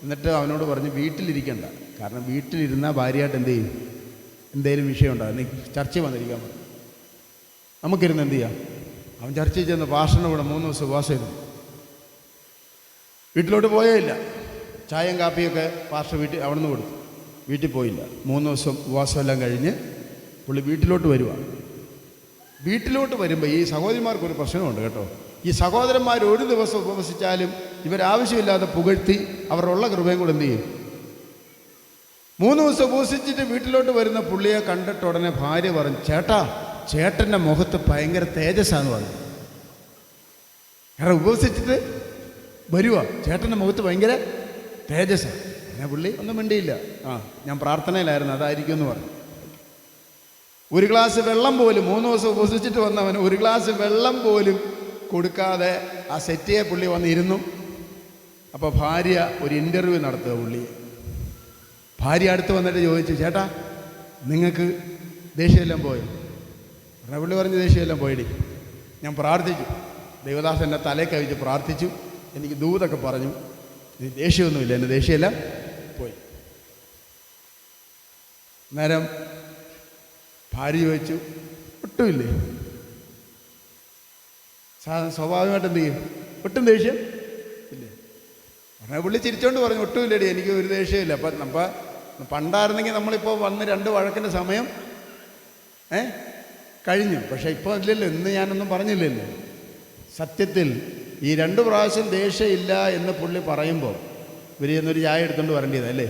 എന്നിട്ട് അവനോട് പറഞ്ഞു വീട്ടിലിരിക്കണ്ട, കാരണം വീട്ടിലിരുന്നാൽ ഭാര്യയായിട്ട് എന്ത് ചെയ്യും, എന്തേലും വിഷയം ഉണ്ടാകും, നീ ചർച്ചയിൽ വന്നിരിക്കാൻ പറഞ്ഞു. നമുക്കിരുന്ന് എന്ത് ചെയ്യാം. അവൻ ചർച്ചയിൽ ചെന്ന് പാസ്റ്ററിൻ്റെ കൂടെ 3 ദിവസം ഉപവാസം ചെയ്തു. വീട്ടിലോട്ട് പോയേ ഇല്ല. ചായയും കാപ്പിയൊക്കെ പാസ്റ്റർ അവിടെ നിന്ന് കൊടുത്തു. വീട്ടിൽ പോയില്ല. 3 ദിവസം ഉപവാസമെല്ലാം കഴിഞ്ഞ് പുള്ളി വീട്ടിലോട്ട് വരുക. വീട്ടിലോട്ട് വരുമ്പോൾ ഈ സഹോദരിമാർക്കൊരു പ്രശ്നമുണ്ട് കേട്ടോ. ഈ സഹോദരന്മാർ ഒരു ദിവസം ഉപവസിച്ചാലും ഇവരാവശ്യമില്ലാതെ പുകഴ്ത്തി അവരുള്ള കൃപയും കൂടെ എന്ത് ചെയ്യും. 3 ദിവസം ഉപവസിച്ചിട്ട് വീട്ടിലോട്ട് വരുന്ന പുള്ളിയെ കണ്ടിട്ട് ഉടനെ ഭാര്യ പറഞ്ഞു, ചേട്ടൻ്റെ മുഖത്ത് ഭയങ്കര തേജസ്സാന്ന് പറഞ്ഞു. കാരണം ഉപവസിച്ചിട്ട് വരുക, ചേട്ടൻ്റെ മുഖത്ത് ഭയങ്കര തേജസ്സാണ്. പിന്നെ പുള്ളി ഒന്നും മിണ്ടിയില്ല. ഞാൻ പ്രാർത്ഥനയിലായിരുന്നു, അതായിരിക്കും എന്ന് പറഞ്ഞു. ഒരു ഗ്ലാസ് വെള്ളം പോലും 3 ദിവസം ഉപവസിച്ചിട്ട് വന്നവന് ഒരു ഗ്ലാസ് വെള്ളം പോലും കൊടുക്കാതെ ആ സെറ്റിയെ പുള്ളി വന്നിരുന്നു. അപ്പോൾ ഭാര്യ ഒരു ഇൻ്റർവ്യൂ നടത്തുക പുള്ളിയെ. ഭാര്യ അടുത്ത് വന്നിട്ട് ചോദിച്ചു, ചേട്ടാ നിങ്ങൾക്ക് ദേഷ്യമെല്ലാം പോയോ? പുള്ളി പറഞ്ഞ് ദേഷ്യമെല്ലാം പോയിടി. ഞാൻ പ്രാർത്ഥിച്ചു, ദൈവദാസൻ എന്നെ തലേ കവിച്ച് പ്രാർത്ഥിച്ചു, എനിക്ക് ദൂതൊക്കെ പറഞ്ഞു, ദേഷ്യമൊന്നുമില്ല, എൻ്റെ ദേഷ്യമെല്ലാം പോയി. നേരം ഭാര്യ ചോദിച്ചു, ഒട്ടുമില്ലേ? സ്വാഭാവികമായിട്ട് എന്ത് ചെയ്യും, ഒട്ടും ദേഷ്യം ഇല്ലേ? പറഞ്ഞ പുള്ളി ചിരിച്ചോണ്ട് പറഞ്ഞു, ഒട്ടുമില്ലടി, എനിക്ക് ഒരു ദേഷ്യമില്ല. അപ്പം പണ്ടായിരുന്നെങ്കിൽ നമ്മളിപ്പോൾ വന്ന് 2 വഴക്കിൻ്റെ സമയം കഴിഞ്ഞു. പക്ഷേ ഇപ്പോൾ ഇല്ലല്ലോ, ഇന്ന് ഞാനൊന്നും പറഞ്ഞില്ലല്ലോ. സത്യത്തിൽ ഈ 2 പ്രാവശ്യം ദേഷ്യമില്ല എന്ന് പുള്ളി പറയുമ്പോൾ ഇവർ ചെന്നൊരു ചായ എടുത്തുകൊണ്ട് വരേണ്ടതല്ലേ.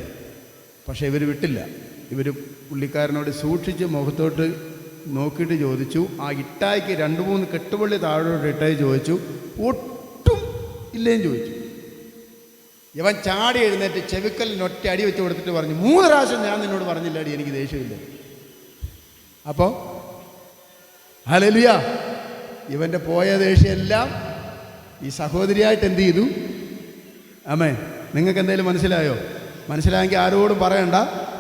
പക്ഷേ ഇവർ വിട്ടില്ല. ഇവർ പുള്ളിക്കാരനോട് സൂക്ഷിച്ച് മുഖത്തോട്ട് നോക്കിയിട്ട് ചോദിച്ചു. ആ ഇട്ടായിക്ക് 2-3 കെട്ടുപള്ളി താഴോട്ട് ഇട്ടായി ചോദിച്ചു, ഒട്ടും ഇല്ലേന്ന് ചോദിച്ചു. ഇവൻ ചാടി എഴുന്നേറ്റ് ചെവിക്കലിന് ഒറ്റ അടി വെച്ച് കൊടുത്തിട്ട് പറഞ്ഞു, 3 പ്രാവശ്യം ഞാൻ നിന്നോട് പറഞ്ഞില്ല അടി, എനിക്ക് ദേഷ്യമില്ല. അപ്പോൾ ഹല്ലേലൂയ, ഇവൻ്റെ പോയ ദേഷ്യമെല്ലാം ഈ സഹോദരിയായിട്ട് എന്ത് ചെയ്തു. ആമേൻ. നിങ്ങൾക്ക് എന്തെങ്കിലും മനസ്സിലായോ? മനസ്സിലായെങ്കിൽ ആരോടും പറയണ്ട,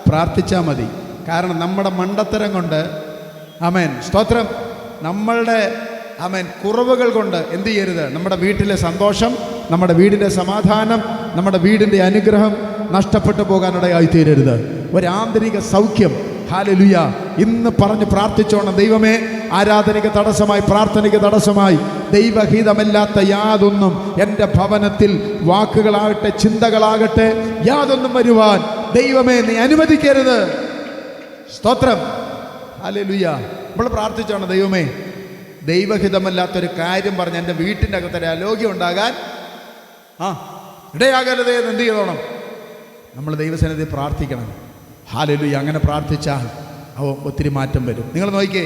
പ്രാർത്ഥിച്ചാൽ മതി. കാരണം നമ്മുടെ മണ്ടത്തരം കൊണ്ട്, ആമേൻ, സ്തോത്രം, നമ്മളുടെ ആമേൻ കുറവുകൾ കൊണ്ട് എന്ത് ചെയ്യരുത്, നമ്മുടെ വീട്ടിലെ സന്തോഷം, നമ്മുടെ വീടിൻ്റെ സമാധാനം, നമ്മുടെ വീടിൻ്റെ അനുഗ്രഹം നഷ്ടപ്പെട്ടു പോകാനിടയായി തീരരുത്. ഒരു ആന്തരിക സൗഖ്യം, ഹല്ലേലൂയ, ഇന്ന് പറഞ്ഞ് പ്രാർത്ഥിച്ചോണം. ദൈവമേ, ആരാധനയ്ക്ക് തടസ്സമായി, പ്രാർത്ഥനയ്ക്ക് തടസ്സമായി ദൈവഹിതമല്ലാത്ത യാതൊന്നും എൻ്റെ ഭവനത്തിൽ, വാക്കുകളാകട്ടെ ചിന്തകളാകട്ടെ, യാതൊന്നും വരുവാൻ ദൈവമേ നീ അനുവദിക്കരുത്. സ്തോത്രം, ഹല്ലേലൂയ. നമ്മൾ പ്രാർത്ഥിച്ചോണം, ദൈവമേ, ദൈവഹിതമല്ലാത്തൊരു കാര്യം പറഞ്ഞ് എൻ്റെ വീട്ടിൻ്റെ അകത്തൊരു അലോഗ്യം ഉണ്ടാകാൻ ഇടയാകരുതേ എന്ന് എന്ത് ചെയ്തോണം? നമ്മൾ ദൈവസന്നിധി പ്രാർത്ഥിക്കണം. ഹല്ലേലൂയ. അങ്ങനെ പ്രാർത്ഥിച്ചാൽ ഒത്തിരി മാറ്റം വരും. നിങ്ങൾ നോക്കിക്കേ,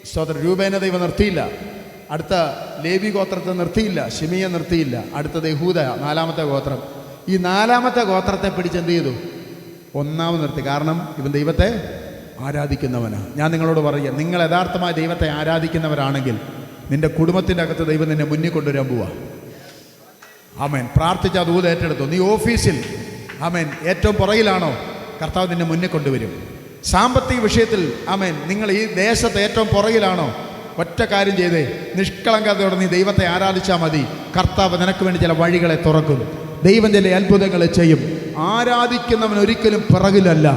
സ്തോത്രം, രൂപേനെ ദൈവം നിർത്തിയില്ല, അടുത്ത ലേവി ഗോത്രത്തെ നിർത്തിയില്ല, ശിമിയെ നിർത്തിയില്ല, അടുത്തത് യഹൂദ 4-ാമത്തെ ഗോത്രം. ഈ 4-ാമത്തെ ഗോത്രത്തെ പിടിച്ച് എന്ത് ചെയ്തു? 1-ാമത് നിർത്തി. കാരണം ഇവൻ ദൈവത്തെ ആരാധിക്കുന്നവനാണ്. ഞാൻ നിങ്ങളോട് പറയുക, നിങ്ങൾ യഥാർത്ഥമായി ദൈവത്തെ ആരാധിക്കുന്നവരാണെങ്കിൽ നിൻ്റെ കുടുംബത്തിൻ്റെ അകത്ത് ദൈവം നിന്നെ മുന്നിൽ കൊണ്ടുവരാൻ പോവാ. ആമേൻ. പ്രാർത്ഥിച്ച ദൂത് ഏറ്റെടുത്തു. നീ ഓഫീസിൽ ആമേൻ ഏറ്റവും പുറകിലാണോ, കർത്താവ് നിന്നെ മുന്നിൽ കൊണ്ടുവരും. സാമ്പത്തിക വിഷയത്തിൽ ആമേൻ നിങ്ങൾ ഈ ദേശത്ത് ഏറ്റവും പുറകിലാണോ, ഒറ്റ കാര്യം ചെയ്തേ, നിഷ്കളങ്കതയോടെ നീ ദൈവത്തെ ആരാധിച്ചാൽ മതി. കർത്താവ് നിനക്ക് വേണ്ടി ചില വഴികളെ തുറക്കും. ദൈവം ചില അത്ഭുതങ്ങളെ ചെയ്യും. ആരാധിക്കുന്നവൻ ഒരിക്കലും പിറകിലല്ല,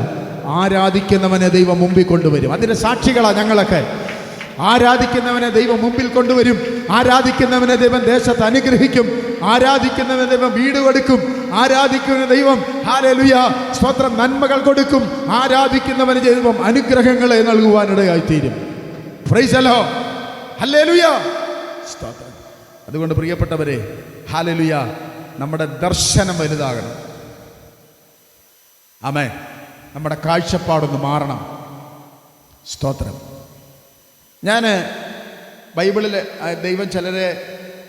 ആരാധിക്കുന്നവനെ ദൈവം മുമ്പിൽ കൊണ്ടുവരും. അതിൻ്റെ സാക്ഷികളാണ് ഞങ്ങളൊക്കെ. ആരാധിക്കുന്നവനെ ദൈവം മുമ്പിൽ കൊണ്ടുവരും. ആരാധിക്കുന്നവനെ ദൈവം ദേശത്ത് അനുഗ്രഹിക്കും. ആരാധിക്കുന്നവനെ ദൈവം വീട് കൊടുക്കും. ആരാധിക്കുന്ന ദൈവം ഹല്ലേലൂയ സ്തോത്രം നന്മകൾ കൊടുക്കും. ആരാധിക്കുന്നവന് ദൈവം അനുഗ്രഹങ്ങളെ നൽകുവാനിടയായിത്തീരും. പ്രൈസ് ദി ലോർഡ്, ഹല്ലേലൂയ, സ്തോത്രം. അതുകൊണ്ട് പ്രിയപ്പെട്ടവരെ, ഹല്ലേലൂയ, നമ്മുടെ ദർശനം വലുതാകണം. ആമേൻ. നമ്മുടെ കാഴ്ചപ്പാടൊന്ന് മാറണം. സ്തോത്രം. ഞാൻ ബൈബിളിൽ ദൈവം ചിലരെ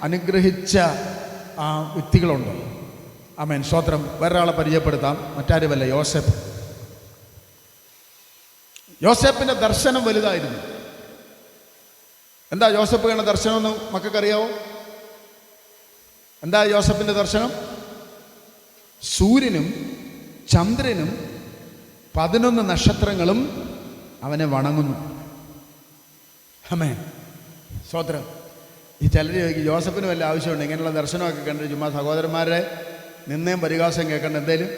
അനുഗ്രഹിച്ച വ്യക്തികളുണ്ട്. ആമേൻ, സ്തോത്രം. വേറൊരാളെ പരിചയപ്പെടുത്താം. മറ്റാരുമല്ല, യോസേഫ്. യോസേപ്പിൻ്റെ ദർശനം വലുതായിരുന്നു. എന്താ യോസേപ്പ് കണ്ട ദർശനം എന്ന് മക്കൾക്കറിയാവോ? എന്താ യോസേപ്പിൻ്റെ ദർശനം? സൂര്യനും ചന്ദ്രനും 11 നക്ഷത്രങ്ങളും അവനെ വണങ്ങുന്നു. ആമേൻ, സ്തോത്രം. ഈ ചിലർ ചോദിക്കും, യോസഫിന് വല്ല ആവശ്യമുണ്ട് ഇങ്ങനെയുള്ള ദർശനമൊക്കെ കണ്ടിട്ട് ചുമ്മാ സഹോദരന്മാരെ നിന്നേം പരിഹാസം കേൾക്കേണ്ട എന്തേലും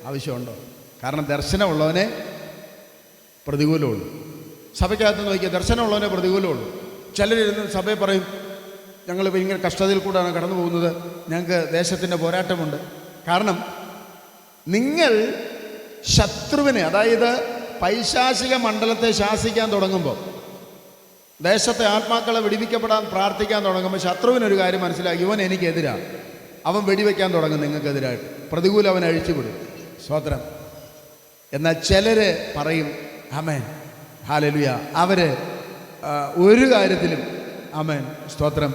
ആവശ്യമുണ്ടോ? കാരണം ദർശനമുള്ളവനെ പ്രതികൂലമുള്ളൂ. സഭയ്ക്കകത്ത് നോക്കിയാൽ ദർശനമുള്ളവനെ പ്രതികൂലമുള്ളൂ. ചിലരിരുന്ന് സഭയെ പറയും, ഞങ്ങൾ ഭയങ്കര കഷ്ടതയിൽ കൂടെയാണ് കടന്നു പോകുന്നത്, ഞങ്ങൾക്ക് ദേശത്തിൻ്റെ പോരാട്ടമുണ്ട്. കാരണം നിങ്ങൾ ശത്രുവിനെ, അതായത് പൈശാചിക മണ്ഡലത്തെ ശാസിക്കാൻ തുടങ്ങുമ്പോൾ, ദേശത്തെ ആത്മാക്കളെ വെടിവെക്കപ്പെടാൻ പ്രാർത്ഥിക്കാൻ തുടങ്ങുമ്പോൾ ശത്രുവിനൊരു കാര്യം മനസ്സിലാക്കി, ഇവൻ എനിക്കെതിരാണ്. അവൻ വെടിവെക്കാൻ തുടങ്ങും നിങ്ങൾക്കെതിരായിട്ട്, പ്രതികൂലം അവൻ അഴിച്ചുവിടും. സ്തോത്രം. എന്നാൽ ചിലർ പറയും ആമേൻ ഹല്ലേലൂയ, അവർ ഒരു കാര്യത്തിലും ആമേൻ സ്തോത്രം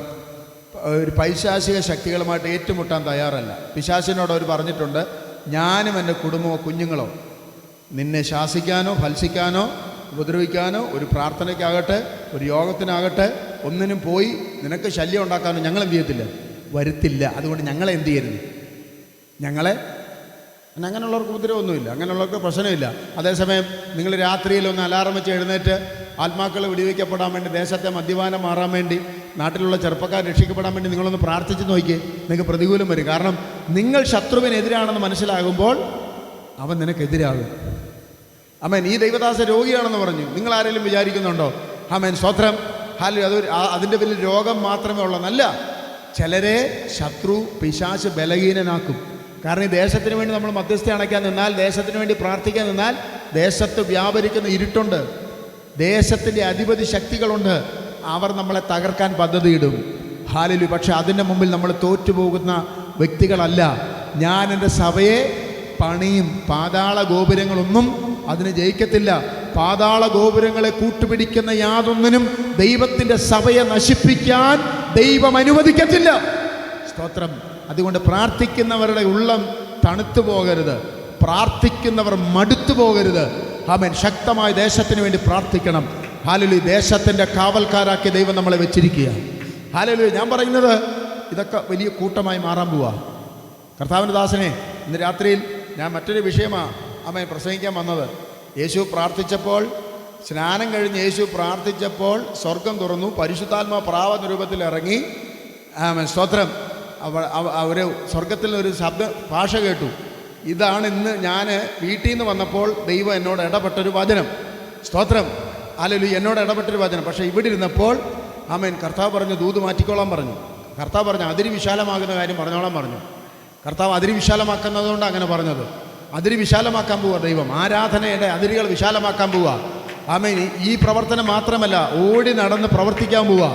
ഒരു പൈശാചിക ശക്തികളുമായിട്ട് ഏറ്റുമുട്ടാൻ തയ്യാറല്ല. പിശാചിനോട് അവർ പറഞ്ഞിട്ടുണ്ട്, ഞാനും എൻ്റെ കുടുംബമോ കുഞ്ഞുങ്ങളോ നിന്നെ ശാസിക്കാനോ ഭത്സിക്കാനോ ഉപദ്രവിക്കാനോ ഒരു പ്രാർത്ഥനയ്ക്കാകട്ടെ ഒരു യോഗത്തിനാകട്ടെ ഒന്നിനും പോയി നിനക്ക് ശല്യം ഉണ്ടാക്കാനോ ഞങ്ങൾ എന്ത് ചെയ്യത്തില്ല, വരുത്തില്ല. അതുകൊണ്ട് ഞങ്ങളെ എന്ത് ചെയ്യരുത്, ഞങ്ങളെ അങ്ങനെയുള്ളവർക്ക് ഉപദ്രവമൊന്നുമില്ല, അങ്ങനെയുള്ളവർക്ക് പ്രശ്നമില്ല. അതേസമയം നിങ്ങൾ രാത്രിയിൽ ഒന്ന് അലാറം വെച്ച് എഴുന്നേറ്റ് ആത്മാക്കൾ വെടിവെക്കപ്പെടാൻ വേണ്ടി, ദേശത്തെ മദ്യപാനം മാറാൻ വേണ്ടി, നാട്ടിലുള്ള ചെറുപ്പക്കാർ രക്ഷിക്കപ്പെടാൻ വേണ്ടി നിങ്ങളൊന്ന് പ്രാർത്ഥിച്ച് നോക്കിയേ, നിങ്ങൾക്ക് പ്രതികൂലം വരും. കാരണം നിങ്ങൾ ശത്രുവിനെതിരാണെന്ന് മനസ്സിലാകുമ്പോൾ അവൻ നിനക്കെതിരാകും. ആമേൻ. ഈ ദൈവദാസ രോഗിയാണെന്ന് പറഞ്ഞു, നിങ്ങൾ ആരെങ്കിലും വിചാരിക്കുന്നുണ്ടോ? ആമേൻ സ്തോത്രം. ഹാലോ. അതിൻ്റെ വലിയ രോഗം മാത്രമേ ഉള്ളതല്ല. ചിലരെ ശത്രു പിശാച് ബലഹീനനാക്കും. കാരണം ഈ ദേശത്തിന് വേണ്ടി നമ്മൾ മധ്യസ്ഥ അണയ്ക്കാൻ നിന്നാൽ, ദേശത്തിന് വേണ്ടി പ്രാർത്ഥിക്കാൻ നിന്നാൽ, ദേശത്ത് വ്യാപരിക്കുന്ന ഇരുട്ടുണ്ട്, ദേശത്തിൻ്റെ അധിപതി ശക്തികളുണ്ട്, അവർ നമ്മളെ തകർക്കാൻ പദ്ധതിയിടും. ഹല്ലേലൂയ. പക്ഷെ അതിൻ്റെ മുമ്പിൽ നമ്മൾ തോറ്റുപോകുന്ന വ്യക്തികളല്ല. ഞാൻ എൻ്റെ സഭയെ പണിയും, പാതാള ഗോപുരങ്ങളൊന്നും അതിന് ജയിക്കത്തില്ല. പാതാള ഗോപുരങ്ങളെ കൂട്ടുപിടിക്കുന്ന യാതൊന്നിനും ദൈവത്തിൻ്റെ സഭയെ നശിപ്പിക്കാൻ ദൈവം അനുവദിക്കത്തില്ല. സ്തോത്രം. അതുകൊണ്ട് പ്രാർത്ഥിക്കുന്നവരുടെ ഉള്ളം തണുത്തു പോകരുത്, പ്രാർത്ഥിക്കുന്നവർ മടുത്തു പോകരുത്. ആമേൻ. ശക്തമായ ദേശത്തിന് വേണ്ടി പ്രാർത്ഥിക്കണം. ഹല്ലേലൂയ. ദേശത്തിൻ്റെ കാവൽക്കാരാക്കി ദൈവം നമ്മളെ വെച്ചിരിക്കുക. ഹല്ലേലൂയ. ഞാൻ പറയുന്നത് ഇതൊക്കെ വലിയ കൂട്ടമായി മാറാൻ പോവാ. കർത്താവിൻ്റെ ദാസനെ, ഇന്ന് രാത്രിയിൽ ഞാൻ മറ്റൊരു വിഷയമാണ് ആമേൻ പ്രസംഗിക്കാൻ വന്നത്. യേശു പ്രാർത്ഥിച്ചപ്പോൾ, സ്നാനം കഴിഞ്ഞ് യേശു പ്രാർത്ഥിച്ചപ്പോൾ സ്വർഗം തുറന്നു, പരിശുദ്ധാത്മാ പ്രാവ രൂപത്തിൽ ഇറങ്ങി. ആമേൻ സ്തോത്രം. അവർ സ്വർഗത്തിൽ ഒരു ശബ്ദ ഭാഷ കേട്ടു. ഇതാണ് ഇന്ന് ഞാൻ വീട്ടിൽ നിന്ന് വന്നപ്പോൾ ദൈവം എന്നോട് ഇടപെട്ടൊരു വചനം. സ്തോത്രം. ഹല്ലേലൂയ. എന്നോട് ഇടപെട്ടൊരു വചനം. പക്ഷേ ഇവിടെ ഇരുന്നപ്പോൾ ആമേൻ കർത്താവ് പറഞ്ഞു, ദൂത് മാറ്റിക്കോളാൻ പറഞ്ഞു. കർത്താവ് പറഞ്ഞു, അതിരി വിശാലമാകുന്ന കാര്യം പറഞ്ഞോളാൻ പറഞ്ഞു. കർത്താവ് അതിരി വിശാലമാക്കുന്നതുകൊണ്ട് അങ്ങനെ പറഞ്ഞത്. അതിരി വിശാലമാക്കാൻ പോവുക ദൈവം. ആരാധനയുടെ അതിരുകൾ വിശാലമാക്കാൻ പോവുക. ആമേൻ. ഈ പ്രവർത്തനം മാത്രമല്ല, ഓടി നടന്ന് പ്രവർത്തിക്കാൻ പോവുക.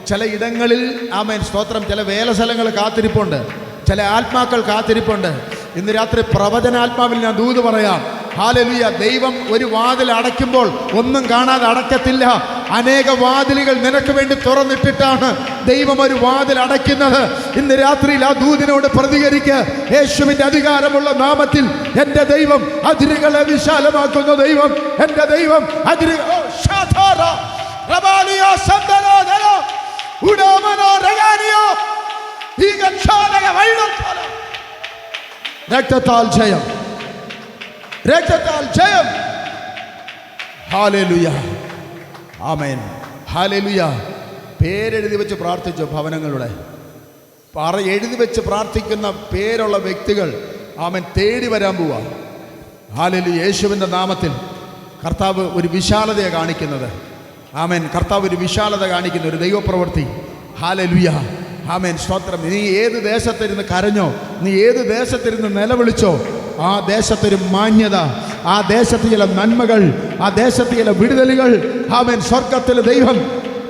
ചില ഇടങ്ങളിൽ ആമേൻ സ്തോത്രം, ചില വേലസ്ഥലങ്ങൾ കാത്തിരിപ്പുണ്ട്, ചില ആത്മാക്കൾ കാത്തിരിപ്പുണ്ട്. ഇന്ന് രാത്രി പ്രവചനാത്മാവിൽ ഞാൻ ദൂത് പറയാം. ഹല്ലേലൂയ. ദൈവം ഒരു വാതിൽ അടയ്ക്കുമ്പോൾ ഒന്നും കാണാതെ അടയ്ക്കത്തില്ല. അനേക വാതിലുകൾ നിനക്ക് വേണ്ടി തുറന്നിട്ടിട്ടാണ് ദൈവം ഒരു വാതിൽ അടയ്ക്കുന്നത്. ഇന്ന് രാത്രിയിൽ ആ ദൂതിനോട് പ്രതികരിക്കുക. യേശുവിൻ്റെ അധികാരമുള്ള നാമത്തിൽ എൻ്റെ ദൈവം അതിരുകളെ വിശാലമാക്കുന്ന ദൈവം. എൻ്റെ ദൈവം രക്തത്താൽ ജയം, രക്തത്താൽ ജയം. ഹല്ലേലൂയ. ആമേൻ. ഹല്ലേലൂയ. പേരെഴുതി വെച്ച് പ്രാർത്ഥിച്ചു ഭവനങ്ങളുടെ എഴുതി വെച്ച് പ്രാർത്ഥിക്കുന്ന പേരുള്ള വ്യക്തികൾ ആമേൻ തേടി വരാൻ പോവാ. ഹല്ലേലൂയ. യേശുവിൻ്റെ നാമത്തിൽ കർത്താവ് ഒരു വിശാലതയെ കാണിക്കുന്നത്. ആമേൻ. കർത്താവ് ഒരു വിശാലത കാണിക്കുന്ന ഒരു ദൈവപ്രവൃത്തി. ഹല്ലേലൂയ. ആമേൻ സ്തോത്രം. നീ ഏത് ദേശത്തിരുന്ന് കരഞ്ഞോ, നീ ഏത് ദേശത്തിരുന്ന് നിലവിളിച്ചോ, ആ ദേശത്തൊരു മാന്യത, ആ ദേശത്ത് ചില നന്മകൾ, ആ ദേശത്ത് ചില വിടുതലുകൾ. ആമേൻ. സ്വർഗത്തിലെ ദൈവം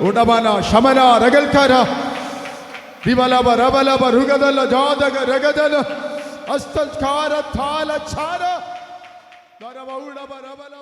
ഉടമന ശമന രകൽക്കാര വിമലബ രബലബ രുഗദല ജാതക രഗദല അസ്തൽകാര താല ഛാര ദരവ ഉടബ രബല